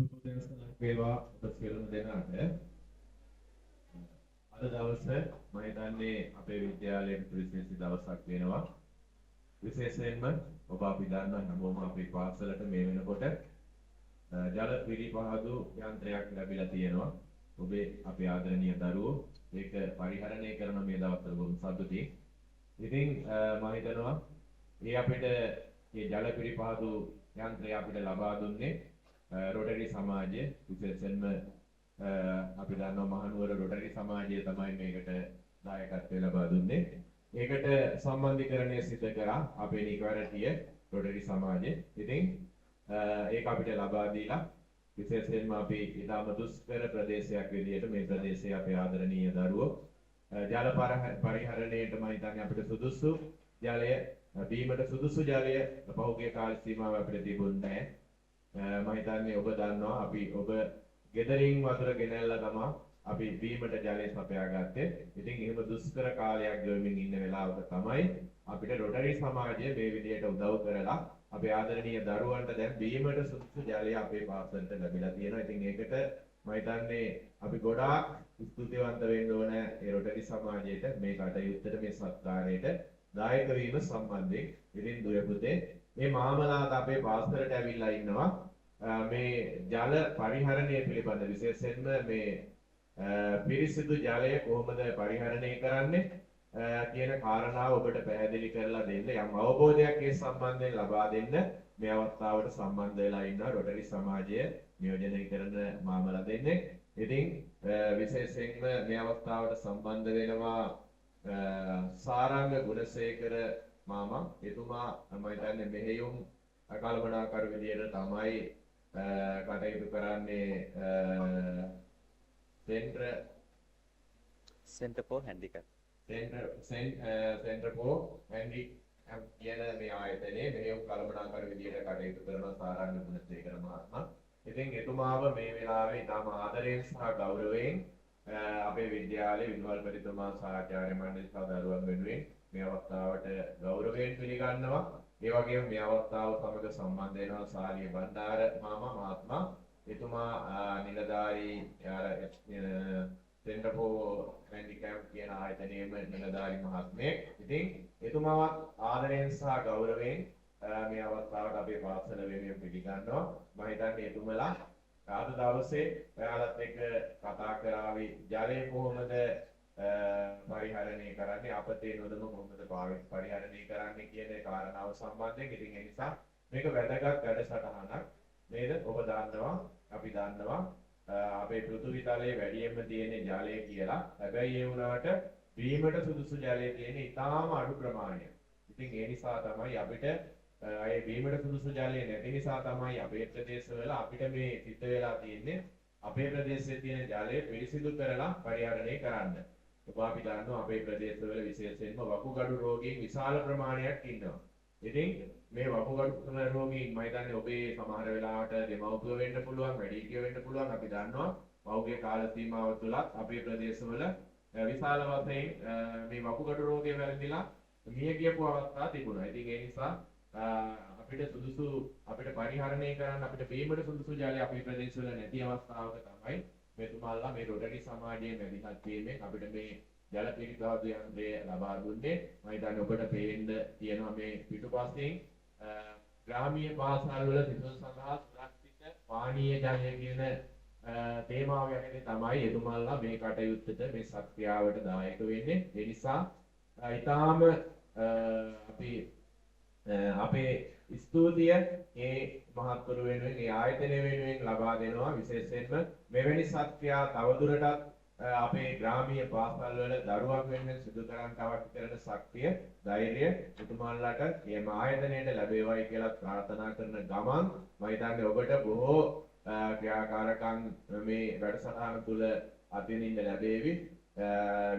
සුබදවසක් වේවා ඔබ සියලුම දෙනාට. අද දවසේ මම හිතන්නේ අපේ විද්‍යාලයේ විශේෂ දවසක් වෙනවා. විශේෂයෙන්ම ඔබ අපි දන්නා හැමෝම අපේ පාසලට මේ වෙනකොට ජල පිරිපහදු යන්ත්‍රයක් ලැබිලා තියෙනවා. ඔබේ අපේ ආදරණීය දරුවෝ ඒක පරිහරණය කරන මේ දවස්වල බොහොම සතුටින්. ඉතින් මම හිතනවා මේ අපිට මේ ජල පිරිපහදු යන්ත්‍රය අපිට ලබා දුන්නේ රොටරි සමාජය. විශේෂයෙන්ම අපි දන්නවා මහනුවර රොටරි සමාජය තමයි මේකට දායකත්වය ලබා දුන්නේ. ඒකට සම්බන්ධීකරණය සිදු කරා අපේ නිකවරටිය රොටරි සමාජය. ඉතින් ඒක අපිට ලබා දීලා විශේෂයෙන්ම අපි ඉතාම දුෂ්කර ප්‍රදේශයක් විදිහට මේ ප්‍රදේශයේ අපේ ආදරණීය දරුවෝ ජල පරිහරණයට මම හිතන්නේ අපිට සුදුසු ජලය බීමට සුදුසු ජලය පහුගිය කාල සීමාව අපිට තිබුණේ නැහැ. මම හිතන්නේ ඔබ දන්නවා අපි ඔබ ගෙදරින් වතුර ගෙනල්ලා තමයි අපි බීමට ජලය සපයා ගත්තේ. ඉතින් එහෙම දුෂ්කර කාලයක් ගෙවමින් ඉන්න වෙලාවක තමයි අපිට රොටරි සමාජය මේ විදිහට උදව් කරලා අපේ ආදරණීය දරුවන්ට දැන් බීමට සුදුසු ජලය අපේ පාසලට ලැබිලා තියෙනවා. ඉතින් ඒකට මම හිතන්නේ අපි ගොඩාක් ස්තුතිවන්ත වෙන්න ඕන ඒ රොටරි සමාජයට මේ කටයුත්තට මේ සත්කාරයට දායක වීම සම්බන්ධයෙන්. ඉතින් දුවේ පුතේ මේ මාමලාට අපේ පාසලට ඇවිල්ලා ඉන්නවා. මේ ජල පරිහරණය පිළිබඳ විශේෂයෙන්ම මේ පිරිසිදු ජලය කොහොමද පරිහරණය කරන්නේ කියන කාරණාව ඔබට පැහැදිලි කරලා දෙන්න යම් අවබෝධයක් ඒ සම්බන්ධයෙන් ලබා දෙන්න මේ අවස්ථාවට සම්බන්ධ වෙලා ඉන්න රොටරි සමාජය නියෝජනය කරන මාමලා දෙන්නේ. ඉතින් විශේෂයෙන්ම මේ අවස්ථාවට සම්බන්ධ වෙනවා සාරංග ගුණසේකර මාමා. එතුමා මම හිතන්නේ මෙහෙයුම් කල්පනාකර විදියට තමයි කටයුතු කරන්නේ Center for Handicap. Center for Handicap කියන මේ ආයතනයේ මෙහෙයුම් කල්පනාකර විදියට කටයුතු කරන සාරංග ගුණසේකර මහත්මයා. ඉතින් එතුමාව මේ වෙලාවේ ඉතාම ආදරයෙන් සහ ගෞරවයෙන් අපේ විද්‍යාලයේ විදුහල්පතිතුමා සහ ආචාර්ය මණ්ඩල සහ දරුවන් වෙනුවෙන් මේ අවස්ථාවට ගෞරවයෙන් පිළිගන්නවා. ඒ වගේම මේ අවස්ථාව සමග සම්බන්ධ වෙනවා සාලිය බණ්ඩාර මාමා මහත්මයා. එතුමා නිලධාරී Center for Handicap කියන ආයතනයේම නිලධාරී මහත්මයෙක්. ඉතින් එතුමාවත් ආදරයෙන් සහ ගෞරවයෙන් මේ අවස්ථාවට අපේ පාසල වෙනුවෙන් පිළිගන්නවා. මම හිතන්නේ එතුමලා අද දවසේ ඔයාලත් එක්ක කතා කරાવી ජලය කොහොමද පරිහරණය කරන්නේ අපතේ නොදම කොහොමද පරිහරණය කරන්නේ කියන කාරණාව සම්බන්ධයෙන්. ඉතින් ඒ නිසා මේක වැදගත් වැඩසටහනක් නේද? ඔබ දන්නවා අපි දන්නවා අපේ පෘථිවි තලයේ වැඩියෙන්ම තියෙන ජලය කියලා. හැබැයි ඒ වුණාට බීමට සුදුසු ජලය තියෙන ඉතාම අඩු ප්‍රමාණයක්. ඉතින් ඒ නිසා තමයි අපිට ඒ බීමට සුදුසු ජලය නැති නිසා තමයි අපේ ප්‍රදේශවල අපිට මේ සිද්ධ වෙලා තියෙන්නේ අපේ ප්‍රදේශයේ තියෙන ජලය පිරිසිදු කරලා පරිහරණය කරන්න. ඔබ අපි දන්නවා අපේ ප්‍රදේශවල විශේෂයෙන්ම වකුගඩු රෝගීන් විශාල ප්‍රමාණයක් ඉන්නවා. ඉතින් මේ වකුගඩු රෝගීන් මම හිතන්නේ ඔබේ සමහර වෙලාවට දෙමව්පියෝ වෙන්න පුළුවන්, වැඩිහිටියෝ වෙන්න පුළුවන්. අපි දන්නවා පෞද්ගලික කාල සීමාව තුළ අපේ ප්‍රදේශවල විශාල වශයෙන් මේ වකුගඩු රෝගය වැළඳිලා මිය ගියපු අවස්ථා තිබුණා. ඉතින් ඒ නිසා අපිට පරිහරණය කරන්න අපිට බීමට සුදුසු ජලය අපේ ප්‍රදේශවල නැති අවස්ථාවක තමයි මෙතුමාලා මේ රොටරි සමාජයේ මැදිහත් වීමෙන් අපිට මේ ජල පිරිපහදු යන්ත්‍රය ලබා දුන්නේ. මම හිතන්නේ ඔබට පේන්න තියෙනවා මේ පිටුපස්සෙන් ග්‍රාමීය පාසල් වල සිසුන් සඳහා සුරක්ෂිත පානීය ජලය කියන තේමාව යටතේ තමයි එතුමාලා මේ කටයුත්තට මේ සත්‍යාවට දායක වෙන්නේ. ඒ නිසා ඊටාම අපි අපේ ස්තුතිය ඒ මහත්වරු වෙනුවෙන් ඒ ආයතනය වෙනුවෙන් ලබා දෙනවා. විශේෂයෙන්ම මෙවැනි සත්‍යා තවදුරටත් අපේ ග්‍රාමීය පාසල් වල දරුවන් වෙනුවෙන් සිදු කරන්න අවශ්‍ය කරන ශක්තිය, ධෛර්යය එතුමාලාට මේ ආයතනයට ලැබේවයි කියලා ප්‍රාර්ථනා කරන ගමන් මම හිතන්නේ ඔබට බොහෝ ක්‍රියාකාරකම් මේ වැඩසටහන තුළ අත්විඳින්න ලැබේවි.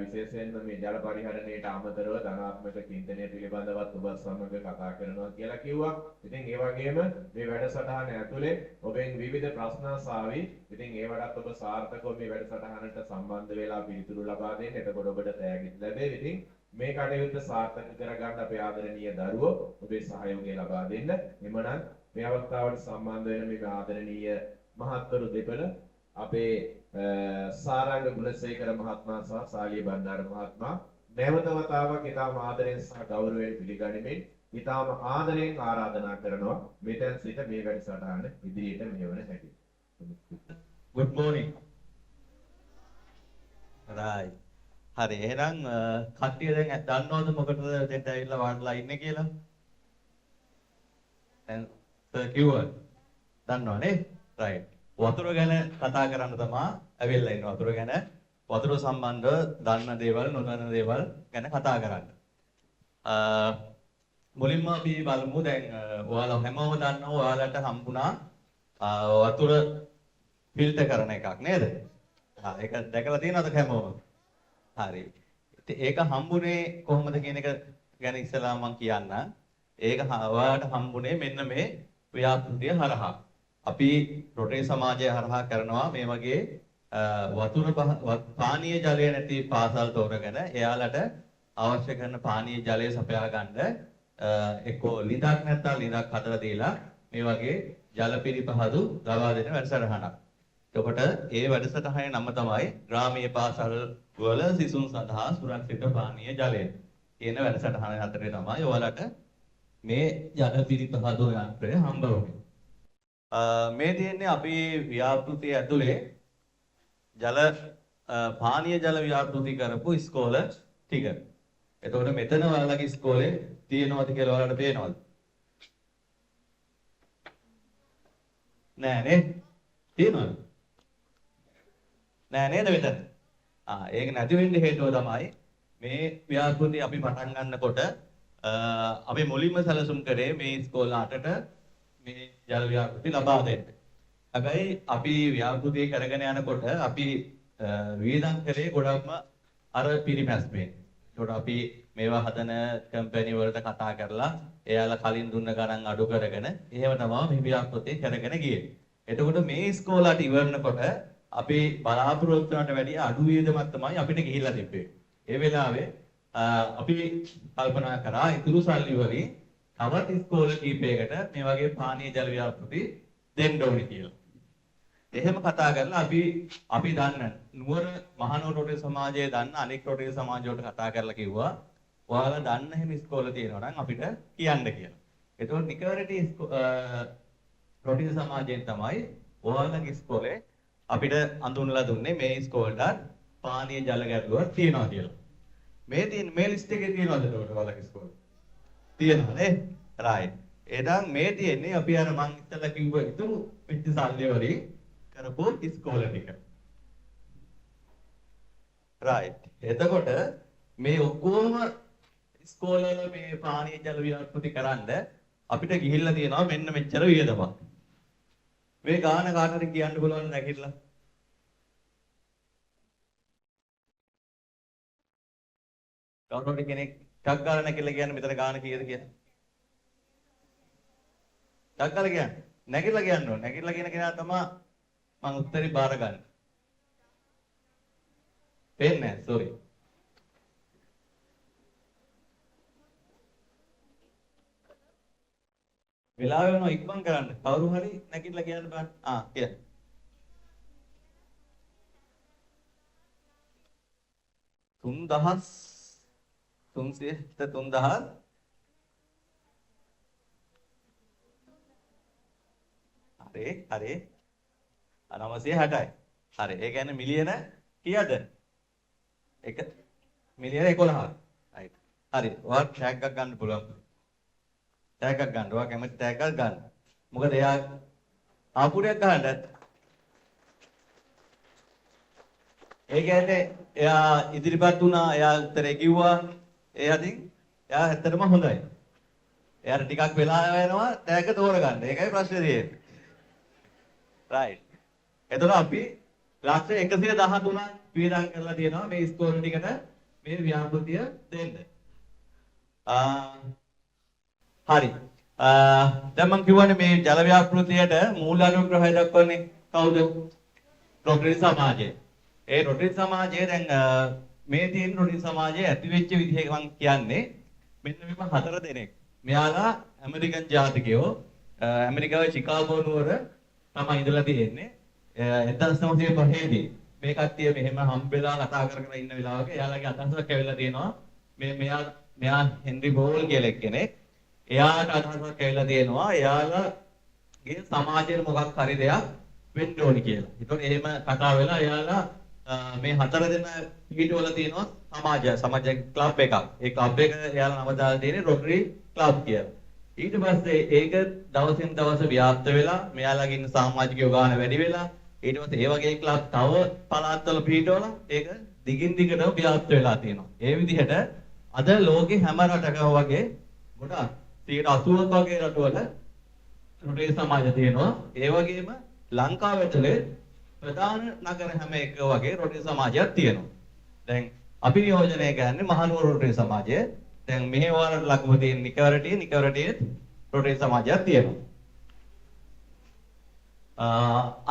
විශේෂයෙන්ම මේ ජල පරිහරණයට අමතරව ධනාත්මක චින්තනය පිළිබඳවත් ඔබ සමග කතා කරනවා කියලා කිව්වා. ඉතින් ඒ වගේම මේ වැඩසටහන ඇතුලේ ඔබෙන් විවිධ ප්‍රශ්න අසාවි. ඉතින් ඒවටත් ඔබ සාර්ථකව මේ වැඩසටහනට සම්බන්ධ වෙලා පිළිතුරු ලබා දෙන්න. එතකොට ඔබට තෑගිත් ලැබෙයි. ඉතින් මේ කටයුත්ත සාර්ථක කරගන්න අපේ ආදරණීය දරුවෝ ඔබේ සහයෝගය ලබා දෙන්න. එමනම් මේ අවස්ථාවට සම්බන්ධ වෙන මේ ආදරණීය මහත්වරු දෙපළ අපේ සාරංග ගුණසේකර මහත්මයා සහ සාලිය බණ්ඩාර මහත්මයා නැවත වතාවක් ඉතාම ආදරයෙන් සහ ගෞරවයෙන් පිළිගනිමින් ඉතාම ආදරයෙන් ආරාධනා කරනවා මෙතෙන් සිට මේ වැඩසටහන ඉදිරියට මෙහෙවන හැටි. Good morning. Right. හරි එහෙනම් කට්ටිය දැන් දන්නවද මොකටද දෙන්න ඇවිල්ලා වාඩිලා ඉන්නේ කියලා? දැන් සර් කිව්වා. දන්නවනේ? right. වතුර ගැන කතා කරන්න තමයි ඇවිල්ලා ඉන්නේ. වතුර ගැන වතුර සම්බන්ධව දන්න දේවල් නොදන්න දේවල් ගැන කතා කරන්න. මුලින්ම අපි බලමු දැන් ඔයාලා හැමෝම දන්නවා ඔයාලට හම්බුණා වතුර ෆිල්ටර් කරන එකක් නේද? ඒක දැකලා තියෙනවද හැමෝම? හරි. ඉතින් ඒක හම්බුනේ කොහොමද කියන එක ගැන ඉස්සලා මම කියන්නම්. ඒක ඔයාලට හම්බුනේ මෙන්න මේ ව්‍යාපෘතිය හරහා. අපි රොටේ සමාජය හරහා කරනවා මේ වගේ වතුර පානීය ජලය නැති පාසල් තෝරගෙන එයාලට අවශ්‍ය කරන පානීය ජලය සපයා ගන්න එක්කෝ ලිඳක් නැත්නම් ලිඳක් හදලා දීලා මේ වගේ ජල පිරිපහදු ලබා දෙන වැඩසටහනක්. එතකොට ඒ වැඩසටහනේ නම තමයි ග්‍රාමීය පාසල් වල සිසුන් සඳහා සුරක්ෂිත පානීය ජලය. කියන වැඩසටහන අතරේ තමයි ඔයාලට මේ ජල පිරිපහදු යන්ත්‍රය හම්බ වෙන්නේ. මේ තියෙන්නේ අපි ව්‍යාපෘතිය ඇතුලේ ජල පානීය ජල ව්‍යාපෘති කරපු ඉස්කෝල ටික. එතකොට මෙතන ඔයාලගේ ඉස්කෝලේ තියෙනවද කියලා ඔයාලට පේනවද? නෑ නේ? තියෙනවද? නෑ නේද මෙතන? ඒක නැති වෙන්න හේතුව තමයි මේ ව්‍යාපෘති අපි පටන් ගන්නකොට අපි මුලින්ම සැලසුම් කරේ මේ ඉස්කෝල 8ට මේ ජල ව්‍යාපෘති ලබා දෙන්න. හැබැයි අපි ව්‍යාපෘතිය කරගෙන යනකොට අපි වියදම් කරේ ගොඩක්ම අර පිරිමැස්මෙන්. ඒකට අපි මේවා හදන කම්පැනි වලට කතා කරලා එයාලා කලින් දුන්න ගණන් අඩු කරගෙන එහෙම තමයි මේ ව්‍යාපෘතිය කරගෙන ගියේ. එතකොට මේ ඉස්කෝලට ඉවරනකොට අපි බලාපොරොත්තු වුණාට වැඩිය අඩු වියදමක් තමයි අපිට ගිහිල්ලා තිබ්බේ. ඒ වෙලාවේ අපි කල්පනා කරා ඉතුරු සල්ලි වලින් තවත් ඉස්කෝල කීපයකට මේ වගේ පානීය ජල ව්‍යාපෘති දෙන්න ඕනේ කියලා. එහෙම කතා කරලා අපි දන්න නුවර මහනුවර රොටේ සමාජයේ දන්න අනෙක් රොටේ සමාජ වලට කතා කරලා කිව්වා ඔයාලා දන්න හැම ඉස්කෝල තියෙනවා නම් අපිට කියන්න කියලා. ඒතකොට නිකවරටි රොටේ සමාජයෙන් තමයි ඔයාලගේ ඉස්කෝලේ අපිට අඳුන්ලා දුන්නේ මේ ඉස්කෝලට පානීය ජල ගැටලුවක් තියෙනවා කියලා. මේ ලිස්ට් එකේ තියෙනවද ඒකට ඔයාලගේ ඉස්කෝලේ? තියෙනවා නේ? right. එහෙනම් මේ තියෙන්නේ අපි අර මං ඉස්සෙල්ලා කිව්ව ඉතුරු වෙච්ච සල්ලි වලින් කරපු ඉස්කෝල ටික. right. එතකොට මේ ඔක්කොම ඉස්කෝල වල මේ පානීය ජල ව්‍යාපෘති කරන්න අපිට ගිහිල්ලා තියෙනවා මෙන්න මෙච්චර වියදමක්. මේ ගාන කාටද කියන්න බලන්න නැගිටලා. කවුරුහරි කෙනෙක් ටක් ගාලා නැගිටලා කියන්නේ මෙතන ගාන කීයද කියලා. ටක් ගාලා කියන්නේ නැගිටලා කියන්න ඕනේ. නැගිටලා කියන කෙනා තමයි මම උත්තරේ බාර ගන්න. පේන්නේ නැහැ sorry. වෙලාව වෙනවා ඉක්මන් කරන්න. කවුරු හරි නැගිටලා කියන්න බෑ. කියන්න. 3000 හරි 960යි. හරි. ඒ කියන්නේ මිලියන කීයද? 1 මිලියන 11ක්. right. හරි. ඔයාලා ටැග් එකක් ගන්න පුළුවන්. ටැග් එකක් ගන්න. ඔයා කැමති ටැග් එකක් ගන්න. මොකද එයා ආපුරයක් ගහන්න. ඒ කියන්නේ එයා ඉදිරිපත් වුණා, එයා උත්තරේ කිව්වා. එයා ඇත්තටම හොඳයි. එයාට ටිකක් වෙලා යනවා ටැග් එක තෝරගන්න. ඒකයි ප්‍රශ්නේ තියෙන්නේ. right. එතකොට අපි ලක්ෂ 113ක් වියදම් කරලා තියෙනවා මේ ස්කෝල් ටිකට මේ ව්‍යාපෘතිය දෙන්න. හරි. දැන් මම කියවනේ මේ ජල ව්‍යාපෘතියට මූල අනුග්‍රහය දක්වන්නේ කවුද? රොටරි සමාජය. ඒ රොටරි සමාජය දැන් මේ තියෙන රොටරි සමාජයේ ඇති වෙච්ච විදිහ මම කියන්නේ මෙන්න මේ 4 දෙනෙක්. මෙයාලා ඇමරිකන් ජාතිකයෝ ඇමරිකාවේ චිකාගෝ නුවර තමයි ඉඳලා තියෙන්නේ. 1905 දී මේ කට්ටිය මෙහෙම හම්බෙලා කතා කර කර ඉන්න වෙලාවක එයාලගේ අදහසක් ඇවිල්ලා තියෙනවා. මෙයා හෙන්රි බෝල් කියලා කෙනෙක්. එයාට අදහසක් ඇවිල්ලා තියෙනවා. එයාලගේ සමාජයේ මොකක් හරි දෙයක් වෙන්න ඕනි කියලා. ඒතකොට එහෙම කතා වෙලා එයාලා මේ 4 දෙනා පිටවල තියෙනවා සමාජ ක්ලබ් එකක්. ඒ ක්ලබ් එක එයාලා නම දාලා තියෙන්නේ රොටරි ක්ලබ් කියලා. ඊට පස්සේ ඒක දවසින් දවස ව්‍යාප්ත වෙලා මෙයාලගේ ඉන්න සමාජිකයෝ ගාන වැඩි වෙලා ඊට පස්සේ ඒ වගේ ක්ලබ් තව පළාත්වල පිටවලා ඒක දිගින් දිගටම ව්‍යාප්ත වෙලා තියෙනවා. ඒ විදිහට අද ලෝකේ හැම රටකම වගේ ගොඩක් 80ක් වගේ රටවල රොටරි සමාජ තියෙනවා. ඒ වගේම ලංකාව ඇතුලේ ප්‍රධාන නගර හැම එක වගේ රොටරි සමාජයක් තියෙනවා. දැන් අපි නියෝජනය කරන්නේ මහනුවර රොටරි සමාජය. දැන් මෙහෙ වරට ලකුණු තියෙන නිකවරටියේ රොටරි සමාජයක් තියෙනවා.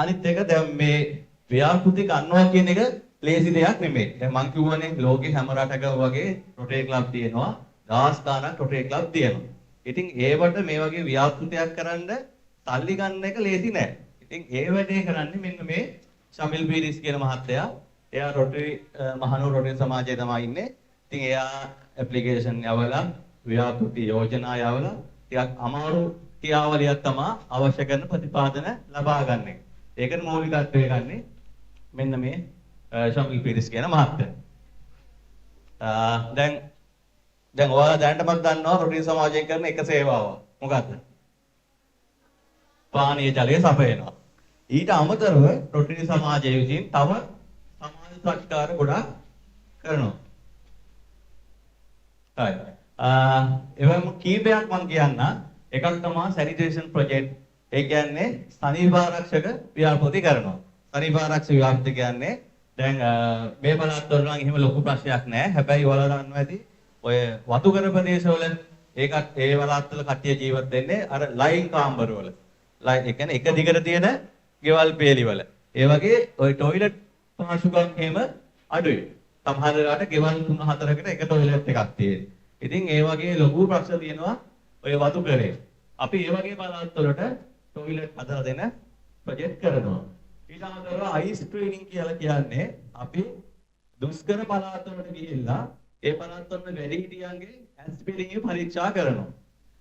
අනිත් එක දැන් මේ ව්‍යාපෘති ගන්නවා කියන එක ලේසි දෙයක් නෙමෙයි. දැන් මම කියවනේ ලෝකේ හැම රටකම වගේ රොටරි ක්ලබ් තියෙනවා. දහස් ගාණක් රොටරි ක්ලබ් තියෙනවා. ඉතින් ඒවට මේ වගේ ව්‍යාපෘතියක් කරන්න සල්ලි ගන්න එක ලේසි නෑ. ඉතින් ඒ වැඩේ කරන්නේ මෙන්න මේ ශමිල් පීරිස් කියන මහත්තයා. එයා රොටරි මහනුවර රොටරි සමාජයේ තමයි ඉන්නේ. ඉතින් එයා ඇප්ලිකේෂන් යවලා ව්‍යාපෘති යෝජනා යවලා ටිකක් අමාරු ක්‍රියාවලියක් තමයි අවශ්‍ය කරන ප්‍රතිපාදන ලබා ගන්න එක. ඒකට මූලිකත්වය ගන්නේ මෙන්න මේ ශමිල් පීරිස් කියන මහත්තයා. දැන් ඔයාලා දැනටමත් දන්නවා රොටරි සමාජයෙන් කරන එක සේවාව. මොකක්ද? පානීය ජලය සපයනවා. ඊට අමතරව රොටරි සමාජය විසින් තව සමාජ සත්කාර ගොඩක් කරනවා. හරි. එවම කීපයක් මම කියන්න. එකක් තමයි සැනිටේෂන් ප්‍රොජෙක්ට්. ඒ කියන්නේ සනීපාරක්ෂක ව්‍යාපෘති කරනවා. සනීපාරක්ෂක ව්‍යාපෘති කියන්නේ දැන් මේ පළාත්වල නම් එහෙම ලොකු ප්‍රශ්නයක් නැහැ. හැබැයි ඔයාලා දන්නවා ඇති ඔය වතුකර ප්‍රදේශවල ඒකත් ඒ පළාත්වල කට්ටිය ජීවත් වෙන්නේ අර ලයින් කාමරවල. ඒ කියන්නේ එක දිගට තියෙන ගෙවල් පෙළිවල. ඒ වගේ ওই টয়ලට් පහසුකම් එහෙම අඩුයි. සමහර වෙලාවට ගෙවල් 3-4කට එක টয়ලට් එකක් තියෙනවා. ඉතින් ඒ වගේ ලොකු ප්‍රශ්න තියෙනවා ඔය වතුකරේ. අපි ඒ වගේ පළාත්වලට টয়ලට් හදලා දෙන ප්‍රොජෙක්ට් කරනවා. ඊට අමතරව අයිස් ට්‍රේනින් කියලා කියන්නේ අපි දුෂ්කර පළාත්වලට ගිහිල්ලා ඒ පළාත්වල වැඩිහිටියන්ගේ ඇස්පිරින් පරීක්ෂා කරනවා.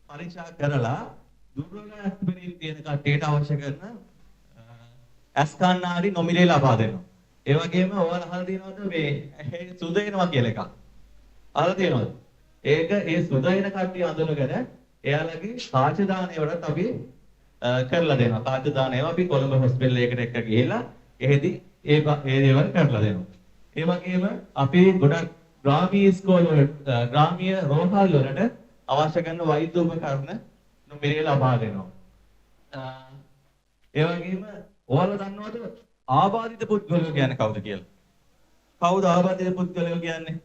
පරීක්ෂා කරලා දුර්වල ඇස්පිරින් තියෙන කට්ටියට අවශ්‍ය කරන ඇස් කණ්ණාඩි නොමිලේ ලබා දෙනවා. ඒ වගේම ඔයාලා අහලා තියෙනවද මේ සුද එනවා කියලා එකක්? අහලා තියෙනවද? ඒක ඒ සුද එන කට්ටිය අඳුනගෙන එයාලගේ කාච දාණය වලට අපි කරලා දෙනවා. කාච දාණය අපි කොළඹ හොස්පිටල් එකකට එක්ක ගිහිල්ලා එහෙදි ඒ දේවල් කරලා දෙනවා. ඒ වගේම අපි ගොඩක් ග්‍රාමීය ස්කෝල ග්‍රාමීය රෝහල් වලට අවශ්‍ය කරන වෛද්‍ය උපකරණ නොමිලේ ලබා දෙනවා. ඒ වගේම ඔයාලා දන්නවද ආබාධිත පුද්ගලයෝ කියන්නේ කවුද කියලා? කවුද ආබාධිත පුද්ගලයෝ කියන්නේ?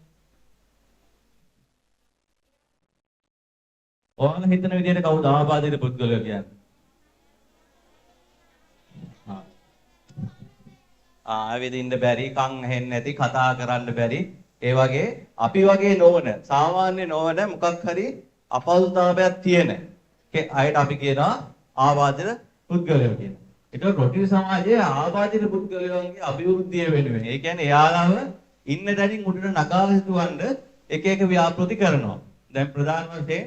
ඔයාලා හිතන විදිහට කවුද ආබාධිත පුද්ගලයෝ කියන්නේ? ආවෙදින්න බැරි, කන් ඇහෙන්නේ නැති, කතා කරන්න බැරි, ඒ වගේ අපි වගේ නොවන, සාමාන්‍ය නොවන මොකක් හරි අපහසුතාවයක් තියෙන අයට අපි කියනවා ආබාධිත පුද්ගලයෝ කියලා. ඒක රොටරි සමාජයේ ආබාධිත පුද්ගලයන්ගේ අභිවෘද්ධිය වෙනුවෙන්. ඒ කියන්නේ එයාලව ඉන්න තැනින් උඩට නගා හිටවන්න එක එක ව්‍යාපෘති කරනවා. දැන් ප්‍රධාන වශයෙන්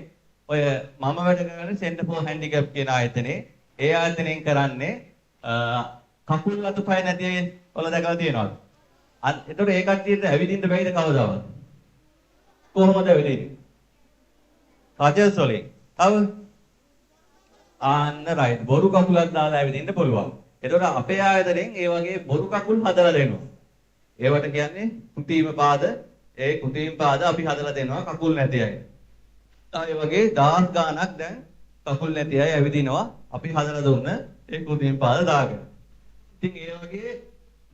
ඔය මම වැඩ කරන Center for Handicap කියන ආයතනේ ඒ ආයතනයෙන් කරන්නේ කකුල් අතුපය නැති අය වල දැකලා තියෙනවද? එතකොට ඒ කට්ටියට ඇවිදින්න බැයිද කවදාවත්? කොහොමද ඇවිදින්නේ? රජස් වලින්. තව ආන්න රයිට් බොරු කකුලක් දාලා ඇවිදින්න පුළුවන්. එතකොට අපේ ආයතනයෙන් ඒ වගේ බොරු කකුල් හදලා දෙනවා. ඒවට කියන්නේ කුටීම පාද. ඒ කුටීම පාද අපි හදලා දෙනවා කකුල් නැති අය. ඒ වගේ දහස් ගාණක් දැන් කකුල් නැති අය ඇවිදිනවා අපි හදලා දුන්න ඒ කුටීම පාද දාගෙන. ඉතින් ඒ වගේ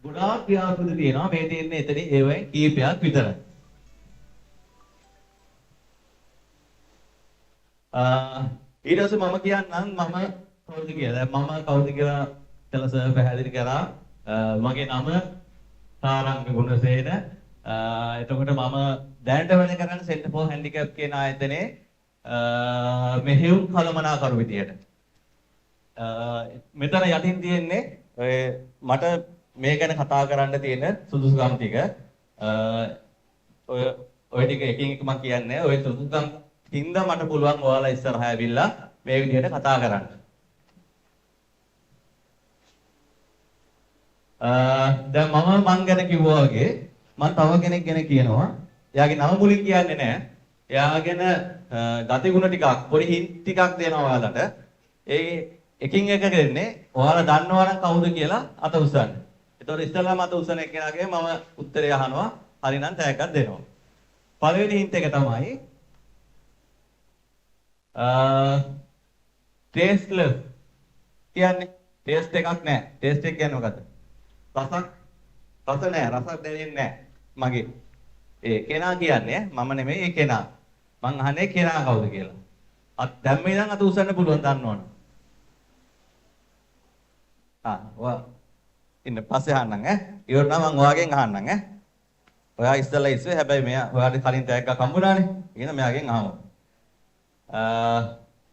ගොඩාක් ව්‍යාපෘති තියෙනවා. මේ තියෙන්නේ එතනින් ඒ වගේ කීපයක් විතරයි. ඊට පස්සේ මම කියන්නම් මම කවුද කියලා. දැන් මම කවුද කියලා තලස පැහැදිලි කරා. මගේ නම තාරංග ගුණසේන. එතකොට මම දැනට වැඩ කරන්නේ Center for Handicap කියන ආයතනයේ මෙහෙයුම් කළමනාකරු විදියට. මෙතන යටින් තියෙන්නේ ඔය මට මේ ගැන කතා කරන්න තියෙන සුදුසුකම් ටික. ඔය ටික එකින් එක මම කියන්නේ. ඔය සුදුසුකම් හින්දා මට පුළුවන් ඔයාලා ඉස්සරහා ඇවිල්ලා මේ විදිහට කතා කරන්න. දැන් මං ගැන කිව්වා වගේ මම තව කෙනෙක් ගැන කියනවා. එයාගේ නම මුලින් කියන්නේ නැහැ. එයා ගැන ගතිගුණ ටිකක් පොඩි හින්ට් ටිකක් දෙනවා ඔයාලට. ඒ එකින් එක දෙන්නේ ඔයාලා දන්නවා නම් කවුද කියලා අත උස්සන්න. ඒතකොට ඉස්සෙල්ලාම අත උස්සන එක්කෙනාගේ මම උත්තරය අහනවා. හරිනම් තෑග්ගක් දෙනවා. පළවෙනි හින්ට් එක තමයි ටේස්ට්ලස් කියන්නේ ටේස්ට් එකක් නැහැ. ටේස්ට් එක කියන්නේ මොකද්ද? රස නැහැ. රසක් දැනෙන්නේ නැහැ. මගේ ඒ කෙනා කියන්නේ මම නෙමෙයි ඒ කෙනා. මං අහන්නේ කෙනා කවුද කියලා. දැන් මේ ඉඳන් අත උස්සන්න පුළුවන් දන්නවනේ. ඉන්න පස්සේ අහන්නම් ඈ. ඉවරනම් මං ඔයාගෙන් අහන්නම් ඈ. ඔයා ඉස්සෙල්ලා ඉස්සෙ හැබැයි මෙයා ඔයාට කලින් තෑග්ගක් හම්බුණානේ. එහෙනම් මෙයාගෙන් අහමු.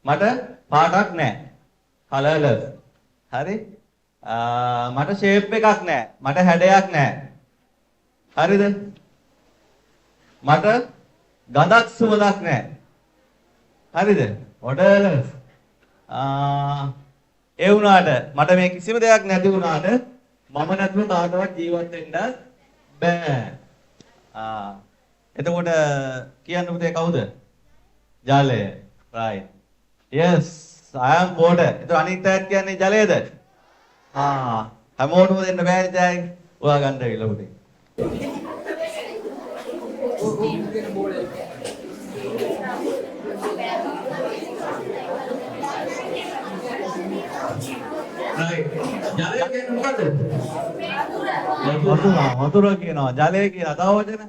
මට පාටක් නැහැ. කලර්ලස්. හරි? මට ෂේප් එකක් නැහැ. මට හැඩයක් නැහැ. හරිද? මට ගඳක් සුවඳක් නැහැ. හරිද? ඔඩර්ලස්. ඒ වුණාට මට මේ කිසිම දෙයක් නැති වුණාට මම නැතුව කාටවත් ජීවත් වෙන්න බෑ. එතකොට කියන්න පුතේ කවුද? ජලය. right. yes, I am water. එතකොට අනිත් අයත් කියන්නේ ජලයද? හැමෝටම දෙන්න බෑනේ ජලය. ඔයා ගන්න ඇවිල්ලා පුතේ. වතුර කියනවා ජලය කියනවා තව වචන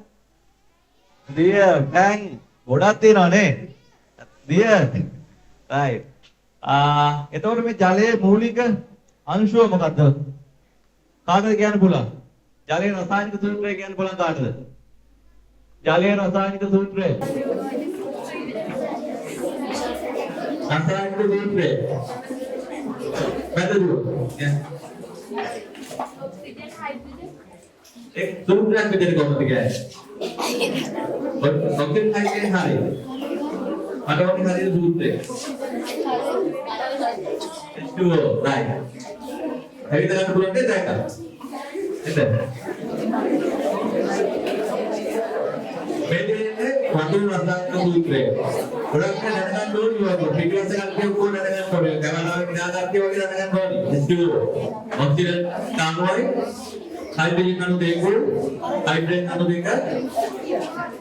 දිය ටැංක් ගොඩක් තියෙනවා නේ දිය right එතකොට මේ ජලයේ මූලික අංශුව මොකද්ද කාටද කියන්න පුළුවන් ජලයේ රසායනික සූත්‍රය කියන්න පුළුවන් කාටද ජලයේ රසායනික සූත්‍රය एक सूत्र विधि को मत गया और ऑक्सीजन हाइड्रोजन हारे अटॉमिक हाइड्रोजन सूत्र H2O right hari dengan bulan dia tak ada मेरे वाटून रसायन सूत्र orang kan dengan dulu juga video sekali dia pun dengan kode kalau kita ngerti wajib dengan kode H2O oksigen tambah hydrogen अणु देखो hydrogen अणु देखा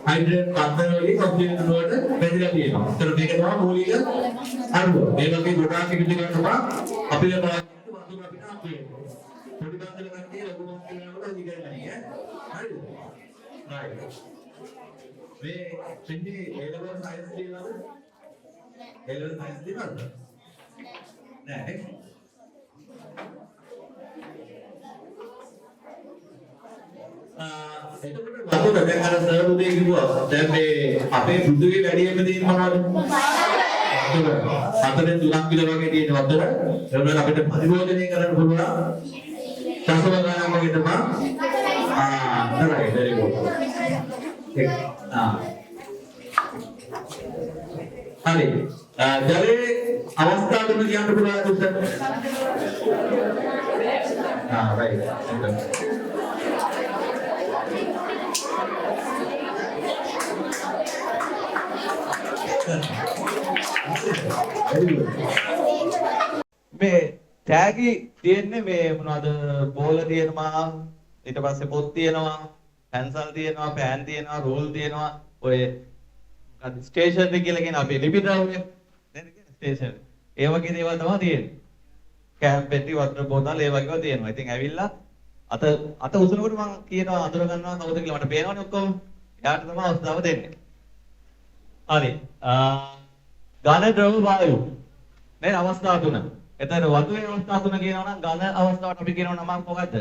hydrogen पात्र वाली ऑक्सीजन अणु वाला बेहतर दिए ना तो देखो ना बोलिएगा अणु ये बाकी गोटा के कितने का होगा अपने बात तो बात का बिना आपके थोड़ी बात लगाते हैं लोगों के लिए होगा दिखाई नहीं है right way Sindhi level science दी ना लेवल साइंस दी ना नहीं එතකොට වතුර දැන් අර සර් උදේ කිව්වා දැන් මේ අපේ බුදුගේ වැඩියෙන්ම තියෙන මොනවද? හතරෙන් තුනක් විතර වගේ තියෙන වතුර. ඒ වුණාට අපිට පරිභෝජනය කරන්න පුළුවන්. දසවගණන් වගේ තමයි. right very good. හරි. ජලයේ අවස්ථා තුන කියන්න පුළුවන් උත්තර. right. මේ ටැගි තියෙන්නේ මේ මොනවද බෝල තියෙනවා ඊට පස්සේ පොත් තියෙනවා පැන්සල් තියෙනවා පෑන් තියෙනවා රූල් තියෙනවා ඔය ස්ටේෂනරි කියලා කියන අපේ ලිපි ද්‍රව්‍ය නේද කියන්නේ ස්ටේෂනරි ඒ වගේ දේවල් තමයි තියෙන්නේ කෑම් පෙට්ටි වතුර බෝතල් ඒ වගේව තියෙනවා ඉතින් ඇවිල්ලා අත උසනකොට මම කියනවා අඳුර ගන්නවා කවුද කියලා මට පේනවනේ ඔක්කොම එයාට තමයි අවස්ථාව දෙන්නේ හරි ඝන ද්‍රව වායු නේද අවස්ථා තුන. එතන වතුරේ අවස්ථා තුන කියනවා නම් ඝන අවස්ථාවට අපි කියනවා නම මොකද්ද?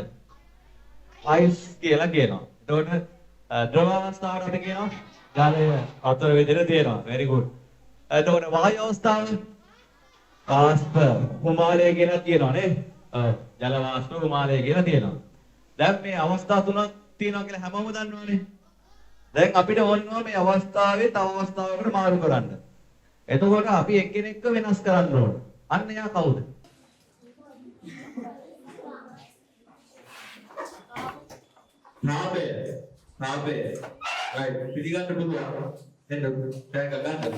ice කියලා කියනවා. එතකොට ද්‍රව අවස්ථාවට අපි කියනවා ජලය. වතුර විදිහට තියෙනවා. very good. එතකොට වායු අවස්ථාව වාෂ්ප කුමාරය කියලා තියෙනවා නේද? ඔව්. ජල වාෂ්ප කුමාරය කියලා තියෙනවා. දැන් මේ අවස්ථා තුනක් තියෙනවා කියලා හැමෝම දන්නවනේ. දැන් අපිට ඕනනවා මේ අවස්ථාවේ තව අවස්ථාවකට මාරු කරන්න. එතකොට අපි එක්කෙනෙක්ව වෙනස් කරන්න ඕන. අන්න එයා කවුද? නාබේ. right පිළිගන්න පුළුවන්. එන්න ටැග් ගන්න.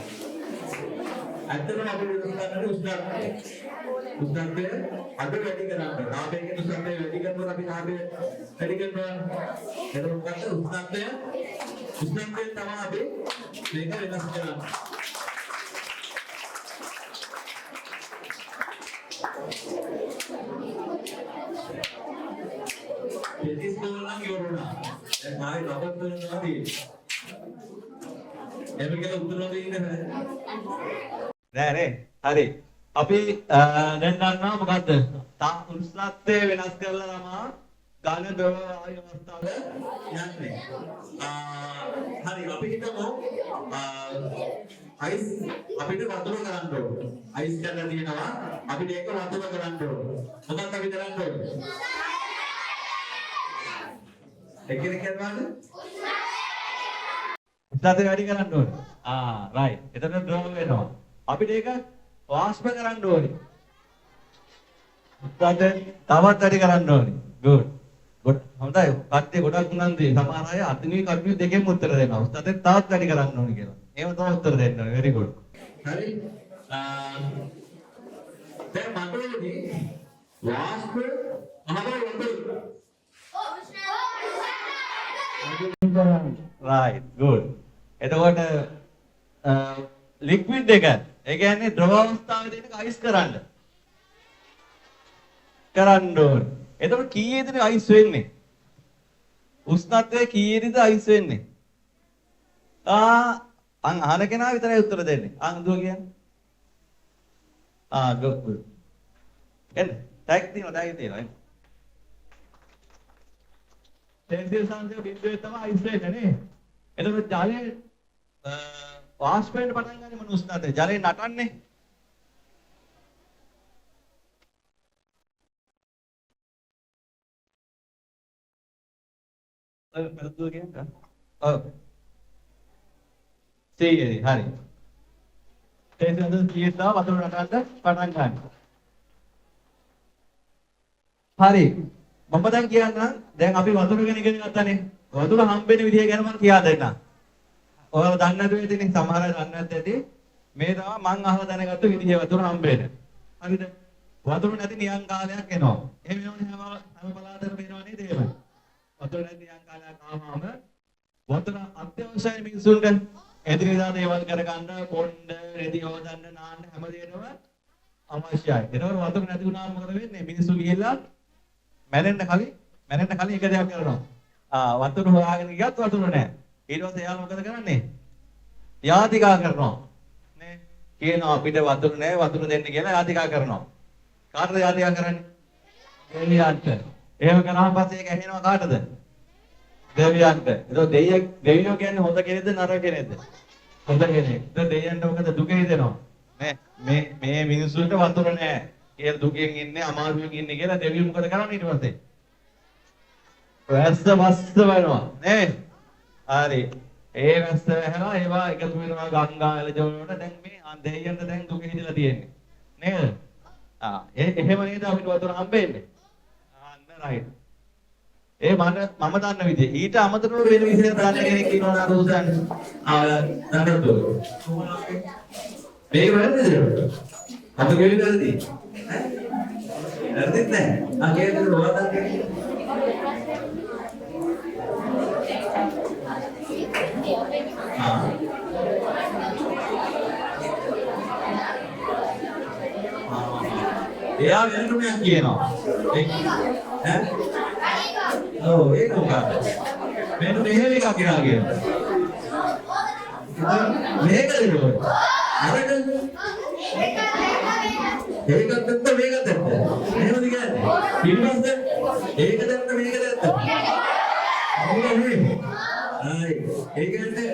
ඇත්තටම අපි උදාහරණයක් උස්නාත්මය අද වැඩි කරන්න. නාබේගේ උස්නාත්මය වැඩි කරනකොට අපි නාබේ වැඩි කරනවා. එතකොට මොකක්ද උස්නාත්මය තමයි අපි මේක වෙනස් කරන්නේ. This goal lang yoruna. Dan mari dapat turun lagi. Emer kita utur lagi ini. නෑ හරි. අපි දැන් දන්නවා මොකද්ද? උෂ්ණත්වය වෙනස් කරලා තමා ඝන ද්‍රව වායු අවස්ථාව යන්නේ. හරි අපි හිතමු අයිස් අපිට වතුර කරන්න ඕනේ. අයිස් කරලා තියෙනවා අපිට ඒක වතුර කරන්න ඕනේ. මොකක්ද අපි කරන්න ඕනේ? එකිනෙක කරනවාද? උෂ්ණත්වය වැඩි කරන්න ඕනේ. රයිට්. එතන ද්‍රව වෙනවා. අපිට ඒක වාෂ්ප කරන්න ඕනේ. උෂ්ණත්වය තවත් වැඩි කරන්න ඕනේ. good. හොඳයි. කට්ටිය ගොඩක් උනන්දුයි. සමහර අය අතිනී කට්ටිය දෙකෙන් උත්තර දෙනවා. උස්තාදෙන් තවත් වැඩි කරන්න ඕනේ කියලා. එහෙම තමයි උත්තර දෙන්න ඕනේ. very good. හරි. දැන් මතකෙදී වාෂ්ප right good. එතකොට liquid එක ඒ කියන්නේ ද්‍රව අවස්ථාවේ තියෙන අයිස් කරන්න ඕනේ. එතකොට කීයේද අයිස් වෙන්නේ? උෂ්ණත්වය කීයේද අයිස් වෙන්නේ? අහන කෙනා විතරයි උත්තර දෙන්නේ. දුව කියන්නේ. good. එන්න ටැග් තියෙනවා. සෙල්සියස් අංශය බිඳුවේ තමයි අයිස් වෙන්නේ නේ. එතකොට ජලයේ වාෂ්ප වෙන්න පටන් ගන්නේ මොන උෂ්ණත්වය? ජලය නටන්නේ. මෙතන කියන්නේ. හරි. තේසෙන්ද කීයද වතුර නටන්න පටන් ගන්න. හරි. මම දැන් කියන්නම් දැන් අපි වතුර ගැන ඉගෙන ගත්තානේ. වතුර හම්බෙන විදිය ගැන මම කියා දෙන්නම්. ඔයාලා දන්නේ නැතුව ඉතින් සමහර අය දන්නේ නැත්නම් මේ තමයි මං අහලා දැනගත්ත විදිය වතුර හම්බෙන්නේ. හරිද? වතුර නැති නියං කාලයක් එනවා. එහෙම වෙනවනේ හැම පළාතකම වෙනවා නේද එහෙම? වතුර නැති නියං කාලයක් ආවම වතුර අත්‍යවශ්‍යයි මිනිසුන්ට. එදිනෙදා දේවල් කරගන්න, පොණ්ඩ, රෙදි හොදන්න, නාන්න හැම දෙයකම අවශ්‍යයි. ඒතකොට වතුර නැති වුණාම මොකද වෙන්නේ? මිනිස්සු ගිහිල්ලා මැරෙන්න කලින් එක දෙයක් කරනවා. වතුර හොයාගෙන ගියත් වතුර නැහැ. ඊට පස්සේ එයාලා මොකද කරන්නේ? යාතිකා කරනවා. නේ? කියනවා අපිට වතුර නැහැ, වතුර දෙන්න කියලා යාතිකා කරනවා. කාටද යාතිකා කරන්නේ? දෙවියන්ට. එහෙම කරාම පස්සේ ඒක ඇහෙනවා කාටද? දෙවියන්ට. ඒක දෙවියෝ කියන්නේ හොඳ කෙනෙක්ද නරක කෙනෙක්ද? හොඳ කෙනෙක්. ඒක දෙවියන්ට මොකද දුක හිතෙනවා. නේ? මේ මිනිස්සුන්ට වතුර නැහැ. කියලා දුකෙන් ඉන්නේ, අමාරුවෙන් ඉන්නේ කියලා දෙවියෝ මොකද කරන්නේ ඊට පස්සේ? වැස්ස වෙනවා. නේ? හරි. ඒ වැස්ස වැහලා ඒවා එකතු වෙනවා ගංගා එළජ වලට. දැන් මේ දෙයියන්ට දැන් දුක හිතලා තියෙන්නේ. නේද? එහෙම නේද අපිට වතුර හම්බෙන්නේ? right. මම දන්න විදිය. ඊට අමතරව වෙන විදිහකට දන්න කෙනෙක් ඉන්නවා නේද උසන්? දන්නද? මේක වැරදිද? අපේ ගෙවි වැරදි. වැරදිත් නැහැ. කේන්ද්‍ර රෝදන් කියන්නේ. එයා වෙනතුමක් කියනවා. ඔව් ඒක මොකක්ද? මෙන්න මෙහෙම එකක් කියනවා. මේකද නෝ. අරක ඒකත් ඇත්ත මේකත් ඇත්ත. එහෙමද කියන්නේ? ඊට පස්සේ ඒකත් ඇත්ත මේකත් ඇත්ත. ඒ කියන්නේ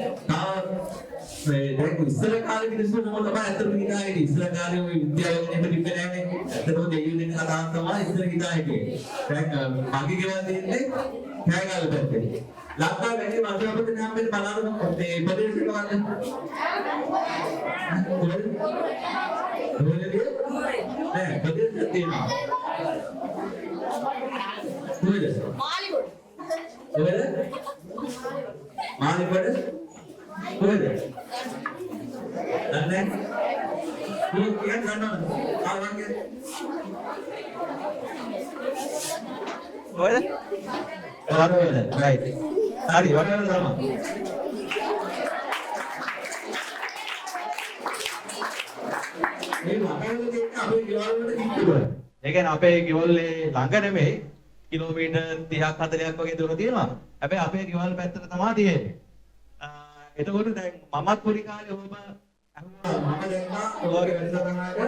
මේ දැන් ඉස්සර කාලේ මිනිස්සු මොකද තමයි අතට හිතාගෙන ඉස්සර කාලේ ওই විද්‍යාවෙන් එහෙම තිබ්බේ නැහැනේ. ඇත්තටම දෙයියෝ දෙන්න කතාවක් තමයි ඉස්සර හිතාගෙන. දැන් මගේ ගෙවල් තියෙන්නේ කෑගල්ල පැත්තේ. ලංකාව වැඩි මධ්‍යම නම් වෙන බලන්න මේ ප්‍රදේශයක වගේ. නෑ ප්‍රදේශයක් තියෙනවා. කොහෙද? මාලිගොඩ. කොහෙද? මාලිගොඩ. කොහෙද? නෑ. කොහෙද ගන්නවද? ආවංගේ. කොහෙද? වරවල. රයිට්. හරි වරවල තමයි. මේ වරවල දෙන්න අපේ ගෙවල් වලට කිට්ටුවයි. ඒ කියන්නේ අපේ ගෙවල්ලේ ළඟ නෙමෙයි කිලෝමීටර් 30ක් 40ක් වගේ දුර තියෙනවා. හැබැයි අපේ ගෙවල් පැත්තට තමයි තියෙන්නේ. එතකොට දැන් මමත් පොඩි කාලේ ඔබ මම දැක්කා ඔයගේ වැඩසටහනක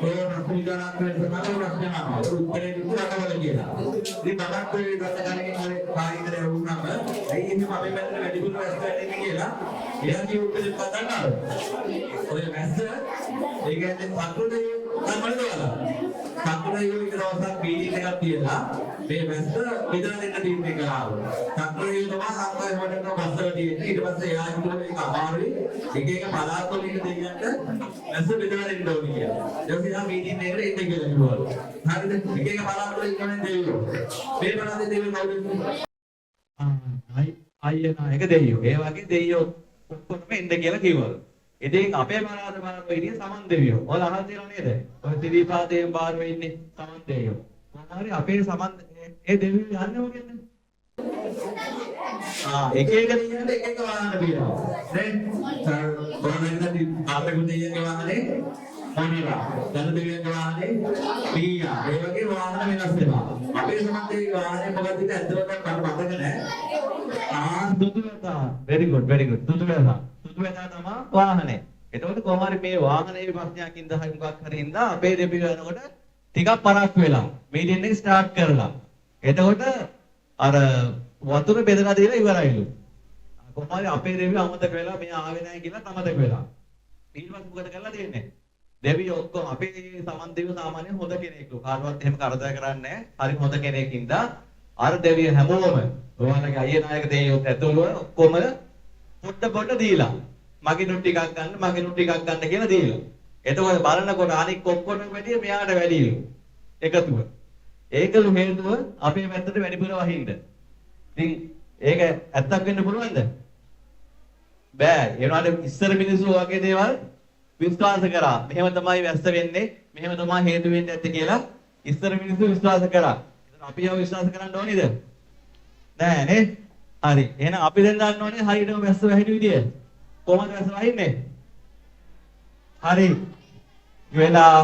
ඔය රසවිජානක් වෙනසකට රසයනවා. උත්තරේ දුන්නකවල කියලා. ඉතින් මමත් ඔය රසගණකේ හරි කායිකර වුණාම ඇයි එහෙම අපි මැදට වැඩිපුර වැස්ස වෙන්නේ කියලා එයා කිව්ව උත්තරේ පතන්නවා. ඔය වැස්ස ඒ කියන්නේ පතුලේ තමයි දවලා. පතුලේ යෝගික දවසක් බීඩි එකක් තියලා මේ වැස්ස බෙදලා දෙන්න තීරණය කරා. පතුලේ තමයි සංකල්ප වලට බස්සලා තියෙන්නේ. ඊට පස්සේ එයා හිතුවා මේක අමාරුයි. එක එක පළාත් වලින් දෙයියන්ට වැස්ස බෙදලා දෙන්න ඕනේ කියලා. ඊට පස්සේ එයා මීටින් එකකට එන්න කියලා කිව්වා. හරිද? එක එක පළාත් වලින් ඉන්නනේ දෙවියෝ. මේ පළාතේ දෙවියෝ කවුද? අයියනා එක දෙයියෝ. ඒ වගේ දෙයියෝ ඔක්කොම එන්න කියලා කිව්වලු. ඉතින් අපේ පළාත බලන්න ඉන්නේ සමන් දෙවියෝ. ඔයාලා අහලා තියෙනව නේද? ඔය ත්‍රිපාදයෙන් බාහිර වෙන්නේ සමන් දෙවියෝ. කොහොමද අපේ සමන් ඒ දෙවියෝ යන්නේ මොකෙන්ද? එක එක දෙයියන්ට එක එක වාහන තියෙනවා. දැන් කොරණෙන්ද ආපෙකු දෙයියන්ගේ වාහනේ මොනිලා. ධන දෙවියන්ගේ වාහනේ පීයා. ඒ වගේ වාහන වෙනස් වෙනවා. අපේ සමන්තේ වාහනේ මොකක්ද කියලා ඇත්තටම මට මතක නැහැ. දුදු වෙනවා. very good very good. දුදු වෙනවා. දුදු වෙනවා තමයි වාහනේ. එතකොට කොහොම හරි මේ වාහනේ ප්‍රශ්නයක් ඉඳලා හරි මොකක් හරි ඉඳලා අපේ දෙවියෝ යනකොට ටිකක් පරක් වෙලා මීටින් එක ස්ටාර්ට් කරලා. එතකොට අර වතුර බෙදලා දීලා ඉවරයිලු. කොහොමද අපේ දෙවියෝ අමතක වෙලා මේ ආවේ නැහැ කියලා අමතක වෙලා. ඊට පස්සේ මොකද කරලා තියෙන්නේ? දෙවියෝ ඔක්කොම අපේ සමන් දෙවියෝ සාමාන්‍යයෙන් හොඳ කෙනෙක්ලු. කාටවත් එහෙම කරදර කරන්නේ නැහැ. හරි හොඳ කෙනෙක්ින්ද අර දෙවියෝ හැමෝම ඔයාලගේ අයියේ නායක දෙවියෝ ඇතුළුව ඔක්කොම පොඩ දීලා මගිනු ටිකක් ගන්න කියලා දීලා. එතකොට බලනකොට අනික් ඔක්කොම වැඩිය මෙයාට වැඩිලු. එකතුව. ඒකලු හේතුව අපේ පැත්තට වැඩිපුර වහින්න. ඉතින් ඒක ඇත්තක් වෙන්න පුළුවන්ද? බෑ. ඒ වුණාට ඉස්සර මිනිස්සු වගේ දේවල් විශ්වාස කරා. මෙහෙම තමයි වැස්ස වෙන්නේ, මෙහෙම තමයි හේතු වෙන්නේ ඇත්ත කියලා ඉස්සර මිනිස්සු විශ්වාස කරා. එතන අපි ඒව විශ්වාස කරන්න ඕනේද? නෑ නේ. හරි. එහෙනම් අපි දැන් දන්න ඕනේ හරියටම වැස්ස වැහිණු විදිය. කොහොමද වැස්ස වහින්නේ? හරි. වෙලා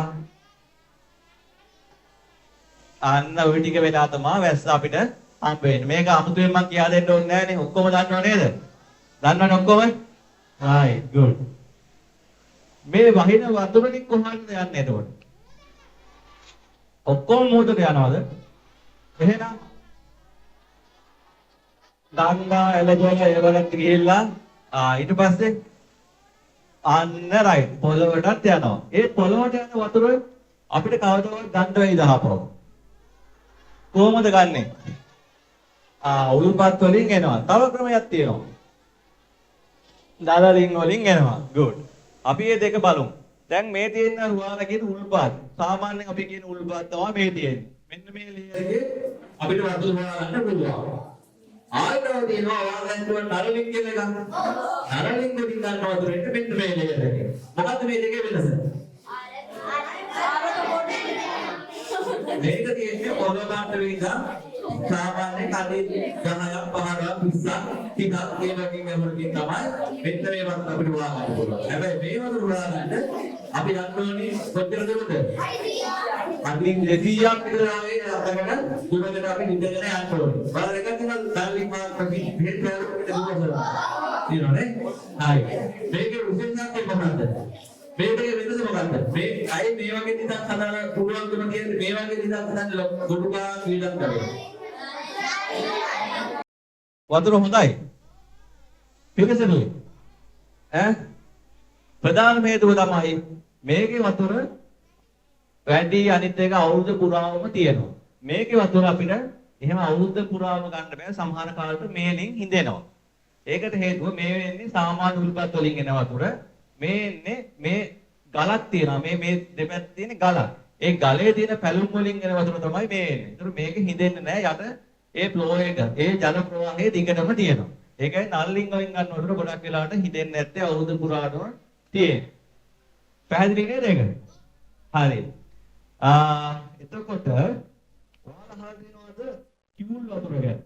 අන්න ওই ටික වෙලා තමයි වැස්ස අපිට හම්බ වෙන්නේ. මේක අමුතුවෙන් මම කියා දෙන්න ඕනේ නෑනේ. ඔක්කොම දන්නව නේද? දන්නවනේ ඔක්කොම? right good. මේ වහින වතුරකින් කොහාටද යන්නේ එතකොට? ඔක්කොම මොකටද යනවද? එහෙනම් ගංගා එළදොල ඒවලට ගිහිල්ලා ඊට පස්සේ අන්න right පොළොවටත් යනවා. ඒ පොළොවට යන වතුර අපිට කවදාවත් ගන්න වෙයිද අහපුවා? කොහොමද ගන්නෙ? උල්පත් වලින් එනවා. තව ක්‍රමයක් තියෙනවා. දලරින් වලින් එනවා. good. අපි මේ දෙක බලමු. දැන් මේ තියෙන රුවාලා කියන උල්පත්. සාමාන්‍යයෙන් අපි කියන උල්පත් තමයි මේ තියෙන්නේ. මෙන්න මේ ලේයරේ අපිට වතුර හොයාගන්න පුළුවන්. ආයතන තියෙනවා වාගන්තුව නරලින් කියන එක. නරලින් වලින් ගන්න වතුරෙට මෙන්න මේ ලේයර එක. මොකද්ද මේ දෙකේ වෙනස? මේක තියෙන්නේ පොළොවට විඳා සාමාන්‍ය කඩේ 10ක් 15ක් 20ක් 30ක් මේ වගේ ගමනකින් තමයි මෙන්න මේ වතුර අපිට හොයාගන්න පුළුවන්. හැබැයි මේ වතුර හොයාගන්න අපි ගන්න ඕනේ කොච්චර දුරද? අනිත් 200ක් විතර ආවේ අතකට දුරකට අපි නිදගෙන යන්න ඕනේ. බලන්න එකක් තියෙනවා ඩාර්ලින් මාක් අපි බෙහෙත් ගන්නකොට දුරනවා. තියෙනවනේ? හරි. මේකේ උසෙන්සක් කොහොමද? මේකේ වෙනස මොකක්ද? මේ අය මේ වගේ නිදන් හදාලා පුළුවන්කම කියන්නේ මේ වගේ නිදන් හදන්න ගොඩුකා ක්‍රීඩා කරනවා. වතුර හොඳයි. පිරිසුදුයි. ප්‍රධාන හේතුව තමයි මේකේ වතුර වැඩි අනිත් එක අවුරුදු පුරාම තියෙනවා. මේකේ වතුර අපිට එහෙම අවුරුද්ද පුරාම ගන්න බෑ. සමහර කාලෙට මේලෙන් හිඳෙනවා. ඒකට හේතුව මේ වෙන්නේ සාමාන්‍ය උල්පත් වලින් එන වතුර. මේ එන්නේ මේ ගලක් තියෙනවා. මේ දෙපැත්තේ තියෙන ගලක්. ඒ ගලේ තියෙන පැලුම් වලින් එන වතුර තමයි මේ එන්නේ. ඒතර මේක හිඳෙන්නේ නැහැ යට ඒ ෆ්ලෝ එක. ඒ ජල ප්‍රවාහයේ දිගටම තියෙනවා. ඒකයි නල්ලින් වලින් ගන්න වතුර ගොඩක් වෙලාවට හිඳෙන්නේ නැත්තේ අවුරුදු පුරාටම තියෙන්නේ. පැහැදිලි නේද ඒක? හරි. එතකොට ඔයාලා අහලා තියෙනවද කිවුල් වතුර ගැන?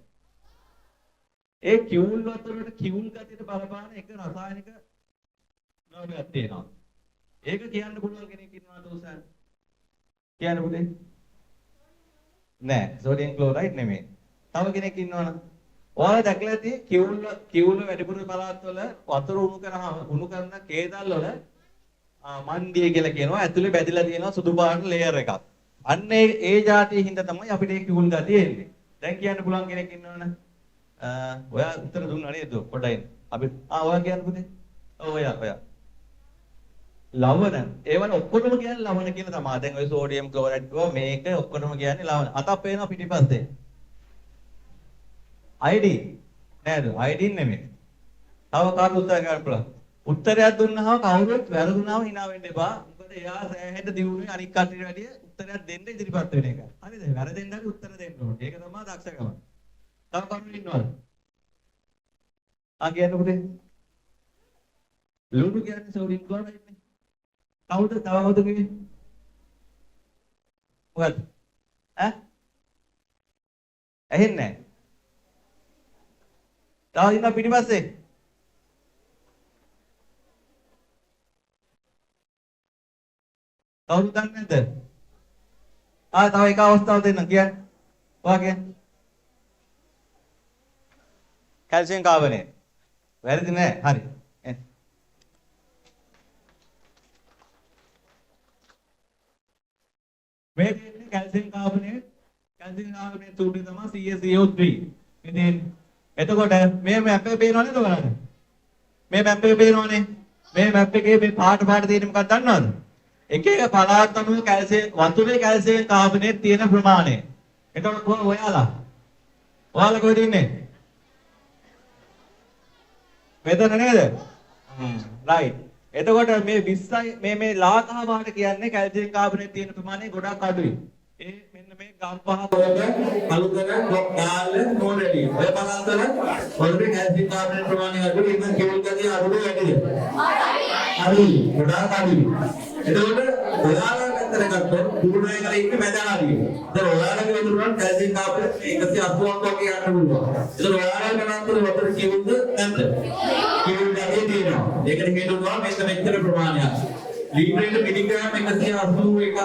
ඒ කිවුල් වතුරට කිවුල් ගතියට බලපාන එක රසායනික ද්‍රව්‍යයක් තියෙනවා. ඒක කියන්න පුළුවන් කෙනෙක් ඉන්නවද උසන්? කියන්න පුතේ? නෑ, සෝඩියම් ක්ලෝරයිඩ් නෙමෙයි. තව කෙනෙක් ඉන්නවනම් ඔයාලා දැකලා ඇති කිවුල් වැඩිපුර පළාත්වල වතුර උණු කරන කේදල් වල මන්දිය කියලා කියනවා. ඇතුලේ බැඳිලා තියෙනවා සුදු පාට ලේයර් එකක්. අන්න ඒ જાතියේ හින්දා තමයි අපිට මේ කිවුල් ගතිය එන්නේ. දැන් කියන්න පුළුවන් කෙනෙක් ඉන්නවනම් ඔයා උත්තර දුන්නා නේද? පොඩ්ඩයි. අපි ඔයා කියන්න පුතේ. ඔයා. ලවණ. ඒවන ඔක්කොටම කියන්නේ ලවණ කියලා තමයි. දැන් ඔය සෝඩියම් ක්ලෝරයිඩ් කිව්වා මේක ඔක්කොටම කියන්නේ ලවණ. අතක් පේනවා පිටිපස්සේ. අයඩින් නේද? අයඩින් නෙමෙයි. තව කාට උත්තර ගන්න පුළුවන්? උත්තරයක් දුන්නාම කවුරුත් වැරදුනාම hina වෙන්න එපා. මොකද එයා සෑහෙන්න දියුණුවේ අනික් කට්ටියට වැඩිය උත්තරයක් දෙන්න ඉදිරිපත් වෙන එක. හරිද? වැරදෙන්න හරි උත්තර දෙන්න ඕනේ. ඒක තමයි දක්ෂකම. තව කවුරු ඉන්නවද? කියන්න පුතේ. ලුණු කියන්නේ සෝඩියම් ක්ලෝරයිඩ් නේ. කවුද තව කවුද කිව්වේ? මොකද්ද? ඇහෙන්නේ නැහැ. තව ඉන්න පිටිපස්සේ. කවුරුද දන්නේ නැද්ද? තව එක අවස්ථාවක් දෙන්න කියන්න. ඔයා කියන්න. Calcium carbonate. වැරදි නෑ. හරි. මේ දෙන්නේ කැල්සියම් කාබනේට්. කැල්සියම් කාබනේට් සූත්‍රය තමයි CaCO3. ඉතින් එතකොට මේ මැප් එක පේනව නේද ඔයාලට? මේ මැප් එක පේනවනේ. මේ මැප් එකේ මේ පාට තියෙන්නේ මොකක්ද දන්නවද? එක එක පළාත් අනුව කැල්සියම් වතුරේ කැල්සියම් කාබනේට් තියෙන ප්‍රමාණය. එතකොට කොහොම ඔයාලා කොහෙද ඉන්නේ? මෙතන නේද? රයිට්. එතකොට මේ 20යි මේ ලාකහ පාට කියන්නේ කැල්සියම් කාබනේට් තියෙන ප්‍රමාණය ගොඩක් අඩුයි. ඒ මෙන්න මේ ගම් පහ කලුතර ඩාල් නෝඩලි ඔය පළාත්වල වතුරේ කැල්සියම් කාබනේට් ප්‍රමාණය අඩුයි. ඉතින් කිවුල් ගතිය අඩුයි වැඩිද? අඩුයි. ගොඩාක් අඩුයි. එතකොට ඔයාලා අතර ගත්තොත් කුරුණේ කරේ ඉන්නේ මැද හරියට. දැන් ඔයාලගේ වතුර වල කැල්සියම් කාබනේට් 180ක් වගේ යන්න පුළුවන්. ඒතකොට ඔයාලා ගණන්තර වතුර කිවුල්ද නැද්ද? කිවුල් ගතිය තියෙනවා. ඒකට හේතුව මෙතන ප්‍රමාණයක්. ලීටරයක මිලිග්‍රෑම් 181ක්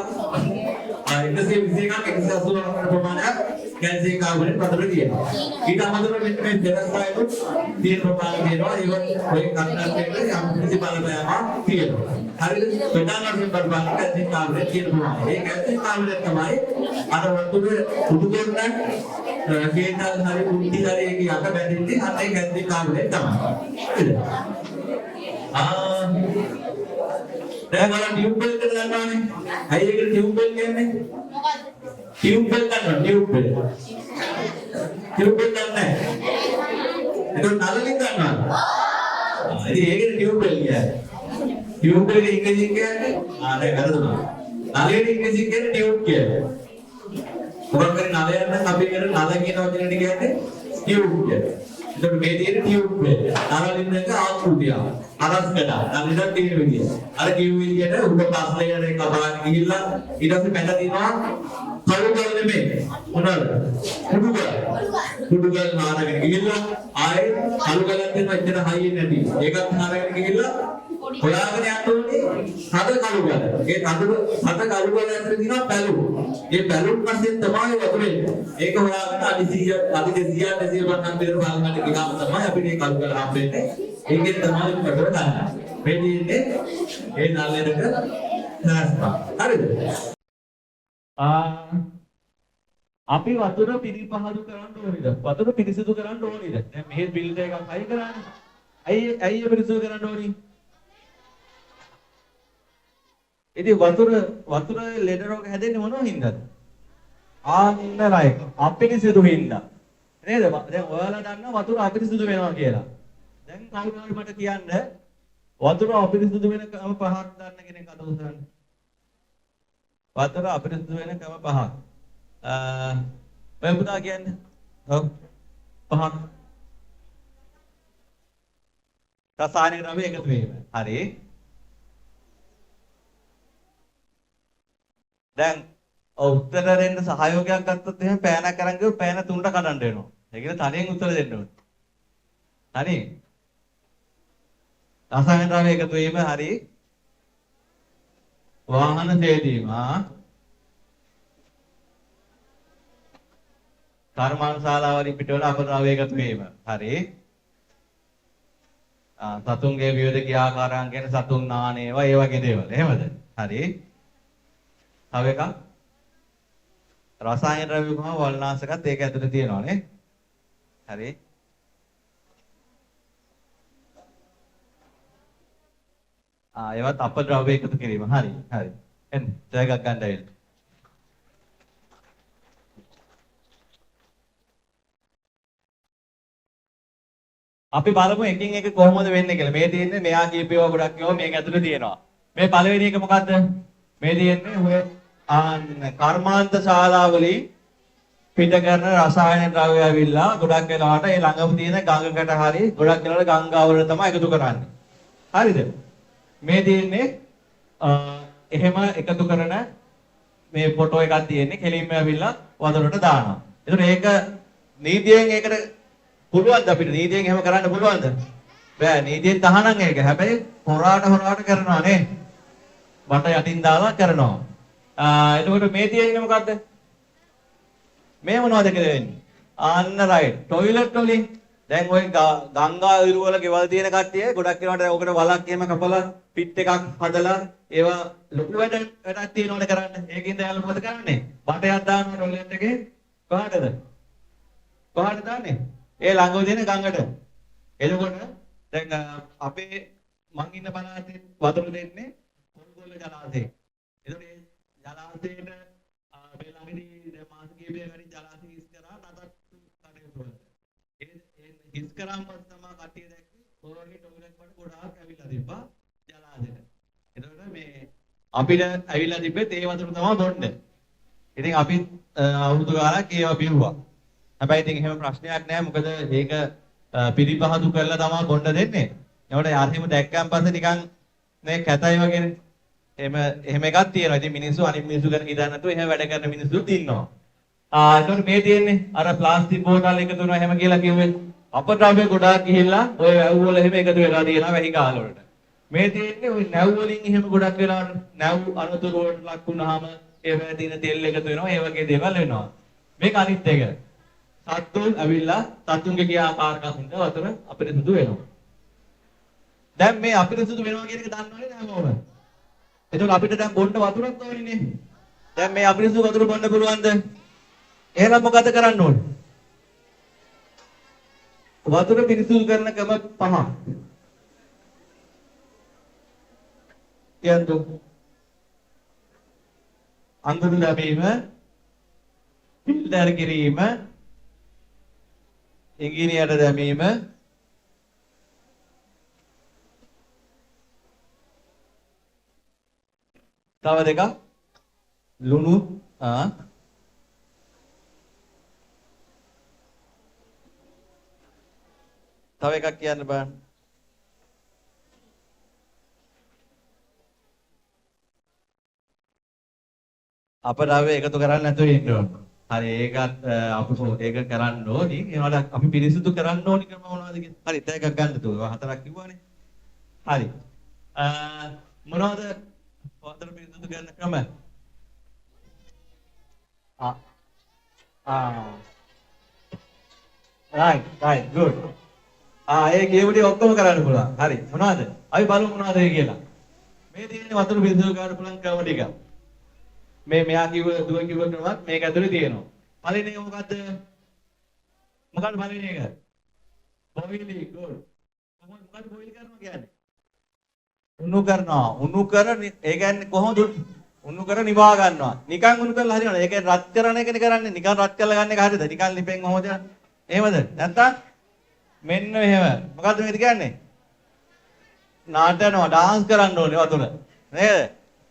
121ක් 180ක් ප්‍රමාණයක් කැල්සියම් කාබනේට් වතුරේ තියෙනවා. ඊට අමතරව මෙන්න මේ දෙලස්වයිලු තියෙන ප්‍රමාණය තියෙනවා. ඒක ඔය කන්ටන්ට් එකට යම් කිසි බලපෑමක් තියෙනවා. හරිද? ප්‍රධාන වශයෙන් බලපාන කැල්සියම් කාබනේට් තියෙන ප්‍රමාණය. ඒ කැල්සියම් කාබනේට් තමයි අර වතුරේ උඩු කොටන කේතල් හරි උන්ටි හරි එක යට බැඳෙන්නේ අර ඒ කැල්සියම් කාබනේට් තමයි. හරිද? දැන් වල ටියුබ් බෙල් එක ගන්නවානේ. අයි ඒකට ටියුබ් බෙල් කියන්නේ? මොකද්ද? ටියුබ් බෙල් ගන්නවා ටියුබ් බෙල්. ටියුබ් බෙල් ගන්නෑ. ඒක නලලින් ගන්නවා. ඉතින් ඒකට ටියුබ් බෙල් කියන්නේ. ටියුබ් බෙල් එක ඉංග්‍රීසියෙන් කියන්නේ දැන් වැරදුනා. නලයට ඉංග්‍රීසියෙන් කියන්නේ ටියුබ් කියන්නේ. මොකක් කරේ නලයක් නම් අපි කියන නල කියන වචනේ කියන්නේ ටියුබ් කියන්නේ. එතකොට මේ තියෙන ටියුබ් බෙල්. නලලින් එක ආකෘතිය. අරස්කඩ නලින්ට තියෙන විදිය. අර කිව් විදියට උඩ පස්ලයට එක බාන ගිහිල්ලා ඊට පස්සේ පැන දිනවා කළුගල් නෙමෙයි. මොනවාද? කුඩුගල් නාරගෙන ගිහිල්ලා ආයේ කළුගලක් තියෙන එච්චර හයියෙන් නැති. ඒකත් නාරගෙන ගිහිල්ලා හොයාගෙන යන්න ඕනේ හද කළුගල. ඒ හද කළුගල ඇතුලේ තියෙනවා පැලු. ඒ පැලුන් පස්සේ තමයි වතුරේ. ඒක හොයාගෙන අඩි 100 අඩි 200 250 දෙන බලකට ගියාම තමයි අපිට මේ කළුගල හම්බෙන්නේ. ඒකෙන් තමයි වතුර ගන්න. මේ තියෙන්නේ ඒ නල්ලේට නාස්පා. හරිද? අපි වතුර පිරිපහදු කරන්න ඕනේද? වතුර පිරිසිදු කරන්න ඕනේද? දැන් මෙහෙ බිල්ඩර් එකක් හයි කරානේ. ඇයි පිරිසිදු කරන්න ඕනි? ඉතින් වතුර ලෙඩ රෝග හැදෙන්නේ මොනවා හින්දාද? ආන්න රයිට්. අපිරිසිදු හින්දා. නේද? දැන් ඔයාලා දන්නවා වතුර අපිරිසිදු වෙනවා කියලා. දැන් කවුරු හරි මට කියන්න වතුර අපිරිසිදු වෙන ක්‍රම පහක් දන්න කෙනෙක් අත උස්සන්න. වතුර අපිරිසිදු වෙන ක්‍රම පහක්. ඔය පුතා කියන්නේ. ඔව්. පහක්. රසායනික ද්‍රව්‍ය එකතු වීම. හරි. දැන් උත්තර දෙන්න සහයෝගයක් ගත්තොත් එහෙනම් පෑනක් අරන් ගියොත් පෑන තුනට කඩන්න වෙනවා. ඒ කියන්නේ තනියෙන් උත්තර දෙන්න ඕනේ. තනියෙන්. රසායනික ද්‍රව්‍ය එකතු වීම හරි. වාහන තේදීම. කර්මාන්ත ශාලාවලින් පිටවල අපද්‍රව්‍ය එකතු වීම. හරි. සතුන්ගේ විවිධ ක්‍රියාකාරයන් කියන සතුන් නාන ඒවා ඒ වගේ දේවල්. එහෙමද? හරි. තව එකක් රසායන ද්‍රව්‍ය කොහොම වල්නාශකත් ඒක ඇතුලේ තියෙනවා නේ. හරි. ඒවත් අපද්‍රව්‍ය එකතු කිරීම. හරි. හරි. එන්න තව එකක් ගන්න ඇවිල්ලා. අපි බලමු එකින් එක කොහොමද වෙන්නේ කියලා. මේ තියෙන්නේ මෙයා කියපේවා ගොඩක් ඒවා මේක ඇතුලේ තියෙනවා. මේ පළවෙනි එක මොකද්ද? මේ තියෙන්නේ ඔය කර්මාන්ත ශාලාවලින් පිට කරන රසායන ද්‍රව්‍ය ඇවිල්ලා ගොඩක් වෙලාවට ඒ ළඟම තියෙන ගඟකට හරි ගොඩක් වෙලාවට ගංගාවල තමයි එකතු කරන්නේ. හරිද? මේ තියෙන්නේ එහෙම එකතු කරන මේ ෆොටෝ එකක් තියෙන්නේ කෙලින්ම ඇවිල්ලා වතුරට දානවා. ඒතකොට ඒක නීතියෙන් ඒකට පුළුවන්ද අපිට නීතියෙන් එහෙම කරන්න පුළුවන්ද? බෑ නීතියෙන් තහනම් ඒක. හැබැයි හොරාට කරනවා නේ. බට යටින් දාලා කරනවා. එතකොට මේ තියෙන්නේ මොකද්ද? මේ මොනවද කියලා වෙන්නේ? ආන්න රයිට්. টয়ලට් වලින් දැන් ওই ගංගා ඉරු වල ගෙවල් තියෙන කට්ටිය ගොඩක් වෙනවට ඔකට වලක් එහෙම කපලා පිට් එකක් හදලා ඒවා ලොකු වැඩක් තියෙනවනේ කරන්න. ඒකින්ද යාළුවා මොකද කරන්නේ? බටයක් දානවා টয়ලට් එකේ. කොහාටද? කොහාටද දාන්නේ? ඒ ළඟම තියෙන ගඟට. එතකොට දැන් අපේ මං ඉන්න පළාතේ වතුර දෙන්නේ කොල්ගොල්ල ජලාශය. එතකොට ඒ ජලාශයට මේ ළඟදී දැන් මාස කිහිපයකට ජලාශය හිස් කරා නතර කටයුතු වලට. ඒ හිස් කරාම තමයි කට්ටිය දැක්කේ කොරෝගේ ටොයිලට් වල ගොඩාක් ඇවිල්ලා තිබ්බා ජලාශයට. එතකොට මේ අපිට ඇවිල්ලා තිබ්බෙත් ඒ වතුර තමයි බොන්නේ. ඉතින් අපි අවුරුදු ගානක් ඒවා බිව්වා. හැබැයි ඉතින් එහෙම ප්‍රශ්නයක් නැහැ. මොකද ඒක පිළිපහදු කරලා තමයි බොන්න දෙන්නේ. ඒකට යාරෙම දැක්කන් පස්සේ නිකන් මේ කැතයි වගේනේ. එහෙම එකක් තියෙනවා. ඉතින් මිනිස්සු අනිත් මිනිස්සු ගැන හිතන්නේ නැතුව එහෙම වැඩ කරන මිනිස්සුත් ඉන්නවා. ඒකට මේ තියෙන්නේ අර ප්ලාස්ටික් බෝතල් එකතු වෙනවා එහෙම කියලා කිව්වේ. අපද්‍රව්‍ය ගොඩාක් ගිහිල්ලා ඔය වැව් වල එහෙම එකතු වෙලා තියෙනවා වැහි කාල වලට. මේ තියෙන්නේ ওই නැව් වලින් එහෙම ගොඩක් වෙලා නැව් අනුතුරු වලට ලක් වුණාම ඒවැය තියෙන තෙල් එකතු වෙනවා. ඒ වගේ දේවල් වෙනවා. මේක අනිත් එක. සත්තුන් ඇවිල්ලා සත්තුන්ගේ ක්‍රියාකාරකම් හින්දා වතුර අපිරිසුදු වෙනවා. දැන් මේ අපිරිසුදු වෙනවා කියන එක දන්නවනේ හැමෝම. එතකොට අපිට දැන් බොන්න වතුරක් ඕනේ. දැන් මේ අපිරිසුදු වතුර බොන්න පුළුවන්ද? එහෙනම් මොකද කරන්න ඕනේ? වතුර පිරිසුදු කරන ක්‍රම පහක්. කියන්තු. අඟුරු ලැබීම, ෆිල්ටර් කිරීම, ඉංගිනේරට දැමීම, තව දෙකක් ලුණු තව එකක් කියන්න බලන්න. අපද්‍රව්‍ය එකතු කරන්නේ නැතුව ඉන්න ඕන. හරි ඒකත් ඒක කරන්න ඕනි. ඒවට අපි පිරිසිදු කරන්න ඕනි ක්‍රම මොනවද කියලා. හරි තව එකක් ගන්න තෝ. හතරක් කිව්වනේ. හරි. මොනවද වතුර පිරිසිදු කරන ක්‍රම? right good. ඒ කියුවේ ඔක්කොම කරන්න පුළුවන්. හරි. මොනවද? අපි බලමු මොනවද කියලා. මේ තියෙන වතුර පිරිසිදු කරන්න පුළුවන් ක්‍රම ටික. මෙයා කිව්ව දුව කිව්ව ක්‍රමත් මේක ඇතුලේ තියෙනවා. පළවෙනි එක මොකද්ද? මොකක්ද පළවෙනි එක? boiling good. මොකද බොයිල් කරනවා කියන්නේ? උණු කරනවා. උණු කර ඒ කියන්නේ කොහොමද උණු කර නිවා ගන්නවා. නිකන් උණු කරලා හරියනවා. ඒක රත් කරන එකනේ කරන්නේ. නිකන් රත් කරලා ගන්න එක හරියද? නිකන් ලිපෙන් කොහොමද? එහෙමද? නැත්තම් මෙන්න මෙහෙම. මොකද්ද මේක කියන්නේ? නාටනවා, ඩාන්ස් කරන්න ඕනේ වතුර. නේද?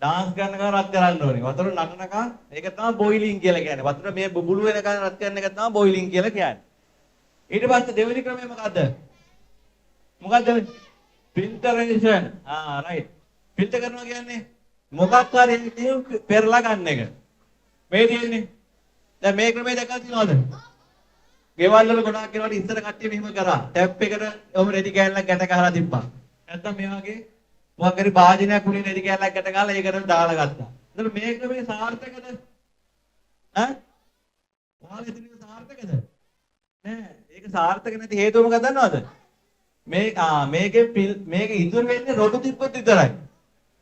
ඩාන්ස් කරනකම් රත් කරන්න ඕනේ. වතුර නටනකම් ඒක තමයි බොයිලින් කියලා කියන්නේ. වතුර මේ බුබුලු වෙනකම් රත් කරන එක තමයි බොයිලින් කියලා කියන්නේ. ඊට පස්සේ දෙවෙනි ක්‍රමය මොකද්ද? මොකද්ද? ෆිල්ටරේෂන්. රයිට්. ෆිල්ටර් කරනවා කියන්නේ මොකක් හරි එකකින් පෙරලා ගන්න එක. මේ තියෙන්නේ. දැන් මේ ක්‍රමය දැකලා තියෙනවද? ගෙවල් වල ගොඩාක් වෙනකොට ඉස්සර කට්ටිය මෙහෙම කරා. ටැප් එකට ඔහොම රෙදි කෑල්ලක් ගැට ගහලා තිබ්බා. නැත්තම් මේ වගේ මොකක් හරි භාජනයක් උඩින් රෙදි කෑල්ලක් ගැට ගහලා ඒකට දාලා ගත්තා. එතකොට මේ ක්‍රමය සාර්ථකද? ඈ? ඔයාලා හිතන්නේ සාර්ථකද? නෑ. ඒක සාර්ථක නැති හේතුව මොකක්ද දන්නවද? මේක ඉතුරු වෙන්නේ රොඩු තිබ්බොත් විතරයි.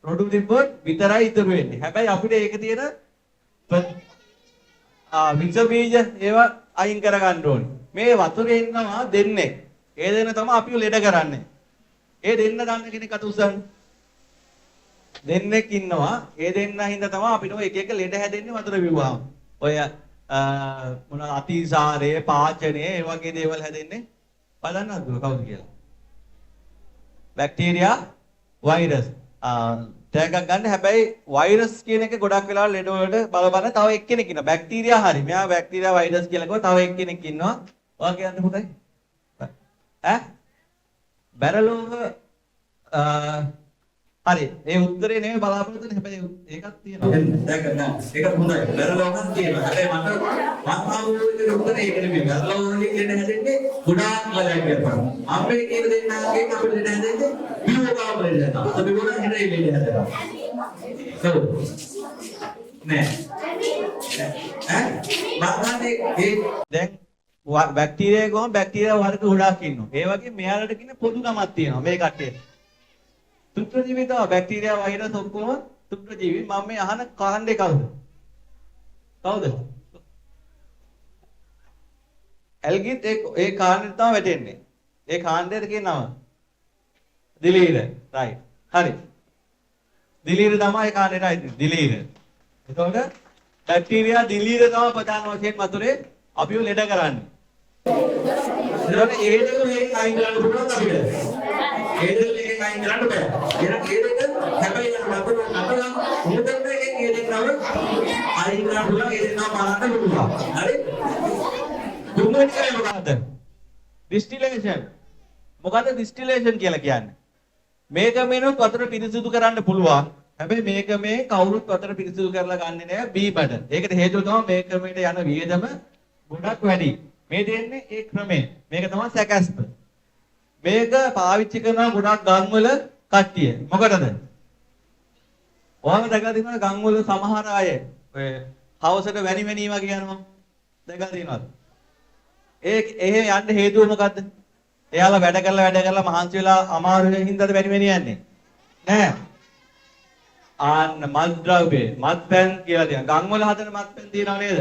රොඩු තිබ්බොත් විතරයි ඉතුරු වෙන්නේ. හැබැයි අපිට ඒක තියෙන විස බීජ ඒවා අයින් කර ගන්න ඕනේ. මේ වතුරේ ඉන්නවා දෙන්නේ. ඒ දෙන්න තමයි අපිව ලෙඩ කරන්නේ. ඒ දෙන්න දන්න කෙනෙක් අත උස්සන්න. දෙන්නෙක් ඉන්නවා. ඒ දෙන්න හින්දා තමයි අපිට ඔය එක එක ලෙඩ හැදෙන්නේ වතුර බිව්වහම. ඔය මොන අතිසාරය, පාචනය, ඒ වගේ දේවල් හැදෙන්නේ බලන්නත් කවුද කියලා. Bacteria, virus. ටැග් එකක් ගන්න. හැබැයි වෛරස් කියන එක ගොඩක් වෙලාවට ලෙඩ වලට බලපන්න තව එක්කෙනෙක් ඉන්නවා. බැක්ටීරියා හරි. මෙයා බැක්ටීරියා වෛරස් කියලා කිව්වා තව එක්කෙනෙක් ඉන්නවා. ඔයා කියන්නේ පුතේ? ඈ? බැරලෝග හරි. ඒ උත්තරේ නෙමෙයි බලාපොරොත්තු වෙන්නේ. හැබැයි ඒකක් තියෙනවා. දැන් ගන්න. ඒක හොඳයි. බැරලෝගක් තියෙනවා. හැබැයි මම ආවෝනේ උත්තරේ ඒක නෙමෙයි. බැරලෝගනේ කියන්නේ හැදෙන්නේ ගොඩාක් ලලයක් කරපන්. අපේ කියන දෙන්නාගේ අපිට දෙන්න හැදෙන්නේ බියෝගාවලේ නේද? අපි ගොඩක් හිතේ ඉන්නේ හැදෙනවා. කවුද? නෑ. දැන් බැක්ටීරියා කොහොම බැක්ටීරියා වර්ග ගොඩාක් ඉන්නවා. ඒ වගේ මෙයාලට කියන පොදු නමක් තියෙනවා මේ කට්ටියට. සුත්‍රජීවී තමයි බැක්ටීරියා වෛරස් ඔක්කොම සුත්‍රජීවී. මම මේ අහන කාණ්ඩේ කවුද? කවුද? ඇල්ගිත් ඒ කාණ්ඩෙට තමයි වැටෙන්නේ. ඒ කාණ්ඩයට කියන නම දිලීර. රයිට්. හරි. දිලීර තමයි ඒ කාණ්ඩයට අයිති. දිලීර. එතකොට බැක්ටීරියා දිලීර තමයි ප්‍රධාන වශයෙන් වතුරේ අපිව ලෙඩ කරන්නේ. එතකොට ඒ දෙක මේක අයින් කරන්න පුළුවන් අපිට. ඒ දෙක මේක අයින් කරන්න බෑ. එහෙනම් ඒ දෙක හැබැයි යන වතුර නටලා මුදෙන් එකෙන් ඒ දෙක නම අයින් කරන්න පුළුවන්. ඒ දෙක නම බලන්න පුළුවන්. හරි? තුන්වෙනි එක මොකද්ද? ඩිස්ටිලේෂන්. මොකද්ද ඩිස්ටිලේෂන් කියලා කියන්නේ? මේක මේනොත් වතුර පිරිසිදු කරන්න පුළුවන්. හැබැයි මේක මේ කවුරුත් වතුර පිරිසිදු කරලා ගන්නෙ නෑ බීබඩ. ඒකට හේතුව තමයි මේක ක්‍රමයට යන වියදම ගොඩක් වැඩි. මේ දෙන්නේ ඒ ක්‍රමය. මේක තමයි සැකස්ප. මේක පාවිච්චි කරන ගොඩක් ගම් වල කට්ටිය. මොකටද? ඔයාලා දැකලා තියෙනවද ගම් වල සමහර අය ඔය හවසට වැනි වගේ යනවා. දැකලා තියෙනවද? එහෙම යන්න හේතුව මොකද්ද? එයාලා වැඩ කරලා මහන්සි වෙලා අමාරු හින්දාද වැනි යන්නේ? නෑ. මත්ද්‍රව්‍ය, මත්පැන් කියලා තියෙනවා. ගම් වල හදන මත්පැන් තියෙනව නේද?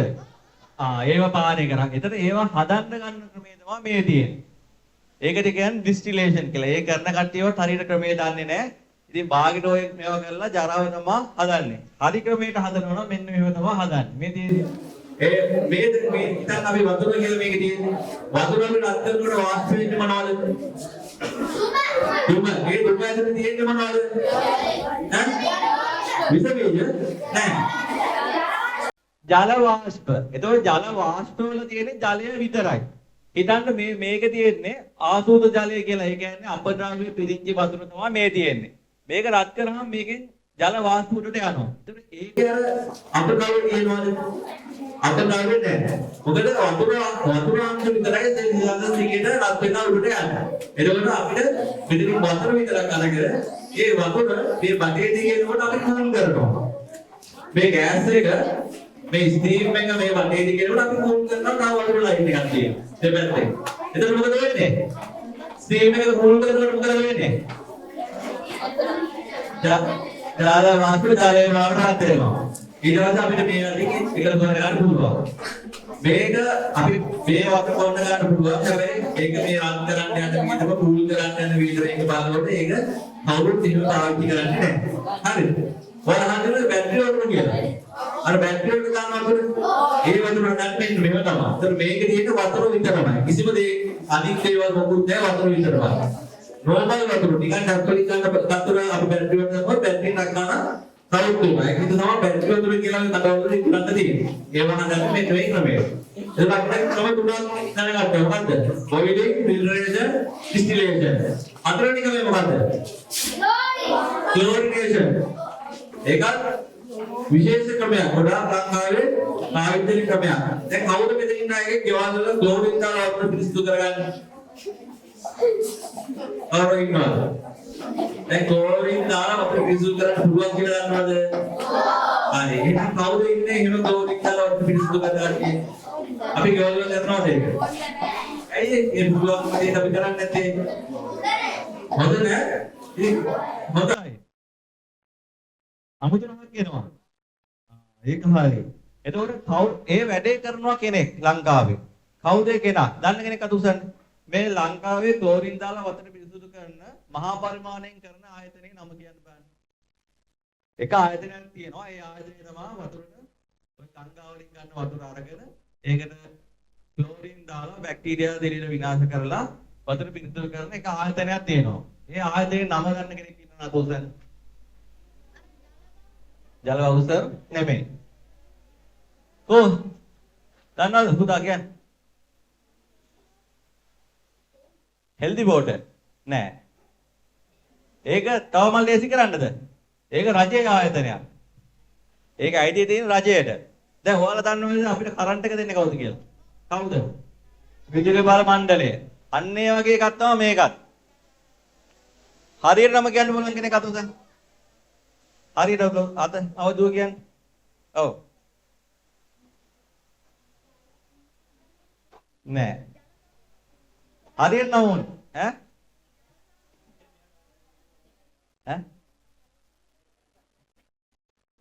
ඒව පානය කරා. ඒතර ඒව හදන්න ගන්න ක්‍රමය තමයි මේ තියෙන්නේ. ඒකට කියන්නේ ඩිස්ටිලේෂන් කියලා. ඒ කරන කට්ටියවත් හරියට ක්‍රමය දන්නේ නැහැ. ඉතින් බාගෙට ඔය මේවා කරලා ජරාව තමයි හදන්නේ. හරි ක්‍රමයට හදනවා නම් මෙන්න මේව තමයි හදන්නේ. මේ තියෙන්නේ. මේ ඉතින් අපි වතුර කියලා මේක තියෙන්නේ. වතුර වල අත්තරකට වාෂ්ප වෙන්නේ මොනවද? දුම. ඒ දුම ඇතුලේ තියෙන්නේ මොනවද? ඈ? විස බීජ? නෑ. ජල වාෂ්ප. එතකොට ජල වාෂ්ප වල තියෙන ජලය විතරයි. හිතන්න මේක තියෙන්නේ ආසූත ජලය කියලා. ඒ කියන්නේ අපද්‍රව්‍ය පිරිච්ච වතුර තමයි මේ තියෙන්නේ. මේක රත් කරාම මේකෙන් ජල වාෂ්ප උඩට යනවා. එතකොට ඒක අපද්‍රව්‍ය කියනවාද? අපද්‍රව්‍ය නෑ. මොකද වතුර අංශ විතරයි දෙවියන්ට රත් වෙන උඩට යන්නේ. එතකොට අපිට පිටින් වතුර විතරක් අරගෙන ඒ වතුර මේ බටේ දිගේනකොට අපි කූල් කරනවා. මේ ගෑස් එක මේ ස්ටීම් එක මේ වටේ දිගේනකොට අපි කූල් කරනවා. තව වතුර ලයින් එකක් තියෙනවා. දෙපැත්තේ. එතකොට මොකද වෙන්නේ? ස්ටීම් එක කූල් කරනකොට මොකද වෙන්නේ? ජල වාෂ්ප ජලය වලට රත් වෙනවා. ඊට පස්සේ අපිට මේ වගේ එකල ගොඩ ගන්න පුළුවන්. මේක අපි මේ වතුර කොන්න ගන්න පුළුවන්. හැබැයි ඒක මේ රන් කරන්න යන විදිහම කූල් කරන්න යන විදිහට ඒක බලනකොට ඒක කවුරුත් එහෙම පාවිච්චි කරන්නේ නැහැ. හරිද? ඔයාලා බැටරි වතුර කියලා. අර බැටරි වල ගන්න වතුර ඒ වතුර ගන්න මෙහෙම තමයි. ඒතර මේකේ තියෙන වතුර විතරමයි. කිසිම දේ අනිත් දේවල් මොකුත් නැහැ වතුර විතරමයි. නෝමල් වතුර නිකන් ඩක්කලි ගන්න වතුර අපි බැටරි වල දානවා බැටරි නගනවා කවුරුත් වෙනවා. ඒක තමයි බැටරි වතුර කියලා නඩවල ගන්න තියෙන්නේ. ඒව නගන්න මේ ට්‍රේන් ක්‍රමය. ඒක අපිට ක්‍රම තුනක් දැනගන්න මොකද්ද? බොයිලිං, ෆිල්ටරේෂන්, ඩිස්ටිලේෂන්. හතරවෙනි ක්‍රමය මොකද්ද? ක්ලෝරිනේෂන්. ඒකත් විශේෂ ක්‍රමයක්. ගොඩාක් ලංකාවේ ආයුධික ක්‍රමයක්. දැන් කවුද මෙතන ඉන්න අයගේ ගෙවල් වල ක්ලෝරින් දාලා වතුර පිරිසිදු කරගන්නේ? ආරෝ ඉන්නවා. දැන් ක්ලෝරින් දාලා වතුර පිරිසිදු කරන්න පුළුවන් කියලා දන්නවද? හරි. එහෙනම් කවුද ඉන්නේ එහෙම ක්ලෝරින් දාලා වතුර පිරිසිදු කරගන්නේ? අපි ගෙවල් වල කරනවද ඒක? ඇයි ඒ පුළුවන් දෙයක් අපි කරන්නේ නැත්තේ? හොඳ නෑ. හොඳයි. අමුතුනමක් කියනවා. ඒක හරි. එතකොට කවුද ඒ වැඩේ කරනවා කෙනෙක් ලංකාවේ? කවුද ඒ කෙනා? දන්න කෙනෙක් අත උසන්නේ. මේ ලංකාවේ ක්ලෝරින් දාලා වතුර පිරිසිදු කරන මහා පරිමාණයෙන් කරන ආයතනයේ නම කියන්න බෑ. එක ආයතනයක් තියෙනවා. ඒ ආයතනය තමයි වතුරට ඔය ගංගා වලින් ගන්න වතුර අරගෙන ඒකට ක්ලෝරින් දාලා බැක්ටීරියා දිලින විනාශ කරලා වතුර පිරිසිදු කරන එක ආයතනයක් තියෙනවා. ඒ ආයතනයේ නම ගන්න කෙනෙක් ඉන්නවා අත උසන්නේ. ජල අවසර නෙමෙයි. දන්නවද පුතා කියන්නේ? හෙල්දි වෝටර් නෑ. ඒක තවම ලේසි කරන්නද? ඒක රජයේ ආයතනයක්. ඒක අයිතිය තියෙන රජයට. දැන් ඔයාලා දන්නවද අපිට කරන්ට් එක දෙන්නේ කවුද කියලා? කවුද? විදුලි බල මණ්ඩලය. අන්න ඒ වගේ එකක් තමයි මේකත්. හරියට නම කියන්න පුළුවන් කෙනෙක් අත උසන්න. හරියට අත අවදුව කියන්නේ. ඔව්. නෑ. හරියට නම ඕනේ. ඈ?